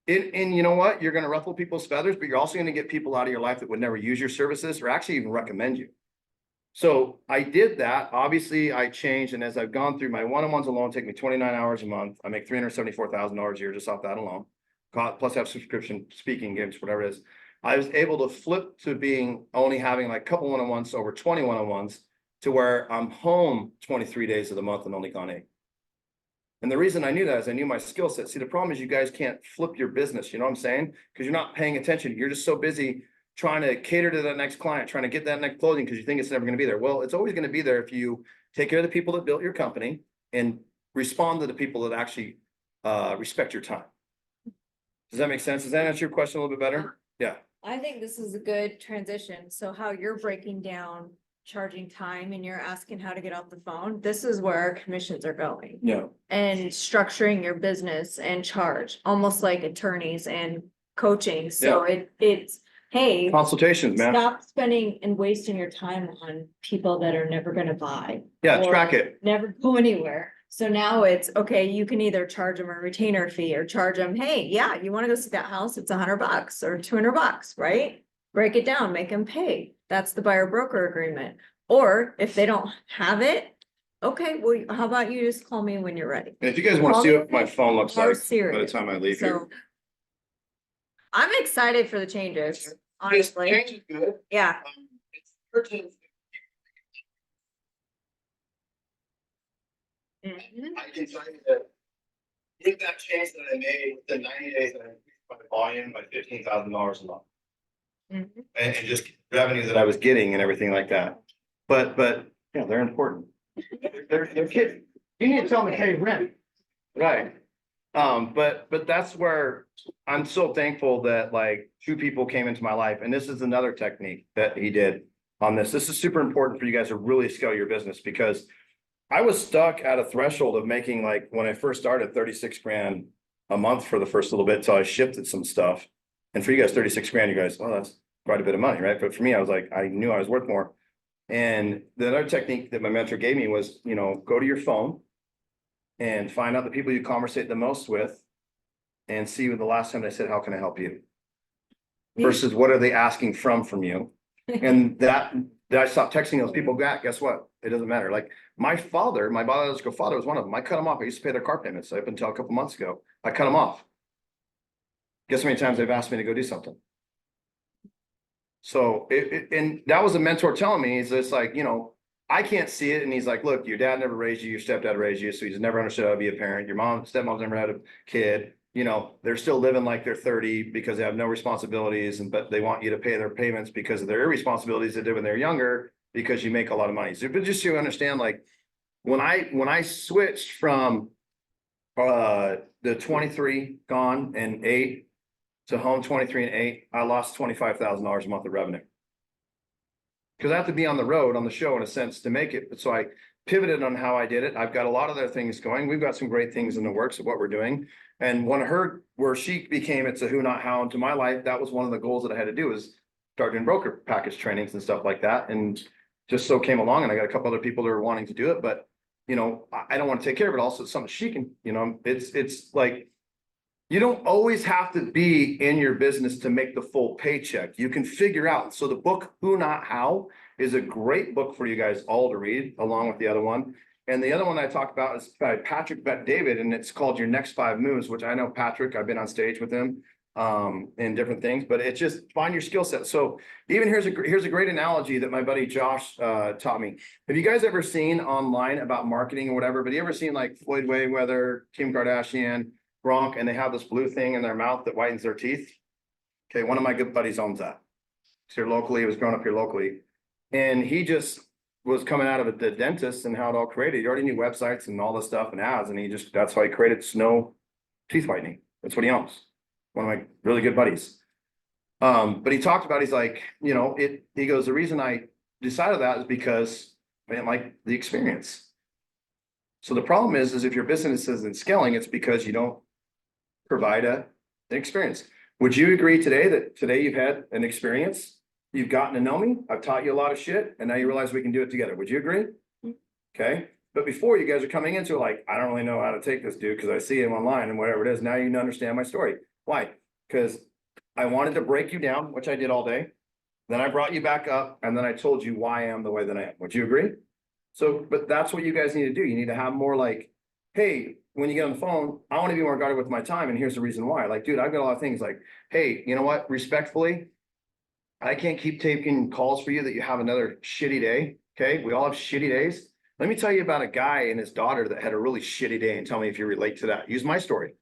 And you know what? You're going to ruffle people's feathers, but you're also going to get people out of your life that would never use your services or actually even recommend you. So I did that. Obviously, I changed. And as I've gone through, my one-on-ones alone take me 29 hours a month. I make $374,000 a year just off that alone. Plus I have subscription speaking gigs, whatever it is. I was able to flip to being only having like a couple one-on-ones over 20 one-on-ones, to where I'm home 23 days of the month and only gone 8. And the reason I knew that is I knew my skill set. See, the problem is you guys can't flip your business. You know what I'm saying? Because you're not paying attention. You're just so busy trying to cater to that next client, trying to get that next closing because you think it's never going to be there. Well, it's always going to be there if you take care of the people that built your company and respond to the people that actually respect your time. Does that make sense? Does that answer your question a little bit better? Yeah. I think this is a good transition. So how you're breaking down charging time and you're asking how to get off the phone, this is where our commissions are going. Yeah. And structuring your business and charge, almost like attorneys and coaching. So it's, hey, Consultations, man. stop spending and wasting your time on people that are never gonna buy. Yeah, or track it. Never go anywhere. So now it's, okay, you can either charge them a retainer fee or charge them, hey, yeah, you wanna go see that house, it's $100 or $200, right? Break it down, make them pay. That's the buyer broker agreement. Or if they don't have it, okay, well, how about you just call me when you're ready? And if you guys want to see what my phone looks Are like by the serious. time I leave here. So I'm excited for the changes, honestly. Change is good. Yeah. It's urgent. Mhm. I can tell you that with that change that I made, the 90 days, I increased my volume by $15,000 a month. Mhm. And just revenue that I was getting and everything like that. But yeah, they're important. They're kids. You need to tell me, hey, rent. Right. But that's where I'm so thankful that like 2 people came into my life. And this is another technique that he did. on this. This is super important for you guys to really scale your business because I was stuck at a threshold of making, like, when I first started, 36 grand a month for the first little bit till I shifted some stuff. And for you guys, 36 grand, you guys, oh, that's quite a bit of money, right? But for me, I was like, I knew I was worth more. And the other technique that my mentor gave me was, go to your phone and find out the people you conversate the most with and see when the last time they said, how can I help you? Versus what are they asking from you? And that I stopped texting those people back. Guess what? It doesn't matter. Like my biological father was one of them. I cut them off. I used to pay their car payments up until a couple months ago. I cut them off. Guess how many times they've asked me to go do something? So and that was a mentor telling me, is it's like, I can't see it. And he's like, look, your dad never raised you, your stepdad raised you. So he's never understood how to be a parent. Your stepmom's never had a kid. They're still living like they're 30 because they have no responsibilities, but they want you to pay their payments because of their irresponsibilities they did when they're younger, because you make a lot of money. So, but just so you understand, like when I switched from the 23 gone and 8 to home 23 and 8, I lost $25,000 a month of revenue. Because I have to be on the road on the show in a sense to make it. So I pivoted on how I did it. I've got a lot of other things going. We've got some great things in the works of what we're doing. And where she became, it's a who, not how into my life, that was one of the goals that I had to do, is start doing broker package trainings and stuff like that. And just so came along, and I got a couple other people that are wanting to do it, but I don't want to take care of it. Also, it's something she can, it's like, you don't always have to be in your business to make the full paycheck. You can figure out. So the book, Who Not How, is a great book for you guys all to read, along with the other one. And the other one I talked about is by Patrick Bet-David, and it's called Your Next 5 Moves, which I know Patrick, I've been on stage with him in different things, but it's just find your skill set. So even here's a great analogy that my buddy Josh taught me. Have you guys ever seen online about marketing or whatever, but you ever seen like Floyd Mayweather, Kim Kardashian, Gronk, and they have this blue thing in their mouth that whitens their teeth? Okay, one of my good buddies owns that. It's here locally. He was growing up here locally. And he just was coming out of the dentist and how it all created. He already knew websites and all this stuff and ads. And that's how he created Snow Teeth Whitening. That's what he owns. One of my really good buddies. But he talked about, he's like, he goes, the reason I decided that is because I didn't like the experience. So the problem is if your business isn't scaling, it's because you don't provide an experience. Would you agree that today you've had an experience? You've gotten to know me. I've taught you a lot of shit, and now you realize we can do it together. Would you agree? Okay. But before, you guys are coming into like, I don't really know how to take this dude because I see him online and whatever it is. Now you understand my story. Why? Because I wanted to break you down, which I did all day. Then I brought you back up, and then I told you why I am the way that I am. Would you agree? So, but that's what you guys need to do. You need to have more like, hey, when you get on the phone, I want to be more guarded with my time, and here's the reason why. Like, dude, I've got a lot of things like, hey, you know what? Respectfully, I can't keep taking calls for you that you have another shitty day. Okay. We all have shitty days. Let me tell you about a guy and his daughter that had a really shitty day, and tell me if you relate to that. Use my story.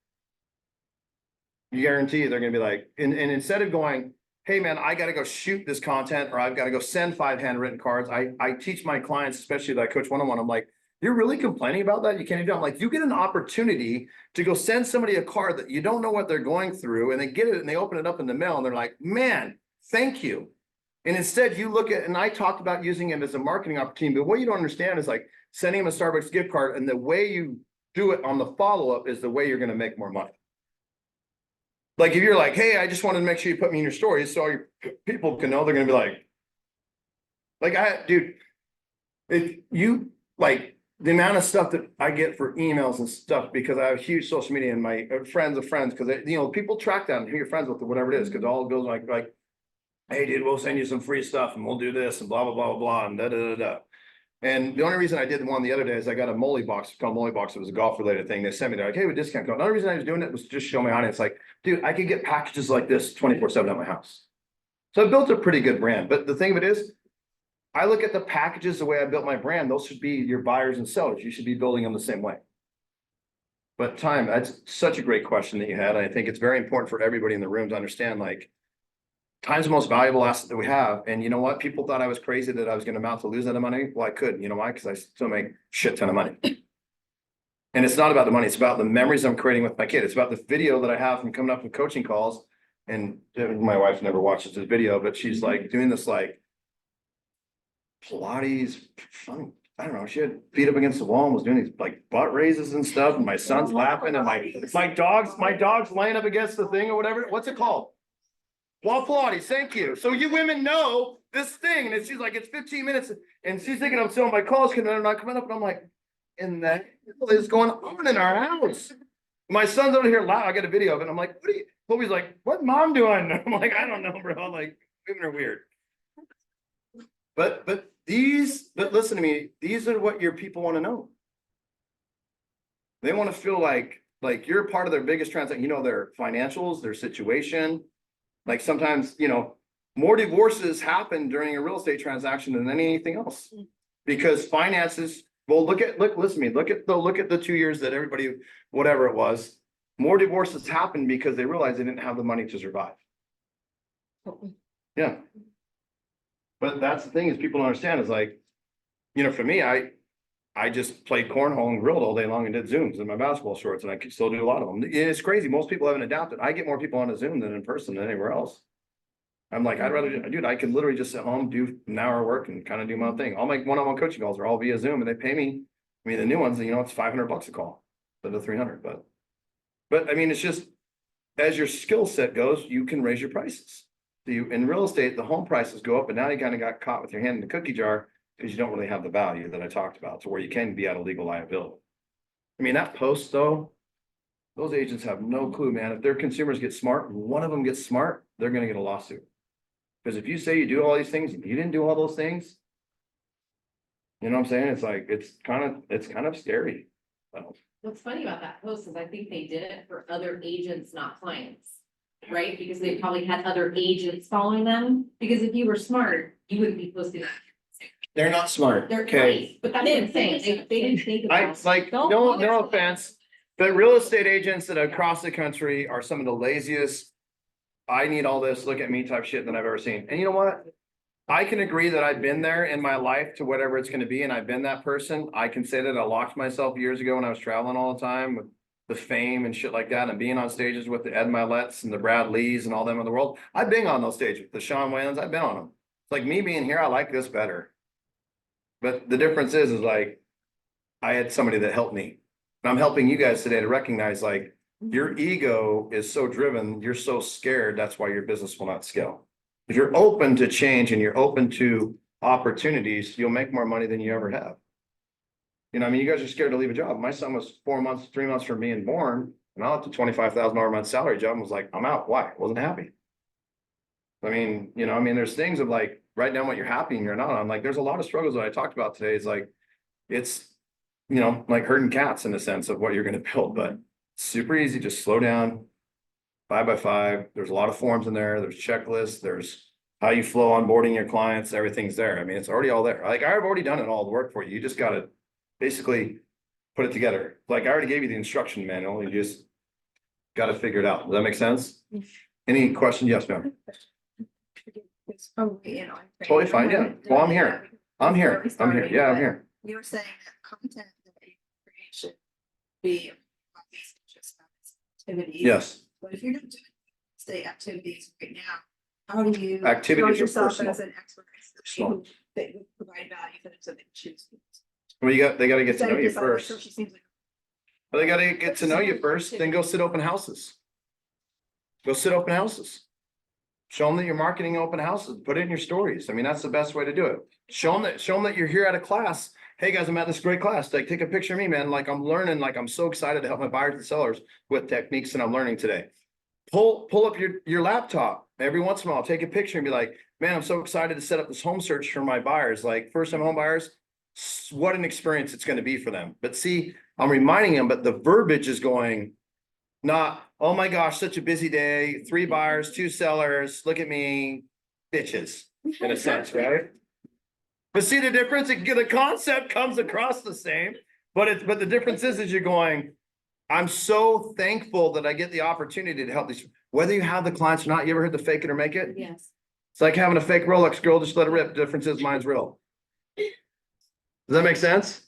You guarantee they're going to be like, and instead of going, hey man, I got to go shoot this content, or I've got to go send 5 handwritten cards. I teach my clients, especially that I coach one-on-one. I'm like, you're really complaining about that? You can't even do it. I'm like, you get an opportunity to go send somebody a card that you don't know what they're going through, and they get it and they open it up in the mail and they're like, man, thank you. And instead you look at, and I talked about using it as a marketing opportunity, but what you don't understand is like sending them a Starbucks gift card, and the way you do it on the follow-up is the way you're going to make more money. Like if you're like, hey, I just wanted to make sure you put me in your stories so your people can know, they're going to be like, dude, if you like the amount of stuff that I get for emails and stuff, because I have huge social media and my friends of friends, because people track down who you're friends with or whatever it is, because all goes like, hey, dude, we'll send you some free stuff and we'll do this and blah, blah, blah, blah, blah, and da, da, da, da. And the only reason I did one the other day is I got a Molly box, called Molly box. It was a golf related thing. They sent me, they're like, hey, with discount code. Another reason I was doing it was just show my audience, like, dude, I could get packages like this 24/7 at my house. So I built a pretty good brand. But the thing of it is, I look at the packages the way I built my brand. Those should be your buyers and sellers. You should be building them the same way. But time, that's such a great question that you had. I think it's very important for everybody in the room to understand, like, time's the most valuable asset that we have. And you know what? People thought I was crazy that I was going to amount to lose that money. Well, I couldn't. You know why? Because I still make a shit ton of money. And it's not about the money. It's about the memories I'm creating with my kid. It's about the video that I have from coming up with coaching calls. And my wife never watches this video, but she's like doing this, like, Pilates, I don't know, she had feet up against the wall and was doing these like butt raises and stuff, and my son's laughing, and my dog's laying up against the thing or whatever, what's it called? Wall Pilates, thank you. So you women know this thing, and she's like, it's 15 minutes, and she's thinking I'm still on my calls, because they're not coming up, and I'm like, in the hell is going on in our house? My son's over here loud, I got a video of it, I'm like, what are you, Toby's like, what mom doing? I'm like, I don't know, bro, like, women are weird. But listen to me, these are what your people want to know. They want to feel like you're part of their biggest transaction, their financials, their situation. Like sometimes, more divorces happen during a real estate transaction than anything else. Because finances, well, listen to me, look at the 2 years that everybody, whatever it was, more divorces happened because they realized they didn't have the money to survive. Yeah. But that's the thing is people don't understand is like, for me, I just played cornhole and grilled all day long and did Zooms in my basketball shorts, and I could still do a lot of them. It's crazy. Most people haven't adapted. I get more people on a Zoom than in person than anywhere else. I'm like, I'd rather, dude, I can literally just sit home, do an hour work and kind of do my own thing. All my one-on-one coaching calls are all via Zoom, and they pay me. I mean, the new ones, it's $500 a call, instead of 300, but I mean, it's just, as your skill set goes, you can raise your prices. In real estate, the home prices go up, and now you kind of got caught with your hand in the cookie jar because you don't really have the value that I talked about to where you can be at a legal liability. I mean, that post though, those agents have no clue, man. If their consumers get smart, and one of them gets smart, they're going to get a lawsuit. Because if you say you do all these things and you didn't do all those things, you know what I'm saying? It's like, it's kind of scary. So, What's funny about that post is I think they did it for other agents, not clients, right? Because they probably had other agents following them, because if you were smart, you wouldn't be posting that. they're not smart. They're Okay. right, but that's what I'm saying, they didn't think I about. like, Don't no post. offense, but real estate agents that across the country are some of the laziest. I need all this, look at me type shit that I've ever seen. And you know what? I can agree that I've been there in my life to whatever it's gonna be, and I've been that person. I can say that I locked myself years ago when I was traveling all the time with the fame and shit like that, and being on stages with the Ed Miletts and the Brad Lees and all them in the world. I've been on those stages, the Sean Wayans, I've been on them. It's like me being here, I like this better. But the difference is like, I had somebody that helped me. And I'm helping you guys today to recognize like, your ego is so driven, you're so scared, that's why your business will not scale. If you're open to change and you're open to opportunities, you'll make more money than you ever have. I mean, you guys are scared to leave a job. My son was 3 months from being born, and I left a $25,000 a month salary job and was like, I'm out. Why? Wasn't happy. I mean, there's things of like, write down what you're happy and you're not. I'm like, there's a lot of struggles that I talked about today. It's like, it's, like herding cats in the sense of what you're going to build, but super easy, just slow down, 5 by 5. There's a lot of forms in there. There's checklists. There's how you flow onboarding your clients. Everything's there. I mean, it's already all there. Like I've already done it all the work for you. You just got to basically put it together. Like I already gave you the instruction manual. You just got to figure it out. Does that make sense? Any questions? Yes, ma'am. It's probably, Totally fine. Yeah. Well, I'm here. I'm here. I'm here. Yeah, I'm here. You were saying that content that you create should be just activities. Yes. But if you're not doing state activities right now, how do you Activities show are yourself personal. as an expert that would provide value for them so they can choose? Well, they got to get to Instead know of you just like, first. so she seems like Well, they got to get to know you first, then go sit open houses. Go sit open houses. Show them that you're marketing open houses, put it in your stories. I mean, that's the best way to do it. Show them that you're here at a class. Hey guys, I'm at this great class. Like, take a picture of me, man. Like I'm learning, like I'm so excited to help my buyers and sellers with techniques that I'm learning today. Pull up your laptop every once in a while, take a picture and be like, man, I'm so excited to set up this home search for my buyers. Like first time home buyers, what an experience it's going to be for them. But see, I'm reminding them, but the verbiage is going, not, oh my gosh, such a busy day, 3 buyers, 2 sellers, look at me, bitches, in a sense, right? But see the difference, the concept comes across the same, but the difference is you're going, I'm so thankful that I get the opportunity to help these, whether you have the clients or not. You ever heard the fake it or make it? Yes. It's like having a fake Rolex, girl, just let it rip. The difference is mine's real. Does that make sense?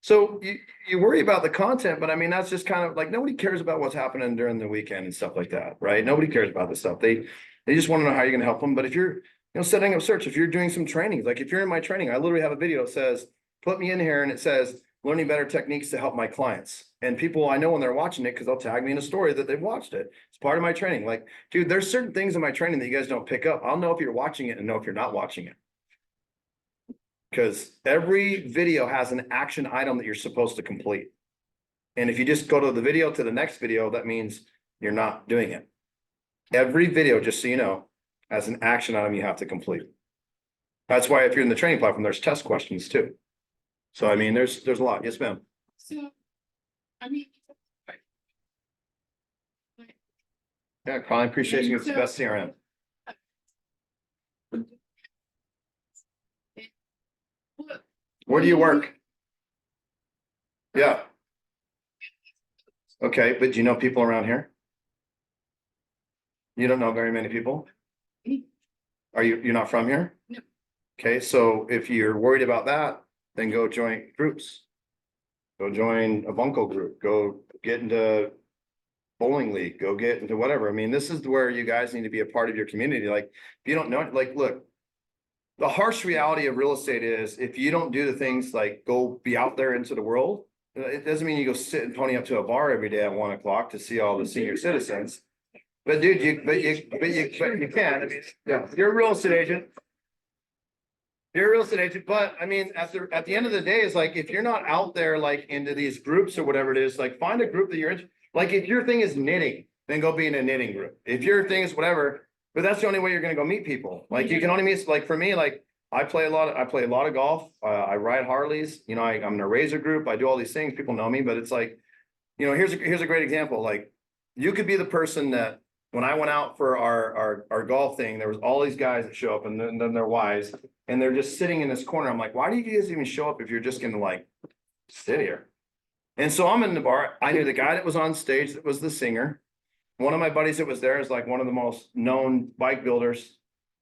So you worry about the content, but I mean, that's just kind of like, nobody cares about what's happening during the weekend and stuff like that, right? Nobody cares about this stuff. They just want to know how you're going to help them. But if you're You know, setting up search, if you're doing some training, like if you're in my training, I literally have a video that says, put me in here and it says, learning better techniques to help my clients. And people, I know when they're watching it, because they'll tag me in a story that they've watched it. It's part of my training. Like, dude, there's certain things in my training that you guys don't pick up. I'll know if you're watching it and know if you're not watching it. Because every video has an action item that you're supposed to complete. And if you just go to the video to the next video, that means you're not doing it. Every video, just so you know, has an action item you have to complete. That's why if you're in the training platform, there's test questions too. So I mean, there's a lot. Yes, ma'am. So, I mean. Yeah, client appreciation is the So- best CRM. What- Where do you work? Yeah. Okay, but do you know people around here? You don't know very many people? You're not from here? No. Okay, so if you're worried about that, then go join groups. Go join a bunco group, go get into bowling league, go get into whatever. I mean, this is where you guys need to be a part of your community. Like, if you don't know, like, look, the harsh reality of real estate is if you don't do the things like go be out there into the world, it doesn't mean you go sit and pony up to a bar every day at 1 o'clock to see all the senior citizens. But dude, you can. I mean, yeah, you're a real estate agent. You're a real estate agent, but I mean, at the end of the day, it's like, if you're not out there like into these groups or whatever it is, like find a group that you're in. Like if your thing is knitting, then go be in a knitting group. If your thing is whatever, but that's the only way you're gonna go meet people. Like you can only meet, like for me, like I play a lot of golf. I ride Harleys, you know, I'm in a razor group. I do all these things. People know me, but it's like, you know, here's a great example. Like you could be the person that when I went out for our golf thing, there was all these guys that show up and then their wives, and they're just sitting in this corner. I'm like, why do you guys even show up if you're just gonna like sit here? And so I'm in the bar. I knew the guy that was on stage that was the singer. One of my buddies that was there is like one of the most known bike builders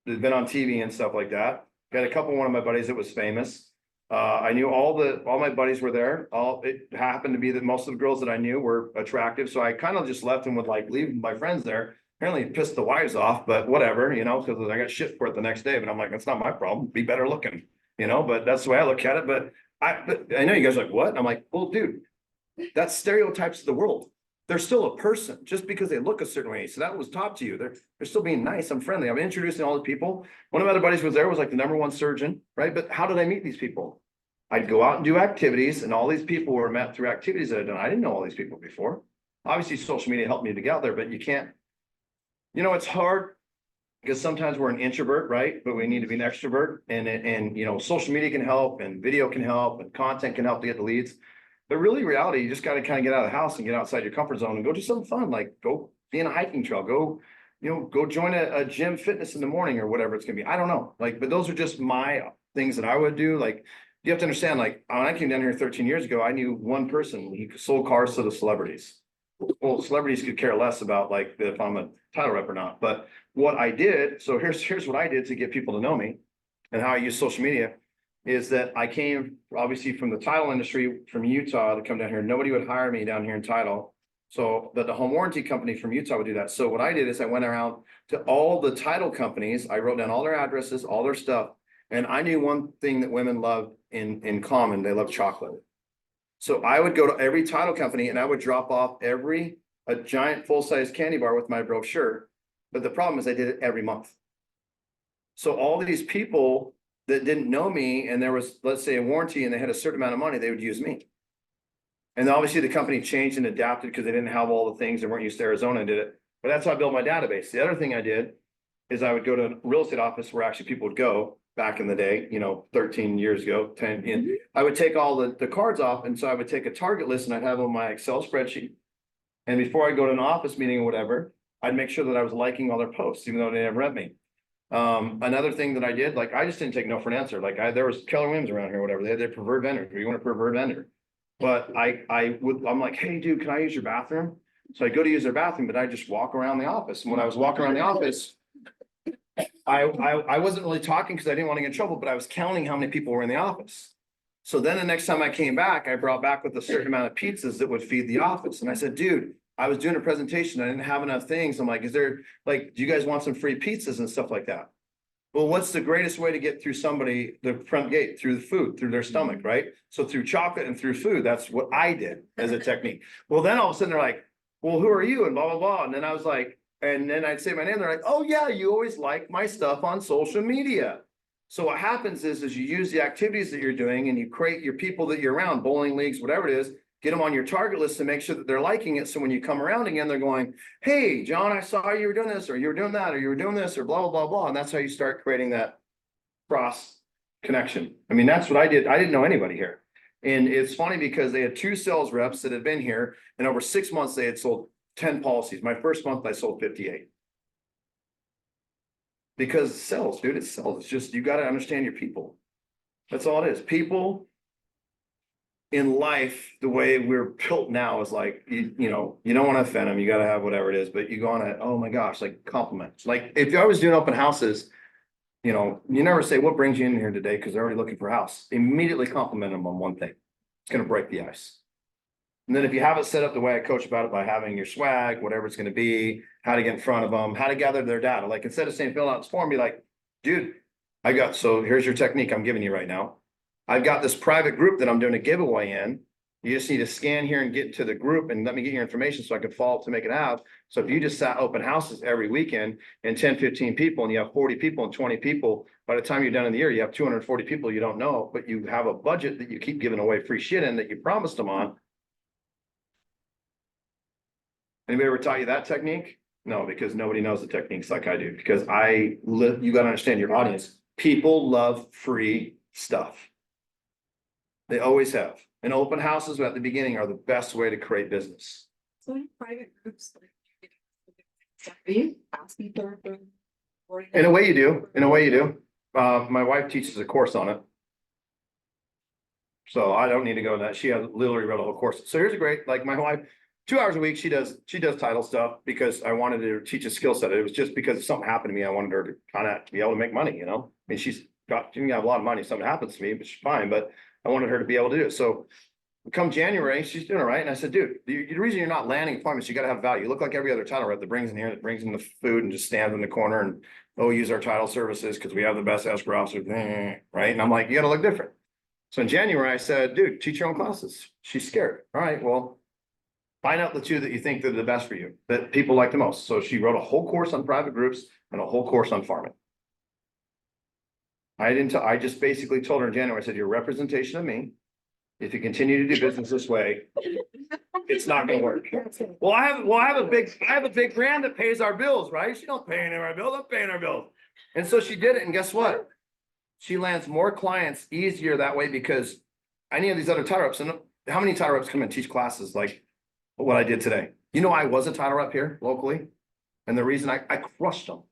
that's been on TV and stuff like that. Got a couple, one of my buddies that was famous. I knew all my buddies were there. It happened to be that most of the girls that I knew were attractive. So I kind of just left and would like leave my friends there. Apparently it pissed the wives off, but whatever, you know, because I got shit for it the next day. But I'm like, that's not my problem. Be better looking, you know, but that's the way I look at it. But I know you guys are like, what? I'm like, well, dude, that's stereotypes of the world. They're still a person just because they look a certain way. So that was taught to you. They're still being nice. I'm friendly. I'm introducing all the people. One of my other buddies was there, was like the #1 surgeon, right? But how did I meet these people? I'd go out and do activities, and all these people were met through activities that I'd done. I didn't know all these people before. Obviously, social media helped me to get out there, but you can't, you know, it's hard because sometimes we're an introvert, right? But we need to be an extrovert, and you know, social media can help, and video can help, and content can help to get the leads. But really, reality, you just got to kind of get out of the house and get outside your comfort zone and go do something fun, like go be in a hiking trail, go, you know, go join a gym fitness in the morning or whatever it's gonna be. I don't know, like, but those are just my things that I would do. Like, you have to understand, like, when I came down here 13 years ago, I knew one person. He sold cars to the celebrities. Well, celebrities could care less about like if I'm a title rep or not. But what I did, so here's what I did to get people to know me and how I use social media, is that I came obviously from the title industry from Utah to come down here. Nobody would hire me down here in title. So, but the home warranty company from Utah would do that. So what I did is I went around to all the title companies. I wrote down all their addresses, all their stuff. And I knew one thing that women love in common. They love chocolate. So I would go to every title company and I would drop off a giant full-size candy bar with my brochure. But the problem is I did it every month. So all these people that didn't know me, and there was, let's say, a warranty and they had a certain amount of money, they would use me. And obviously the company changed and adapted because they didn't have all the things. They weren't used to Arizona and did it. But that's how I built my database. The other thing I did is I would go to a real estate office where actually people would go back in the day, you know, 13 years ago, 10, and I would take all the cards off. And so I would take a target list and I'd have on my Excel spreadsheet. And before I go to an office meeting or whatever, I'd make sure that I was liking all their posts, even though they never read me. Another thing that I did, like, I just didn't take no for an answer. Like there was Keller Williams around here, whatever. They had their preferred vendor. You want a preferred vendor? But I'm like, hey dude, can I use your bathroom? So I go to use their bathroom, but I just walk around the office. And when I was walking around the office, I wasn't really talking because I didn't want to get in trouble, but I was counting how many people were in the office. So then the next time I came back, I brought back with a certain amount of pizzas that would feed the office. And I said, dude, I was doing a presentation. I didn't have enough things. I'm like, is there, like, do you guys want some free pizzas and stuff like that? Well, what's the greatest way to get through somebody, the front gate, through the food, through their stomach, right? So through chocolate and through food, that's what I did as a technique. Well, then all of a sudden they're like, well, who are you? And blah, blah, blah. And then I was like, and then I'd say my name. They're like, oh yeah, you always like my stuff on social media. So what happens is you use the activities that you're doing and you create your people that you're around, bowling leagues, whatever it is, get them on your target list to make sure that they're liking it. So when you come around again, they're going, hey, John, I saw you were doing this, or you were doing that, or you were doing this, or blah, blah, blah, blah. And that's how you start creating that cross connection. I mean, that's what I did. I didn't know anybody here. And it's funny because they had 2 sales reps that had been here, and over 6 months, they had sold 10 policies. My first month, I sold 58. Because sales, dude, it's sales. It's just, you got to understand your people. That's all it is. People in life, the way we're built now is like, you know, you don't want to offend them. You got to have whatever it is, but you go on it. Oh my gosh, like compliments. Like if I was doing open houses, you know, you never say, what brings you in here today? Because they're already looking for a house. Immediately compliment them on one thing. It's going to break the ice. And then if you have it set up the way I coach about it by having your swag, whatever it's going to be, how to get in front of them, how to gather their data. Like instead of saying fill out this form, be like, dude, so here's your technique I'm giving you right now. I've got this private group that I'm doing a giveaway in. You just need to scan here and get into the group and let me get your information so I can follow up to make it out. So if you just sat open houses every weekend and 10, 15 people and you have 40 people and 20 people, by the time you're done in the year, you have 240 people you don't know, but you have a budget that you keep giving away free shit in that you promised them on. Anybody ever taught you that technique? No, because nobody knows the techniques like I do, because you got to understand your audience. People love free stuff. They always have. And open houses at the beginning are the best way to create business. So in private groups. Are you asking for? In a way you do, in a way you do. My wife teaches a course on it. So I don't need to go to that. She has literally read a whole course. So here's a great, like my wife, 2 hours a week, she does title stuff because I wanted to teach a skill set. It was just because if something happened to me, I wanted her to kind of be able to make money, you know? I mean, she can have a lot of money. If something happens to me, but she's fine, but I wanted her to be able to do it. So come January, she's doing it right. And I said, dude, the reason you're not landing appointments, you got to have value. You look like every other title rep that brings in here, that brings in the food and just stands in the corner and, oh, use our title services because we have the best escrow officer, right? And I'm like, you got to look different. So in January, I said, dude, teach your own classes. She's scared. All right, well, find out the 2 that you think that are the best for you, that people like the most. So she wrote a whole course on private groups and a whole course on farming. I just basically told her in January, I said, your representation of me, if you continue to do business this way, it's not gonna work. Well, I have a big brand that pays our bills, right? She don't pay any of our bills, I'm paying our bills. And so she did it, and guess what? She lands more clients easier that way because any of these other title reps, and how many title reps come and teach classes like what I did today? You know, I was a title rep here locally, and the reason I crushed them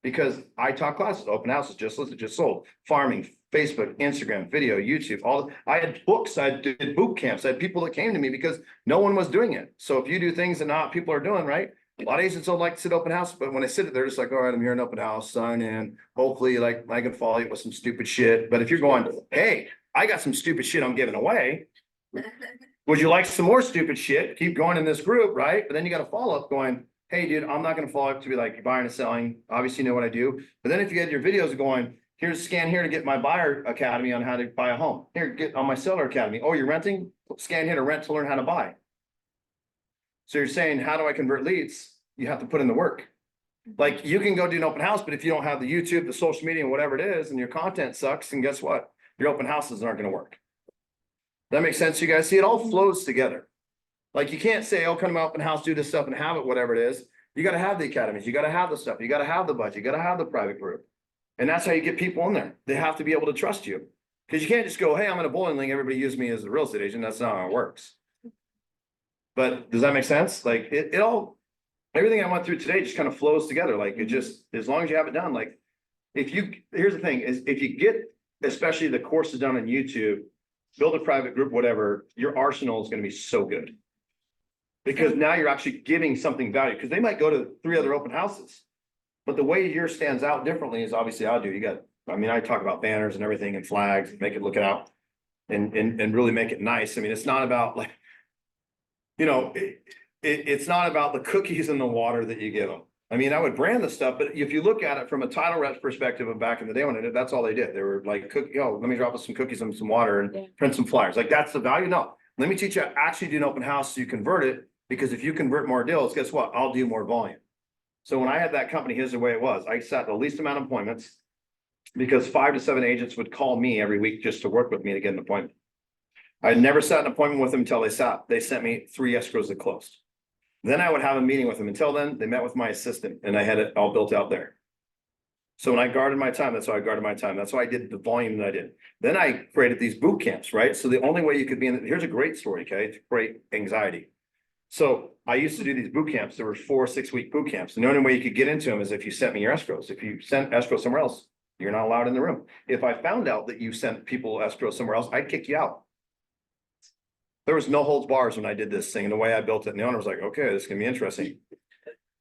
because I taught classes, open houses, just sold, farming, Facebook, Instagram, video, YouTube, I had books, I did boot camps, I had people that came to me because no one was doing it. So if you do things that not people are doing, right? A lot of agents don't like to sit open house, but when they sit it, they're just like, all right, I'm here in open house, sign in. Hopefully, like I can follow you with some stupid shit. But if you're going, hey, I got some stupid shit I'm giving away. Would you like some more stupid shit? Keep going in this group, right? But then you got to follow up going, hey, dude, I'm not going to follow up to be like you're buying and selling. Obviously, you know what I do. But then if you get your videos going, here's a scan here to get my buyer academy on how to buy a home. Here, get on my seller academy. Oh, you're renting? Scan here to rent to learn how to buy. So you're saying, how do I convert leads? You have to put in the work. Like you can go do an open house, but if you don't have the YouTube, the social media, and whatever it is, and your content sucks, and guess what? Your open houses aren't going to work. That makes sense. You guys see, it all flows together. Like you can't say, oh, come to my open house, do this stuff and have it, whatever it is. You got to have the academies. You got to have the stuff. You got to have the budget. You got to have the private group. And that's how you get people in there. They have to be able to trust you because you can't just go, hey, I'm in a bowling league. Everybody use me as a real estate agent. That's not how it works. But does that make sense? Like it all, everything I went through today just kind of flows together. Like it just, as long as you have it done, like here's the thing is if you get, especially the courses done on YouTube, build a private group, whatever, your arsenal is going to be so good. Because now you're actually giving something value because they might go to 3 other open houses. But the way yours stands out differently is obviously I do. I talk about banners and everything and flags, and make it look out and really make it nice. I mean, it's not about like, you know, it's not about the cookies and the water that you give them. I mean, I would brand the stuff, but if you look at it from a title rep's perspective of back in the day when I did, that's all they did. They were like, let me drop us some cookies and some water Yeah. and print some flyers. Like, that's the value. No, let me teach you how to actually do an open house so you convert it, because if you convert more deals, guess what? I'll do more volume. So when I had that company, here's the way it was. I set the least amount of appointments because 5 to 7 agents would call me every week just to work with me to get an appointment. I never set an appointment with them until they sent me 3 escrows that closed. Then I would have a meeting with them. Until then, they met with my assistant and I had it all built out there. So when I guarded my time, that's how I guarded my time. That's why I did the volume that I did. Then I created these boot camps, right? So the only way you could be in, here's a great story, okay? It's great anxiety. So I used to do these boot camps. There were 4 or 6 week boot camps. And the only way you could get into them is if you sent me your escrows. If you sent escrow somewhere else, you're not allowed in the room. If I found out that you sent people escrow somewhere else, I'd kick you out. There was no holds bars when I did this thing, and the way I built it, and the owner was like, okay, this is gonna be interesting.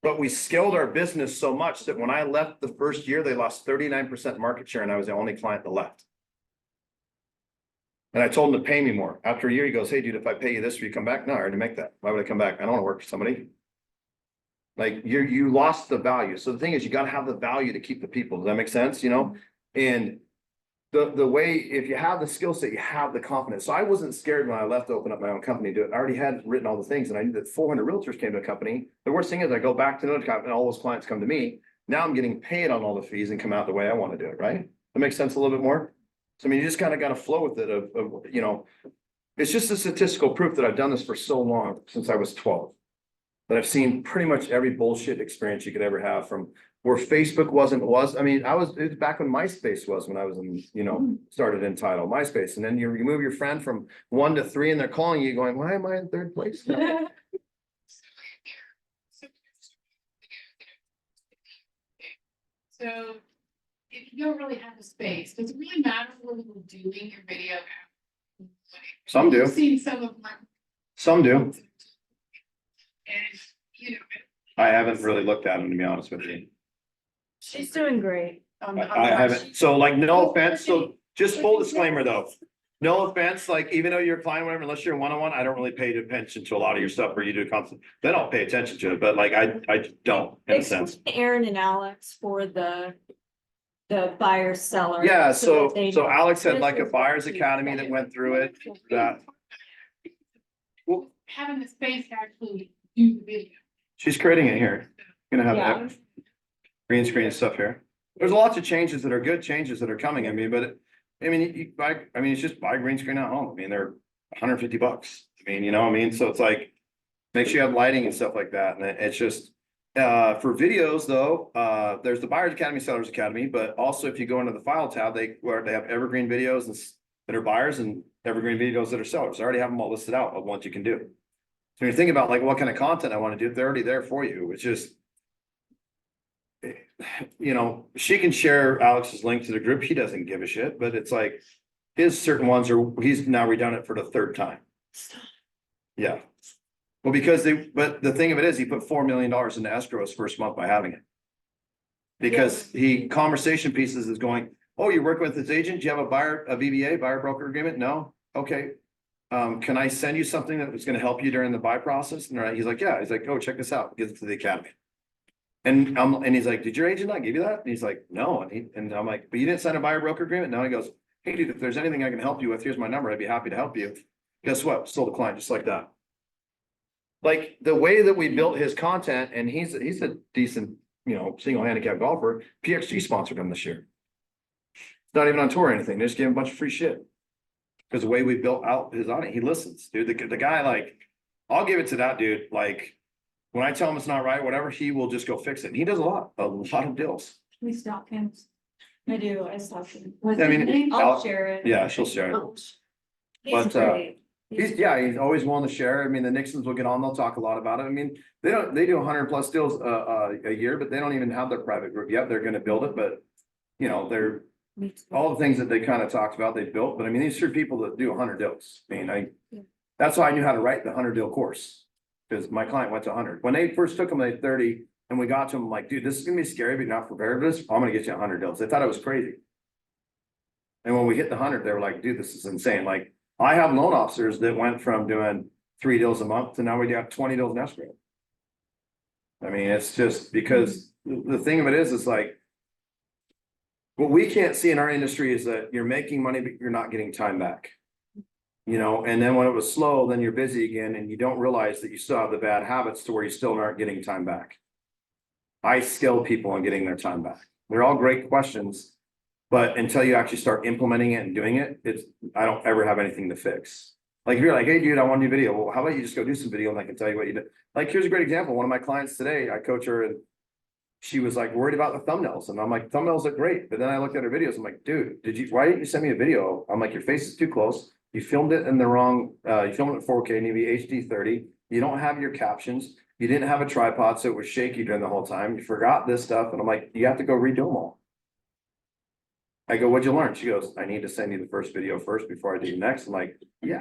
But we scaled our business so much that when I left the first year, they lost 39% market share, and I was the only client that left. And I told him to pay me more. After a year, he goes, hey, dude, if I pay you this, will you come back? No, I already make that. Why would I come back? I don't want to work for somebody. Like, you lost the value. So the thing is, you gotta have the value to keep the people. Does that make sense? You know? And the way, if you have the skill set, you have the confidence. So I wasn't scared when I left to open up my own company to do it. I already had written all the things, and I knew that 400 realtors came to a company. The worst thing is I go back to another company and all those clients come to me. Now I'm getting paid on all the fees and come out the way I want to do it, right? That makes sense a little bit more? So I mean, you just kind of got to flow with it you know, it's just a statistical proof that I've done this for so long, since I was 12. That I've seen pretty much every bullshit experience you could ever have, from where Facebook I mean, it was back when MySpace was, when I was in, you know, started in title, MySpace. And then you remove your friend from 1 to 3 and they're calling you going, why am I in 3rd place? So if you don't really have the space, does it really matter what you're doing your video? Some do. I've seen some of my. Some do. And, you know. I haven't really looked at them, to be honest with you. She's doing great. I haven't, so like, no offense, so just full disclaimer though. No offense, like, even though you're a client, whatever, unless you're one-on-one, I don't really pay attention to a lot of your stuff where you do constant, then I'll pay attention to it, but like, I don't, in a sense. Aaron and Alex for the buyer seller. Yeah, so, that they so know. Alex had like a This is buyer's what she academy said. that went through it, that, well, Having the space to actually do the video. she's creating it here. Gonna Yeah. have green screen stuff here. There's lots of changes that are good changes that are coming, I mean, but I mean, you buy, I mean, it's just buy green screen at home. I mean, they're $150. I mean, you know, what I mean, so it's like, make sure you have lighting and stuff like that. And it's just, for videos though, there's the Buyers Academy, Sellers Academy, but also if you go into the file tab, where they have evergreen videos that are buyers and evergreen videos that are sellers. I already have them all listed out of what you can do. So when you think about like what kind of content I want to do, they're already there for you. It's just, you know, she can share Alex's link to the group. He doesn't give a shit, but it's like his certain ones he's now redone it for the 3rd time. Yeah. Well, but the thing of it is, he put $4 million into escrow his first month by having it. Because conversation pieces is going, oh, you're working with this agent? Do you have a BBA, buyer broker agreement? No. Okay. Can I send you something that was going to help you during the buy process? And he's like, yeah. He's like, oh, check this out. Gives it to the academy. And he's like, did your agent not give you that? And he's like, no. And I'm like, but you didn't sign a buyer broker agreement? No. He goes, hey, dude, if there's anything I can help you with, here's my number. I'd be happy to help you. Guess what? Sold the client just like that. Like the way that we built his content, and he's a decent, you know, single handicap golfer. PXG sponsored him this year. Not even on tour or anything. They just gave him a bunch of free shit. Because the way we built out his audience, he listens, dude. The guy, like, I'll give it to that dude. Like, when I tell him it's not right, whatever, he will just go fix it. And he does a lot of deals. We stalk him. I do, I stalk him. What's I his mean, name? I'll share it. Yeah, she'll share it. He's But, great. He's always willing to share. I mean, the Nixons will get on, they'll talk a lot about it. I mean, they do 100+ deals a year, but they don't even have their private group yet. They're gonna build it, but you know, they're all the things that they kind of talked about, they built. But I mean, these are people that do 100 deals. I mean, that's why I knew how to write the 100 deal course. Because my client went to 100. When they first took them, they 30, and we got to them like, dude, this is gonna be scary, but you're not prepared for this. I'm gonna get you 100 deals. They thought it was crazy. And when we hit the 100, they were like, dude, this is insane. Like, I have loan officers that went from doing 3 deals a month to now we got 20 deals in escrow. I mean, it's just because the thing of it is like. What we can't see in our industry is that you're making money, but you're not getting time back. You know, and then when it was slow, then you're busy again and you don't realize that you still have the bad habits to where you still aren't getting time back. I skill people on getting their time back. They're all great questions. But until you actually start implementing it and doing it, I don't ever have anything to fix. Like if you're like, hey dude, I want to do video. Well, how about you just go do some video and I can tell you what you did. Like, here's a great example. One of my clients today, I coach her and she was like worried about the thumbnails. And I'm like, thumbnails look great. But then I looked at her videos. I'm like, dude, why didn't you send me a video? I'm like, your face is too close. You filmed it in the wrong, you filmed it in 4K, maybe HD 30. You don't have your captions. You didn't have a tripod, so it was shaky during the whole time. You forgot this stuff. And I'm like, you have to go redo them all. I go, what'd you learn? She goes, I need to send you the first video first before I do the next. I'm like, yeah,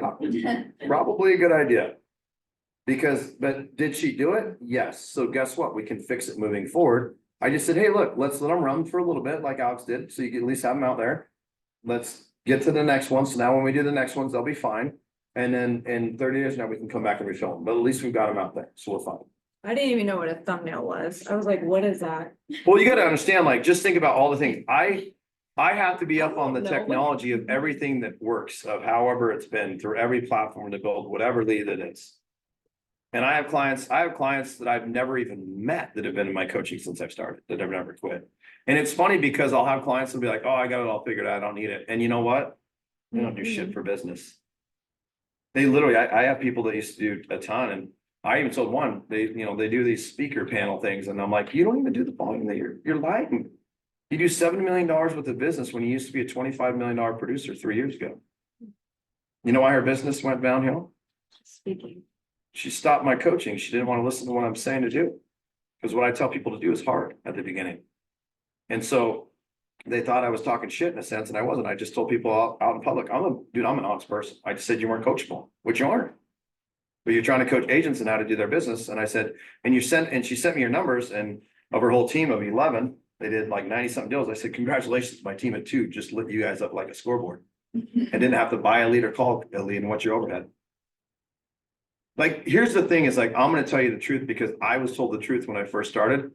probably a good idea. But did she do it? Yes. So guess what? We can fix it moving forward. I just said, hey, look, let's let them run for a little bit like Alex did. So you can at least have them out there. Let's get to the next one. So now when we do the next ones, they'll be fine. And then in 30 days now we can come back and refilm them. But at least we've got them out there. So we're fine. I didn't even know what a thumbnail was. I was like, what is that? Well, you got to understand, like, just think about all the things. I have to be up on the No. technology of everything that works, of however it's been through every platform to build whatever lead it is. And I have clients that I've never even met that have been in my coaching since I've started, that have never quit. And it's funny because I'll have clients that'll be like, oh, I got it all figured out. I don't need it. And you know what? They don't do shit for business. They literally, I have people that used to do a ton, and I even told one, they do these speaker panel things. And I'm like, you don't even do the volume that you're lying. You do $70 million worth of business when you used to be a $25 million producer 3 years ago. You know why her business went downhill? Speaking. She stopped my coaching. She didn't want to listen to what I'm saying to do. Because what I tell people to do is hard at the beginning. And so they thought I was talking shit in a sense, and I wasn't. I just told people out in public, I'm an honest person. I just said you weren't coachable, which you aren't. But you're trying to coach agents on how to do their business. And I said, and she sent me your numbers, and of her whole team of 11, they did like 90 something deals. I said, congratulations, my team of 2 just lit you guys up like a scoreboard. I didn't have to buy a lead or call a lead, and what's your overhead? Like, here's the thing is like, I'm going to tell you the truth because I was told the truth when I first started.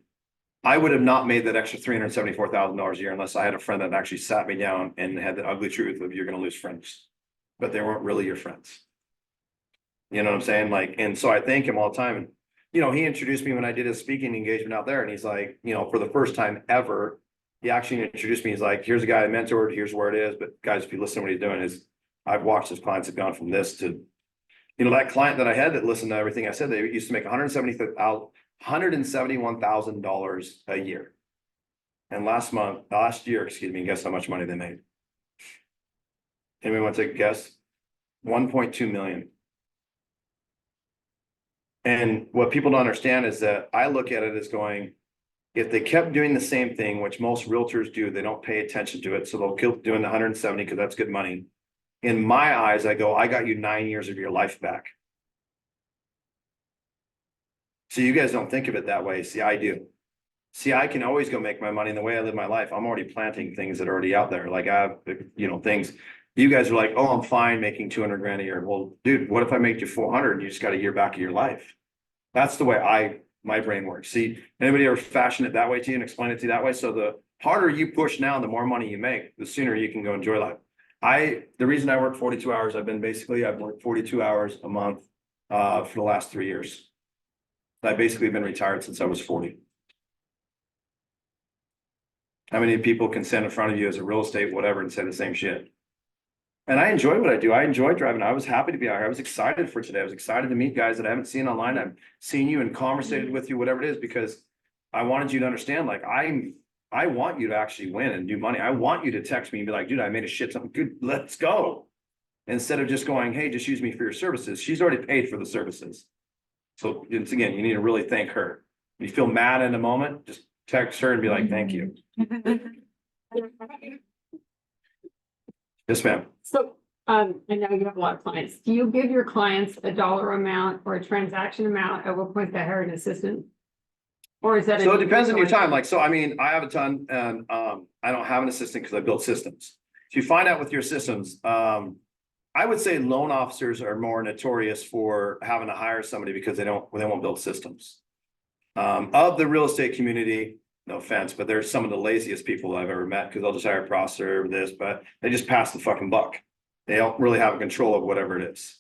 I would have not made that extra $374,000 a year unless I had a friend that actually sat me down and had the ugly truth of you're going to lose friends, but they weren't really your friends. You know what I'm saying? Like, and so I thank him all the time. And, he introduced me when I did his speaking engagement out there, and he's like, for the first time ever, he actually introduced me. He's like, here's a guy I mentored, here's where it is. But guys, if you listen to what he's doing, I've watched his clients have gone from this to, that client that I had that listened to everything I said, they used to make $171,000 a year. And last year, guess how much money they made? Anyone want to take a guess? 1.2 million. And what people don't understand is that I look at it as going, if they kept doing the same thing, which most realtors do, they don't pay attention to it. So they'll keep doing the 170 because that's good money. In my eyes, I go, I got you 9 years of your life back. So you guys don't think of it that way. See, I do. See, I can always go make my money in the way I live my life. I'm already planting things that are already out there. Like I have, things. You guys are like, oh, I'm fine making 200 grand a year. Well, dude, what if I make you 400 and you just got a year back of your life? That's the way my brain works. See, anybody ever fashion it that way to you and explain it to you that way? So the harder you push now, the more money you make, the sooner you can go enjoy life. The reason I work 42 hours, I've worked 42 hours a month for the last 3 years. I've basically been retired since I was 40. How many people can stand in front of you as a real estate, whatever, and say the same shit? And I enjoy what I do. I enjoy driving. I was happy to be out here. I was excited for today. I was excited to meet guys that I haven't seen online. I've seen you and conversated with you, whatever it is, because I wanted you to understand, like, I want you to actually win and do money. I want you to text me and be like, dude, I made a shit something good. Let's go. Instead of just going, hey, just use me for your services. She's already paid for the services. So once again, you need to really thank her. If you feel mad in a moment, just text her and be like, thank you. Yes, ma'am. So, I know you have a lot of clients. Do you give your clients a dollar amount or a transaction amount at what point they hire an assistant? Or is that? So it depends on your time. Like, so, I mean, I have a ton and, I don't have an assistant because I build systems. So you find out with your systems, I would say loan officers are more notorious for having to hire somebody because they won't build systems. Of the real estate community, no offense, but they're some of the laziest people I've ever met because they'll just hire a processor or this, but they just pass the fucking buck. They don't really have control of whatever it is.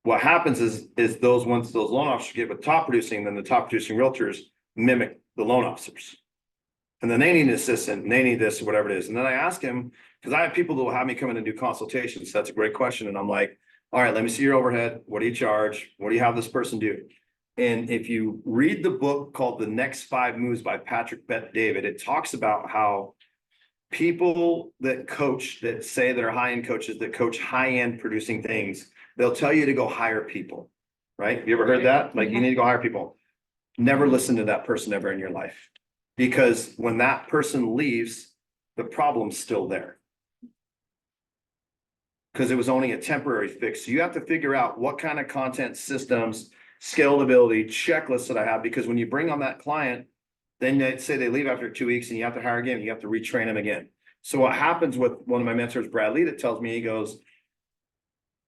What happens is those once those loan officers get with top producing, then the top producing realtors mimic the loan officers. And then they need an assistant and they need this or whatever it is. And then I ask him, because I have people that will have me come in and do consultations. That's a great question. And I'm like, all right, let me see your overhead. What do you charge? What do you have this person do? And if you read the book called The Next 5 Moves by Patrick Bet-David, it talks about how people that coach, that say that are high-end coaches, that coach high-end producing things, they'll tell you to go hire people, right? You ever heard that? Like, you need to go hire people. Never listen to that person ever in your life. Because when that person leaves, the problem's still there. Because it was only a temporary fix. So you have to figure out what kind of content systems, scalability, checklists that I have. Because when you bring on that client, then they say they leave after 2 weeks and you have to hire again. You have to retrain them again. So what happens with one of my mentors, Brad Lee, that tells me, he goes,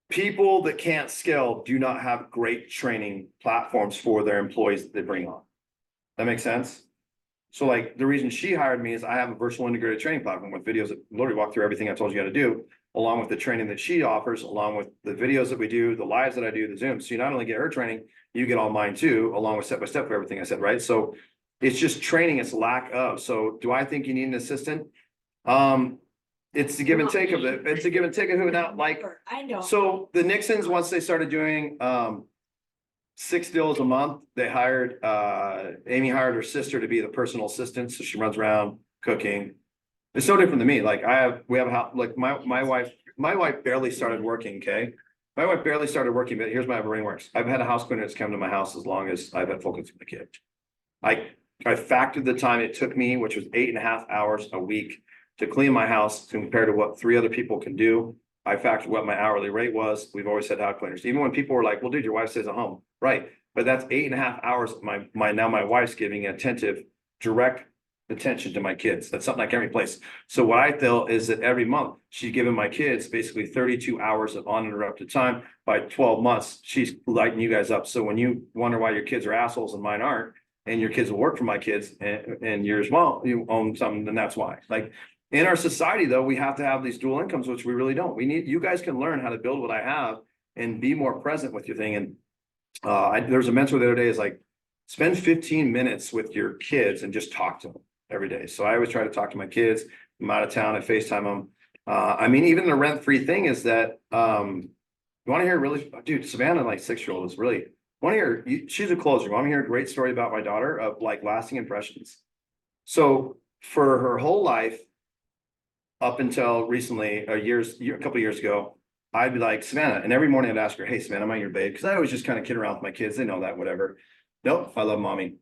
people that can't scale do not have great training platforms for their employees that they bring on. That makes sense? So like the reason she hired me is I have a virtual integrated training platform with videos that literally walk through everything I told you how to do, along with the training that she offers, along with the videos that we do, the lives that I do, the Zooms. So you not only get her training, you get all mine too, along with step-by-step of everything I said, right? So it's just training, it's lack of. So do I think you need an assistant? It's the give and take of it. It's a give and take of who now, like, I know. so the Nixons, once they started doing 6 deals a month, they hired Amy hired her sister to be the personal assistant. So she runs around cooking. It's so different than me. Like we have a house, like my wife barely started working. Okay. My wife barely started working, but here's my brain works. I've had a house cleaner that's come to my house as long as I've had focus with the kid. I factored the time it took me, which was 8.5 hours a week to clean my house compared to what 3 other people can do. I factored what my hourly rate was. We've always had house cleaners. Even when people were like, well, dude, your wife stays at home. Right. But that's 8.5 hours. My wife's giving attentive, direct attention to my kids. That's something I can't replace. So what I feel is that every month she's giving my kids basically 32 hours of uninterrupted time. By 12 months, she's lighting you guys up. So when you wonder why your kids are assholes and mine aren't, and your kids will work for my kids and yours won't, you own something, then that's why. Like, in our society, though, we have to have these dual incomes, which we really don't. You guys can learn how to build what I have and be more present with your thing. And there's a mentor the other day is like, spend 15 minutes with your kids and just talk to them every day. So I always try to talk to my kids. I'm out of town, I FaceTime them. I mean, even the rent-free thing is that, you want to hear really, dude, Savannah, like 6-year-old is really, want to hear, she's a closer. You want to hear a great story about my daughter of like lasting impressions. So for her whole life, up until recently, a couple of years ago, I'd be like, Savannah, and every morning I'd ask her, hey, Savannah, am I your babe? Because I always just kind of kid around with my kids. They know that, whatever. Nope, I love mommy.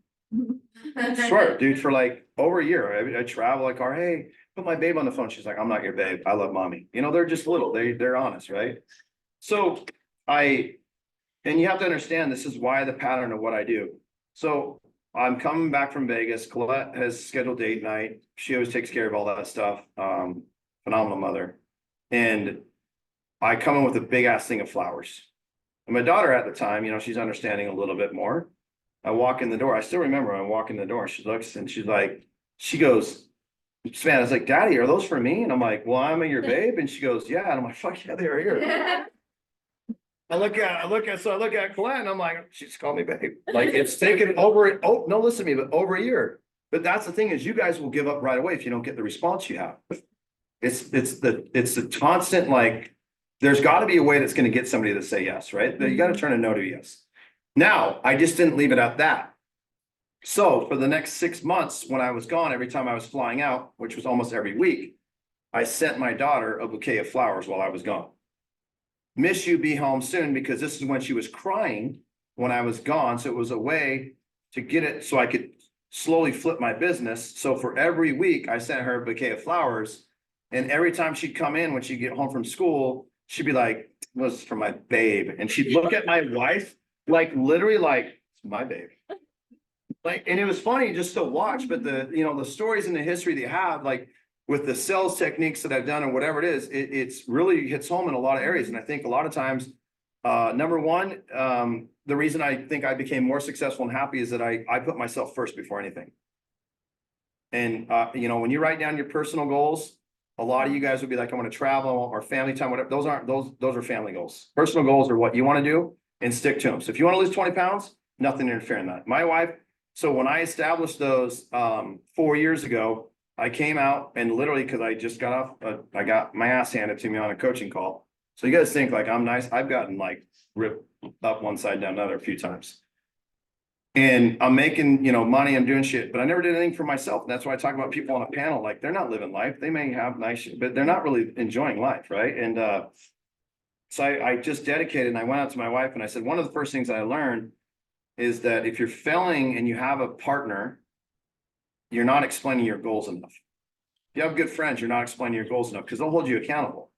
Swear, dude, for like over a year, I travel like, hey, put my babe on the phone. She's like, I'm not your babe. I love mommy. You know, they're just little. They're honest, right? So and you have to understand, this is why the pattern of what I do. So I'm coming back from Vegas. Colette has scheduled date night. She always takes care of all that stuff. Phenomenal mother. And I come in with a big ass thing of flowers. And my daughter at the time, you know, she's understanding a little bit more. I walk in the door. I still remember I walk in the door. She looks and she goes, Savannah, I was like, Daddy, are those for me? And I'm like, well, I'm your babe. And she goes, yeah. And I'm like, fuck yeah, they are here. I look at Colette and I'm like, she's called me babe. Like, it's taken over, no, listen to me, but over a year. But that's the thing, is you guys will give up right away if you don't get the response you have. It's the constant, like, there's got to be a way that's going to get somebody to say yes, right? You got to turn a no to yes. Now, I just didn't leave it at that. So for the next 6 months, when I was gone, every time I was flying out, which was almost every week, I sent my daughter a bouquet of flowers while I was gone. Miss you, be home soon, because this is when she was crying when I was gone. So it was a way to get it so I could slowly flip my business. So for every week, I sent her a bouquet of flowers. And every time she'd come in, when she'd get home from school, she'd be like, "This is for my babe." And she'd look at my wife, like literally like, "It's my babe." Like, and it was funny just to watch, but the stories and the history they have, like, with the sales techniques that I've done and whatever it is, it's really hits home in a lot of areas. And I think a lot of times, number one, the reason I think I became more successful and happy is that I put myself first before anything. And, you know, when you write down your personal goals, a lot of you guys would be like, I want to travel or family time, whatever. Those aren't, those are family goals. Personal goals are what you want to do and stick to them. So if you want to lose 20 pounds, nothing interfering in that. My wife, so when I established those 4 years ago, I came out and literally, because I just got off, I got my ass handed to me on a coaching call. So you guys think like I'm nice. I've gotten like ripped up one side down another a few times. And I'm making, you know, money, I'm doing shit, but I never did anything for myself. And that's why I talk about people on a panel, like they're not living life. They may have nice shit, but they're not really enjoying life, right? And so I just dedicated and I went out to my wife and I said, one of the first things I learned is that if you're failing and you have a partner, you're not explaining your goals enough. If you have good friends, you're not explaining your goals enough because they'll hold you accountable.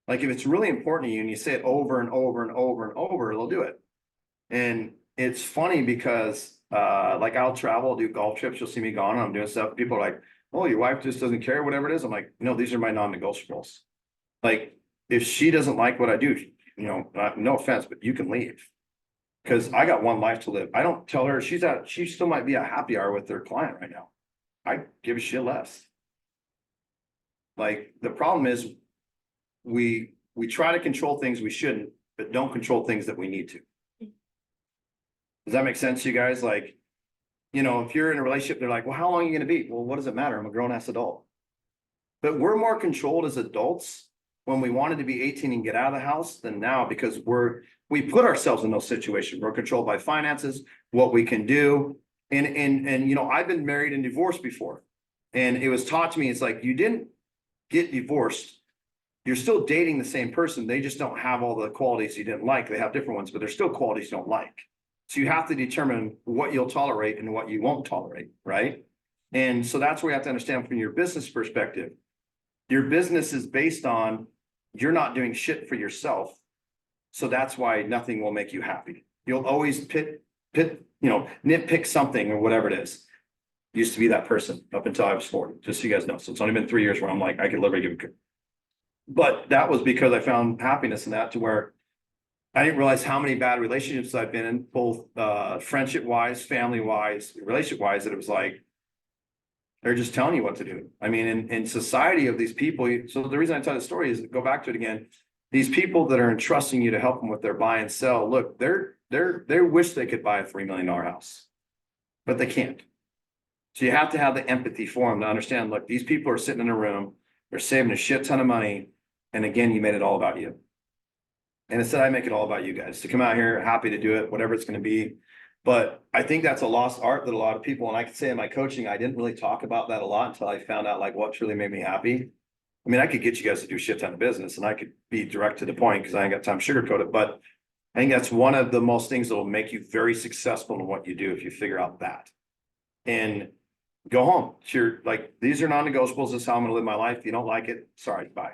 Like if it's really important to you and you say it over and over and over and over, they'll do it. And it's funny because like I'll travel, do golf trips, you'll see me gone, I'm doing stuff. People are like, oh, your wife just doesn't care, whatever it is. I'm like, no, these are my non-negotiables. Like if she doesn't like what I do, you know, no offense, but you can leave. Because I got one life to live. I don't tell her she still might be a happy hour with their client right now. I give a shit less. Like the problem is we try to control things we shouldn't, but don't control things that we need to. Does that make sense to you guys? Like, you know, if you're in a relationship, they're like, well, how long are you going to be? Well, what does it matter? I'm a grown ass adult. But we're more controlled as adults when we wanted to be 18 and get out of the house than now because we put ourselves in those situations. We're controlled by finances, what we can do. And you know, I've been married and divorced before. And it was taught to me, it's like, you didn't get divorced. You're still dating the same person. They just don't have all the qualities you didn't like. They have different ones, but they're still qualities you don't like. So you have to determine what you'll tolerate and what you won't tolerate, right? And so that's where you have to understand from your business perspective. Your business is based on you're not doing shit for yourself. So that's why nothing will make you happy. You'll always nitpick something or whatever it is. Used to be that person up until I was 40, just so you guys know. So it's only been 3 years where I'm like, I could literally give a. But that was because I found happiness in that to where I didn't realize how many bad relationships I've been in, both friendship wise, family wise, relationship wise, that it was like, they're just telling you what to do. I mean, in society of these people, so the reason I tell the story is go back to it again. These people that are entrusting you to help them with their buy and sell, look, they wish they could buy a $3 million house, but they can't. So you have to have the empathy for them to understand, look, these people are sitting in a room, they're saving a shit ton of money. And again, you made it all about you. And instead I make it all about you guys to come out here, happy to do it, whatever it's going to be. But I think that's a lost art that a lot of people, and I could say in my coaching, I didn't really talk about that a lot until I found out like what truly made me happy. I mean, I could get you guys to do a shit ton of business and I could be direct to the point because I ain't got time to sugarcoat it. But I think that's one of the most things that will make you very successful in what you do if you figure out that. And go home. You're like, these are non-negotiables. This is how I'm going to live my life. If you don't like it, sorry, bye.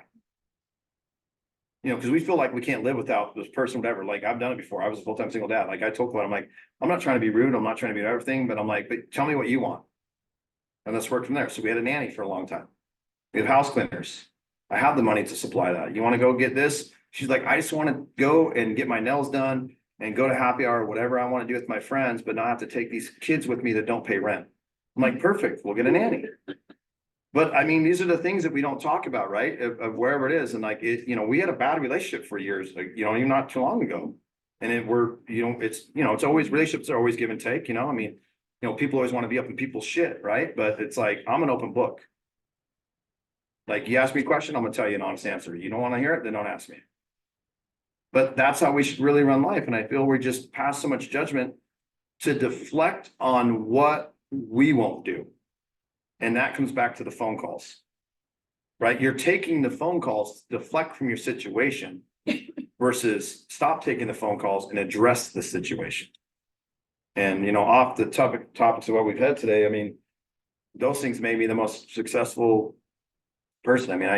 You know, because we feel like we can't live without this person, whatever. Like I've done it before. I was a full-time single dad. Like I told Clint, I'm like, I'm not trying to be rude. I'm not trying to be everything, but I'm like, but tell me what you want. And let's work from there. So we had a nanny for a long time. We have house cleaners. I have the money to supply that. You want to go get this? She's like, I just want to go and get my nails done and go to happy hour, whatever I want to do with my friends, but not have to take these kids with me that don't pay rent. I'm like, perfect, we'll get a nanny. But I mean, these are the things that we don't talk about, right? Of wherever it is. And like, it, you know, we had a bad relationship for years, like, you know, even not too long ago. And it's always, relationships are always give and take, you know, I mean, you know, people always want to be up in people's shit, right? But it's like, I'm an open book. Like you ask me a question, I'm gonna tell you an honest answer. You don't want to hear it, then don't ask me. But that's how we should really run life. And I feel we just pass so much judgment to deflect on what we won't do. And that comes back to the phone calls, right? You're taking the phone calls to deflect from your situation versus stop taking the phone calls and address the situation. And, you know, off the topics of what we've had today, I mean, those things made me the most successful person. I mean,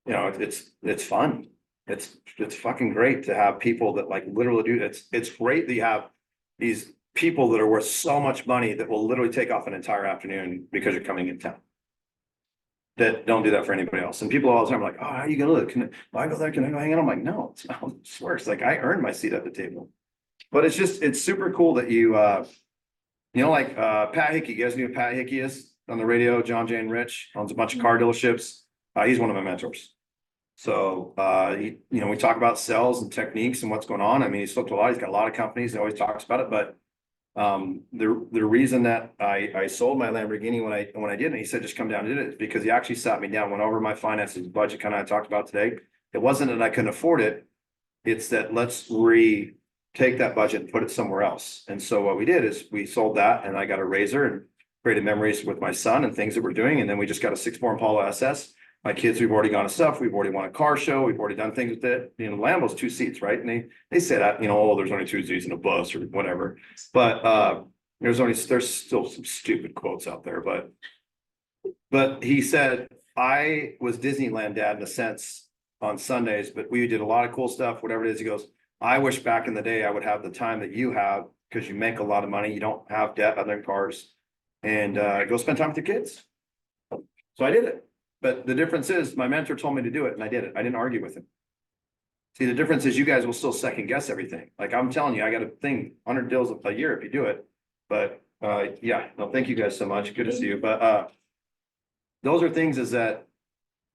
it's fun. It's fucking great to have people that like literally do it. It's great that you have these people that are worth so much money that will literally take off an entire afternoon because you're coming in town. That don't do that for anybody else. And people all the time are like, oh, how are you gonna live? Can I go there? Can I go hang out? I'm like, no, it's not how this works. Like I earned my seat at the table. But it's just, it's super cool that you know, like, Pat Hickey, you guys know who Pat Hickey is on the radio, John Jane Rich, owns a bunch of car dealerships. He's one of my mentors. So, you know, we talk about sales and techniques and what's going on. I mean, he's spoke to a lot, he's got a lot of companies, he always talks about it, but the reason that I sold my Lamborghini when I did, and he said, just come down and did it, is because he actually sat me down, went over my finances, budget, kind of I talked about today. It wasn't that I couldn't afford it. It's that let's take that budget and put it somewhere else. And so what we did is we sold that and I got a Razor and created memories with my son and things that we're doing. And then we just got a 6.4 Impala SS. My kids, we've already gone to stuff. We've already won a car show. We've already done things with it. You know, Lambo's 2 seats, right? And they say that, you know, oh, there's only 2 seats in a bus or whatever. But there's still some stupid quotes out there, but he said, I was Disneyland dad in a sense on Sundays, but we did a lot of cool stuff, whatever it is. He goes, I wish back in the day I would have the time that you have because you make a lot of money. You don't have debt other than cars, and go spend time with your kids. So I did it. But the difference is my mentor told me to do it and I did it. I didn't argue with him. See, the difference is you guys will still second guess everything. Like I'm telling you, I got a thing, 100 deals a year if you do it. But yeah, no, thank you guys so much. Good to see you. But those are things is that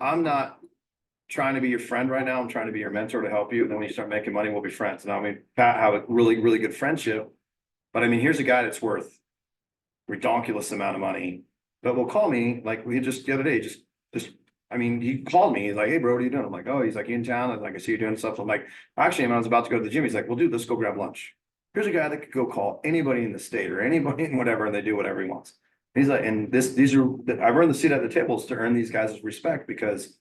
I'm not trying to be your friend right now. I'm trying to be your mentor to help you. And then when you start making money, we'll be friends. Now, I mean, Pat, have a really, really good friendship. But I mean, here's a guy that's worth ridiculous amount of money, but will call me like we just the other day, I mean, he called me. He's like, hey, bro, what are you doing? I'm like, oh, he's like, you in town? I'm like, I see you doing stuff. I'm like, actually, I was about to go to the gym. He's like, well, dude, let's go grab lunch. Here's a guy that could go call anybody in the state or anybody in whatever, and they do whatever he wants. He's like, and these are, I've earned the seat at the tables to earn these guys' respect because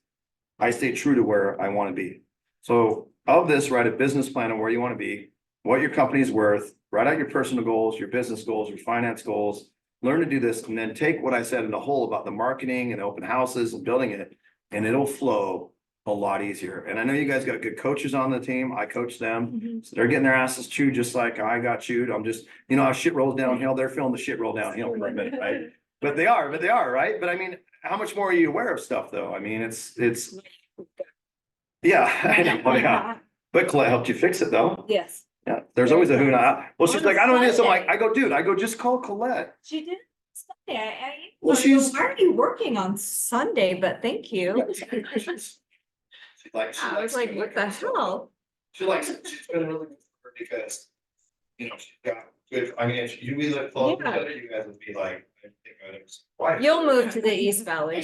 I stay true to where I want to be. So of this, write a business plan on where you want to be, what your company's worth, write out your personal goals, your business goals, your finance goals, learn to do this, and then take what I said in the whole about the marketing and open houses and building it, and it'll flow a lot easier. And I know you guys got good coaches on the team. I coach them. So they're getting their asses chewed just like I got chewed. I'm just, you know, how shit rolls downhill. They're feeling the shit roll downhill for a minute, right? But they are, right? But I mean, how much more are you aware of stuff though? I mean, it's yeah, I know, yeah. But Colette helped you fix it though. Yes. Yeah, there's always a who not. Well, she's On a like, I don't know this. I'm like, Sunday. dude, just call Colette. She did Sunday. Well, she's- Why are you working on Sunday? But thank you. I was like, what the hell? She likes it. She's been really good for her because, you know, she's got good, I mean, if you live close Yeah. together, you guys would be like, I think it was. Why? You'll move to the East Valley.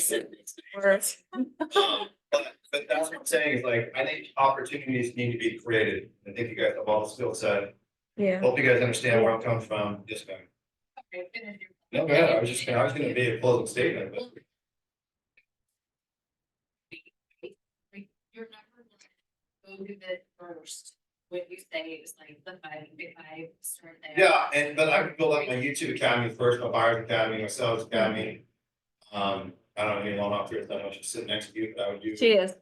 But that's what I'm saying is like, I think opportunities need to be created. I think you guys have all the skill set. Yeah. Hope you guys understand where I'm coming from. Yes, ma'am. No, man, I was gonna be a closing statement, but. You're never gonna go to it first, when you say it's like the 5 start there. Yeah, but I would build up my YouTube academy first, my buyer's academy, my sales academy. I don't even know if there's that much to sit next to you, but I would do. She is.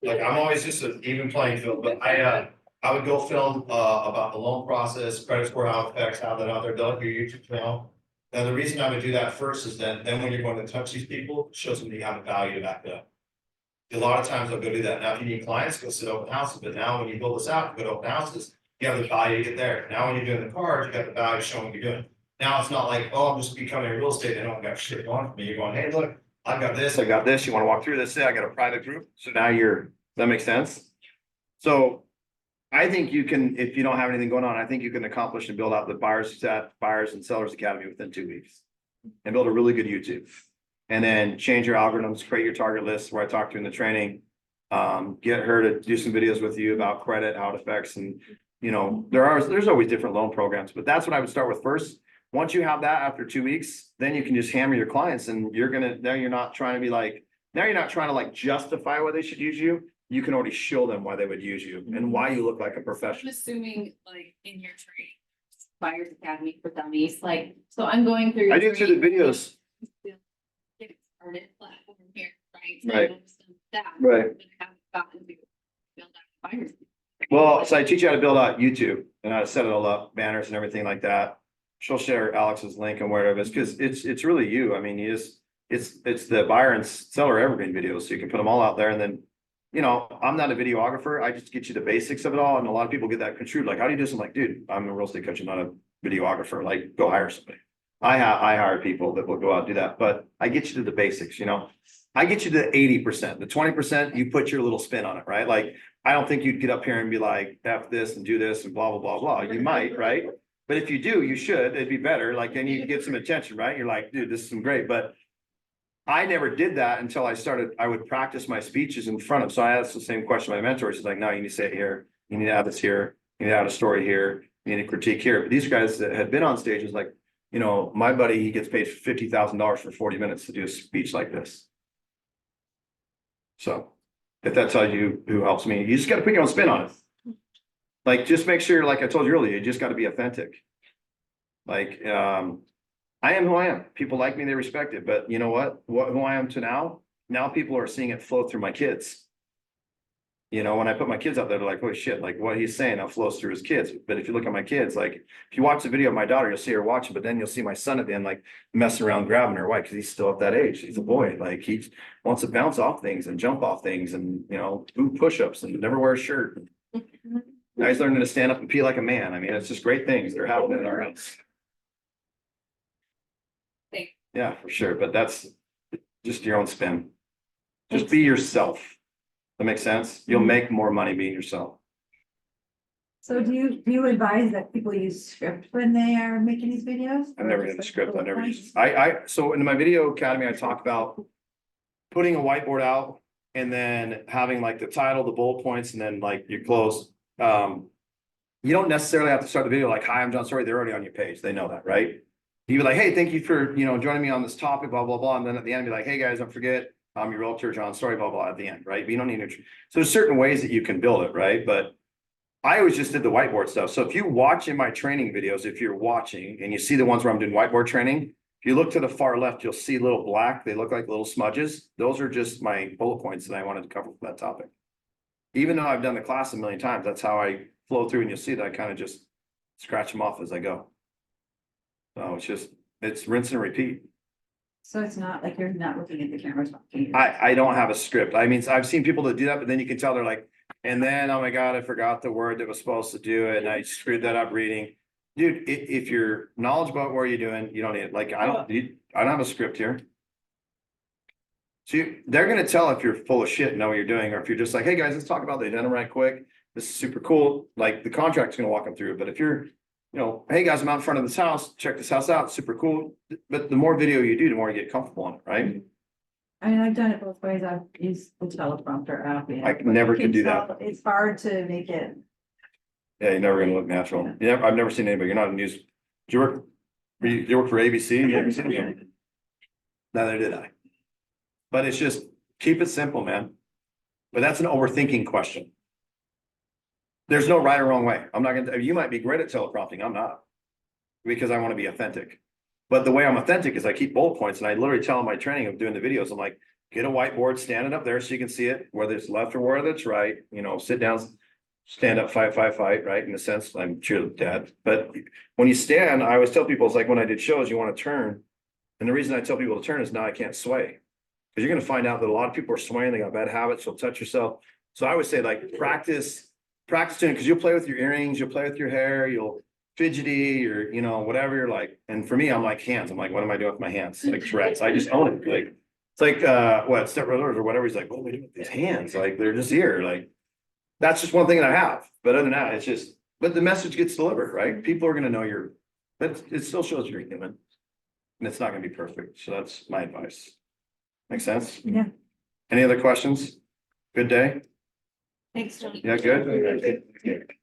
Like, I'm always just an even playing field, but I would go film, about the loan process, credit score, how it affects, how that out there, build up your YouTube channel. And the reason I would do that first is that then when you're going to touch these people, it shows them you have a value to back it up. A lot of times I'll go do that. Now, if you need clients, go sit open houses, but now when you build this out, you go to open houses, you have the value to get there. Now, when you're doing the cards, you got the value showing what you're doing. Now, it's not like, oh, I'm just becoming a real estate, and I don't got shit going for me. You're going, hey, look, I've got this, I got this, you wanna walk through this, I got a private group, so now does that make sense? So I think you can, if you don't have anything going on, I think you can accomplish and build out the buyers and sellers academy within 2 weeks. And build a really good YouTube. And then change your algorithms, create your target list where I talked to in the training. Get her to do some videos with you about credit, how it affects, and you know, there's always different loan programs, but that's what I would start with first. Once you have that after 2 weeks, then you can just hammer your clients and now you're not trying to like justify why they should use you. You can already show them why they would use you and why you look like a I'm professional. assuming like in your training, Buyers Academy for Dummies, like, so I'm going through. I do through the videos. Get started platform here, right? So Right. I understand that, Right. but I haven't gotten to build out buyers. Well, so I teach you how to build out YouTube and how to set it all up, banners and everything like that. She'll share Alex's link and wherever it's because it's really you. I mean, it's the buyer and seller evergreen videos. So you can put them all out there and then you know, I'm not a videographer. I just get you the basics of it all. And a lot of people get that construed, like, how do you do this? I'm like, dude, I'm a real estate coach, I'm not a videographer. Like, go hire somebody. I hire people that will go out and do that, but I get you to the basics, you know? I get you to 80%, the 20%, you put your little spin on it, right? Like, I don't think you'd get up here and be like, F this and do this and blah, blah, blah, blah. You might, right? But if you do, you should, it'd be better. Like, then you get some attention, right? You're like, dude, this is some great, but I never did that until I would practice my speeches in front of, so I asked the same question to my mentor. She's like, no, you need to say it here. You need to add this here. You need to add a story here. You need to critique here. But these guys that had been on stages, like, you know, my buddy, he gets paid $50,000 for 40 minutes to do a speech like this. So if that tells you who helps me, you just got to put your own spin on it. Like, just make sure, like I told you earlier, you just got to be authentic. Like, I am who I am. People like me, they respect it. But you know what? Who I am to now people are seeing it flow through my kids. You know, when I put my kids out there, they're like, holy shit, like what he's saying now flows through his kids. But if you look at my kids, like if you watch the video of my daughter, you'll see her watching, but then you'll see my son at the end, like messing around, grabbing her. Why? Because he's still at that age. He's a boy. Like he wants to bounce off things and jump off things and, you know, do push-ups and never wear a shirt. Now he's learning to stand up and pee like a man. I mean, it's just great things that are happening in our house. Yeah, for sure. But that's just your own spin. Just be yourself. That makes sense? You'll make more money being yourself. So do you advise that people use script when they are making these videos? I've never used a script. I never used, so in my video academy, I talk about putting a whiteboard out and then having like the title, the bullet points, and then like your close. You don't necessarily have to start the video like, hi, I'm John Storey. They're already on your page. They know that, right? You be like, hey, thank you for, you know, joining me on this topic, blah, blah, blah. And then at the end, be like, hey guys, don't forget, I'm your realtor, John Storey, blah, blah, at the end, right? But you don't need to, so there's certain ways that you can build it, right? But I always just did the whiteboard stuff. So if you watch in my training videos, if you're watching and you see the ones where I'm doing whiteboard training, if you look to the far left, you'll see little black, they look like little smudges. Those are just my bullet points that I wanted to cover for that topic. Even though I've done the class a million times, that's how I flow through, and you'll see that I kind of just scratch them off as I go. So it's rinse and repeat. So it's not like you're not looking at the cameras. I don't have a script. I mean, I've seen people that do that, but then you can tell they're like, and then, oh my God, I forgot the word that was supposed to do it. And I screwed that up reading. Dude, if you're knowledgeable about what you're doing, you don't need it. Like, I don't have a script here. So they're going to tell if you're full of shit and know what you're doing, or if you're just like, hey guys, let's talk about the addendum right quick. This is super cool. Like the contract's going to walk them through it. But if you're, you know, hey guys, I'm out in front of this house, check this house out, super cool. But the more video you do, the more you get comfortable on it, right? I mean, I've done it both ways. I've used the teleprompter app. I never could do that. It's hard to make it. Yeah, you're never gonna look natural. Yeah, I've never seen anybody. You're not in news. Do you work for ABC? Yeah. Neither did I. But it's just keep it simple, man. But that's an overthinking question. There's no right or wrong way. I'm not gonna, you might be great at teleprompting. I'm not. Because I want to be authentic. But the way I'm authentic is I keep bullet points, and I literally tell them my training of doing the videos. I'm like, get a whiteboard, stand it up there so you can see it, whether it's left or whether it's right, you know, sit down, stand up, fight, right? In a sense, I'm cheer dad. But when you stand, I always tell people, it's like when I did shows, you want to turn. And the reason I tell people to turn is now I can't sway. Because you're going to find out that a lot of people are swaying, they got bad habits, you'll touch yourself. So I always say, like, practice doing it, because you'll play with your earrings, you'll play with your hair, you'll fidgety or, you know, whatever you're like. And for me, I'm like hands. I'm like, what am I doing with my hands? Like Tourette's. I just own it. Like, it's like, what, Step Brothers or whatever. He's like, what am I doing with these hands? Like, they're just here. Like, that's just one thing that I have. But other than that, it's just, but the message gets delivered, right? People are going to know but it still shows you're human. And it's not going to be perfect. So that's my advice. Make sense? Yeah. Any other questions? Good day? Thanks, Tony. Yeah, good.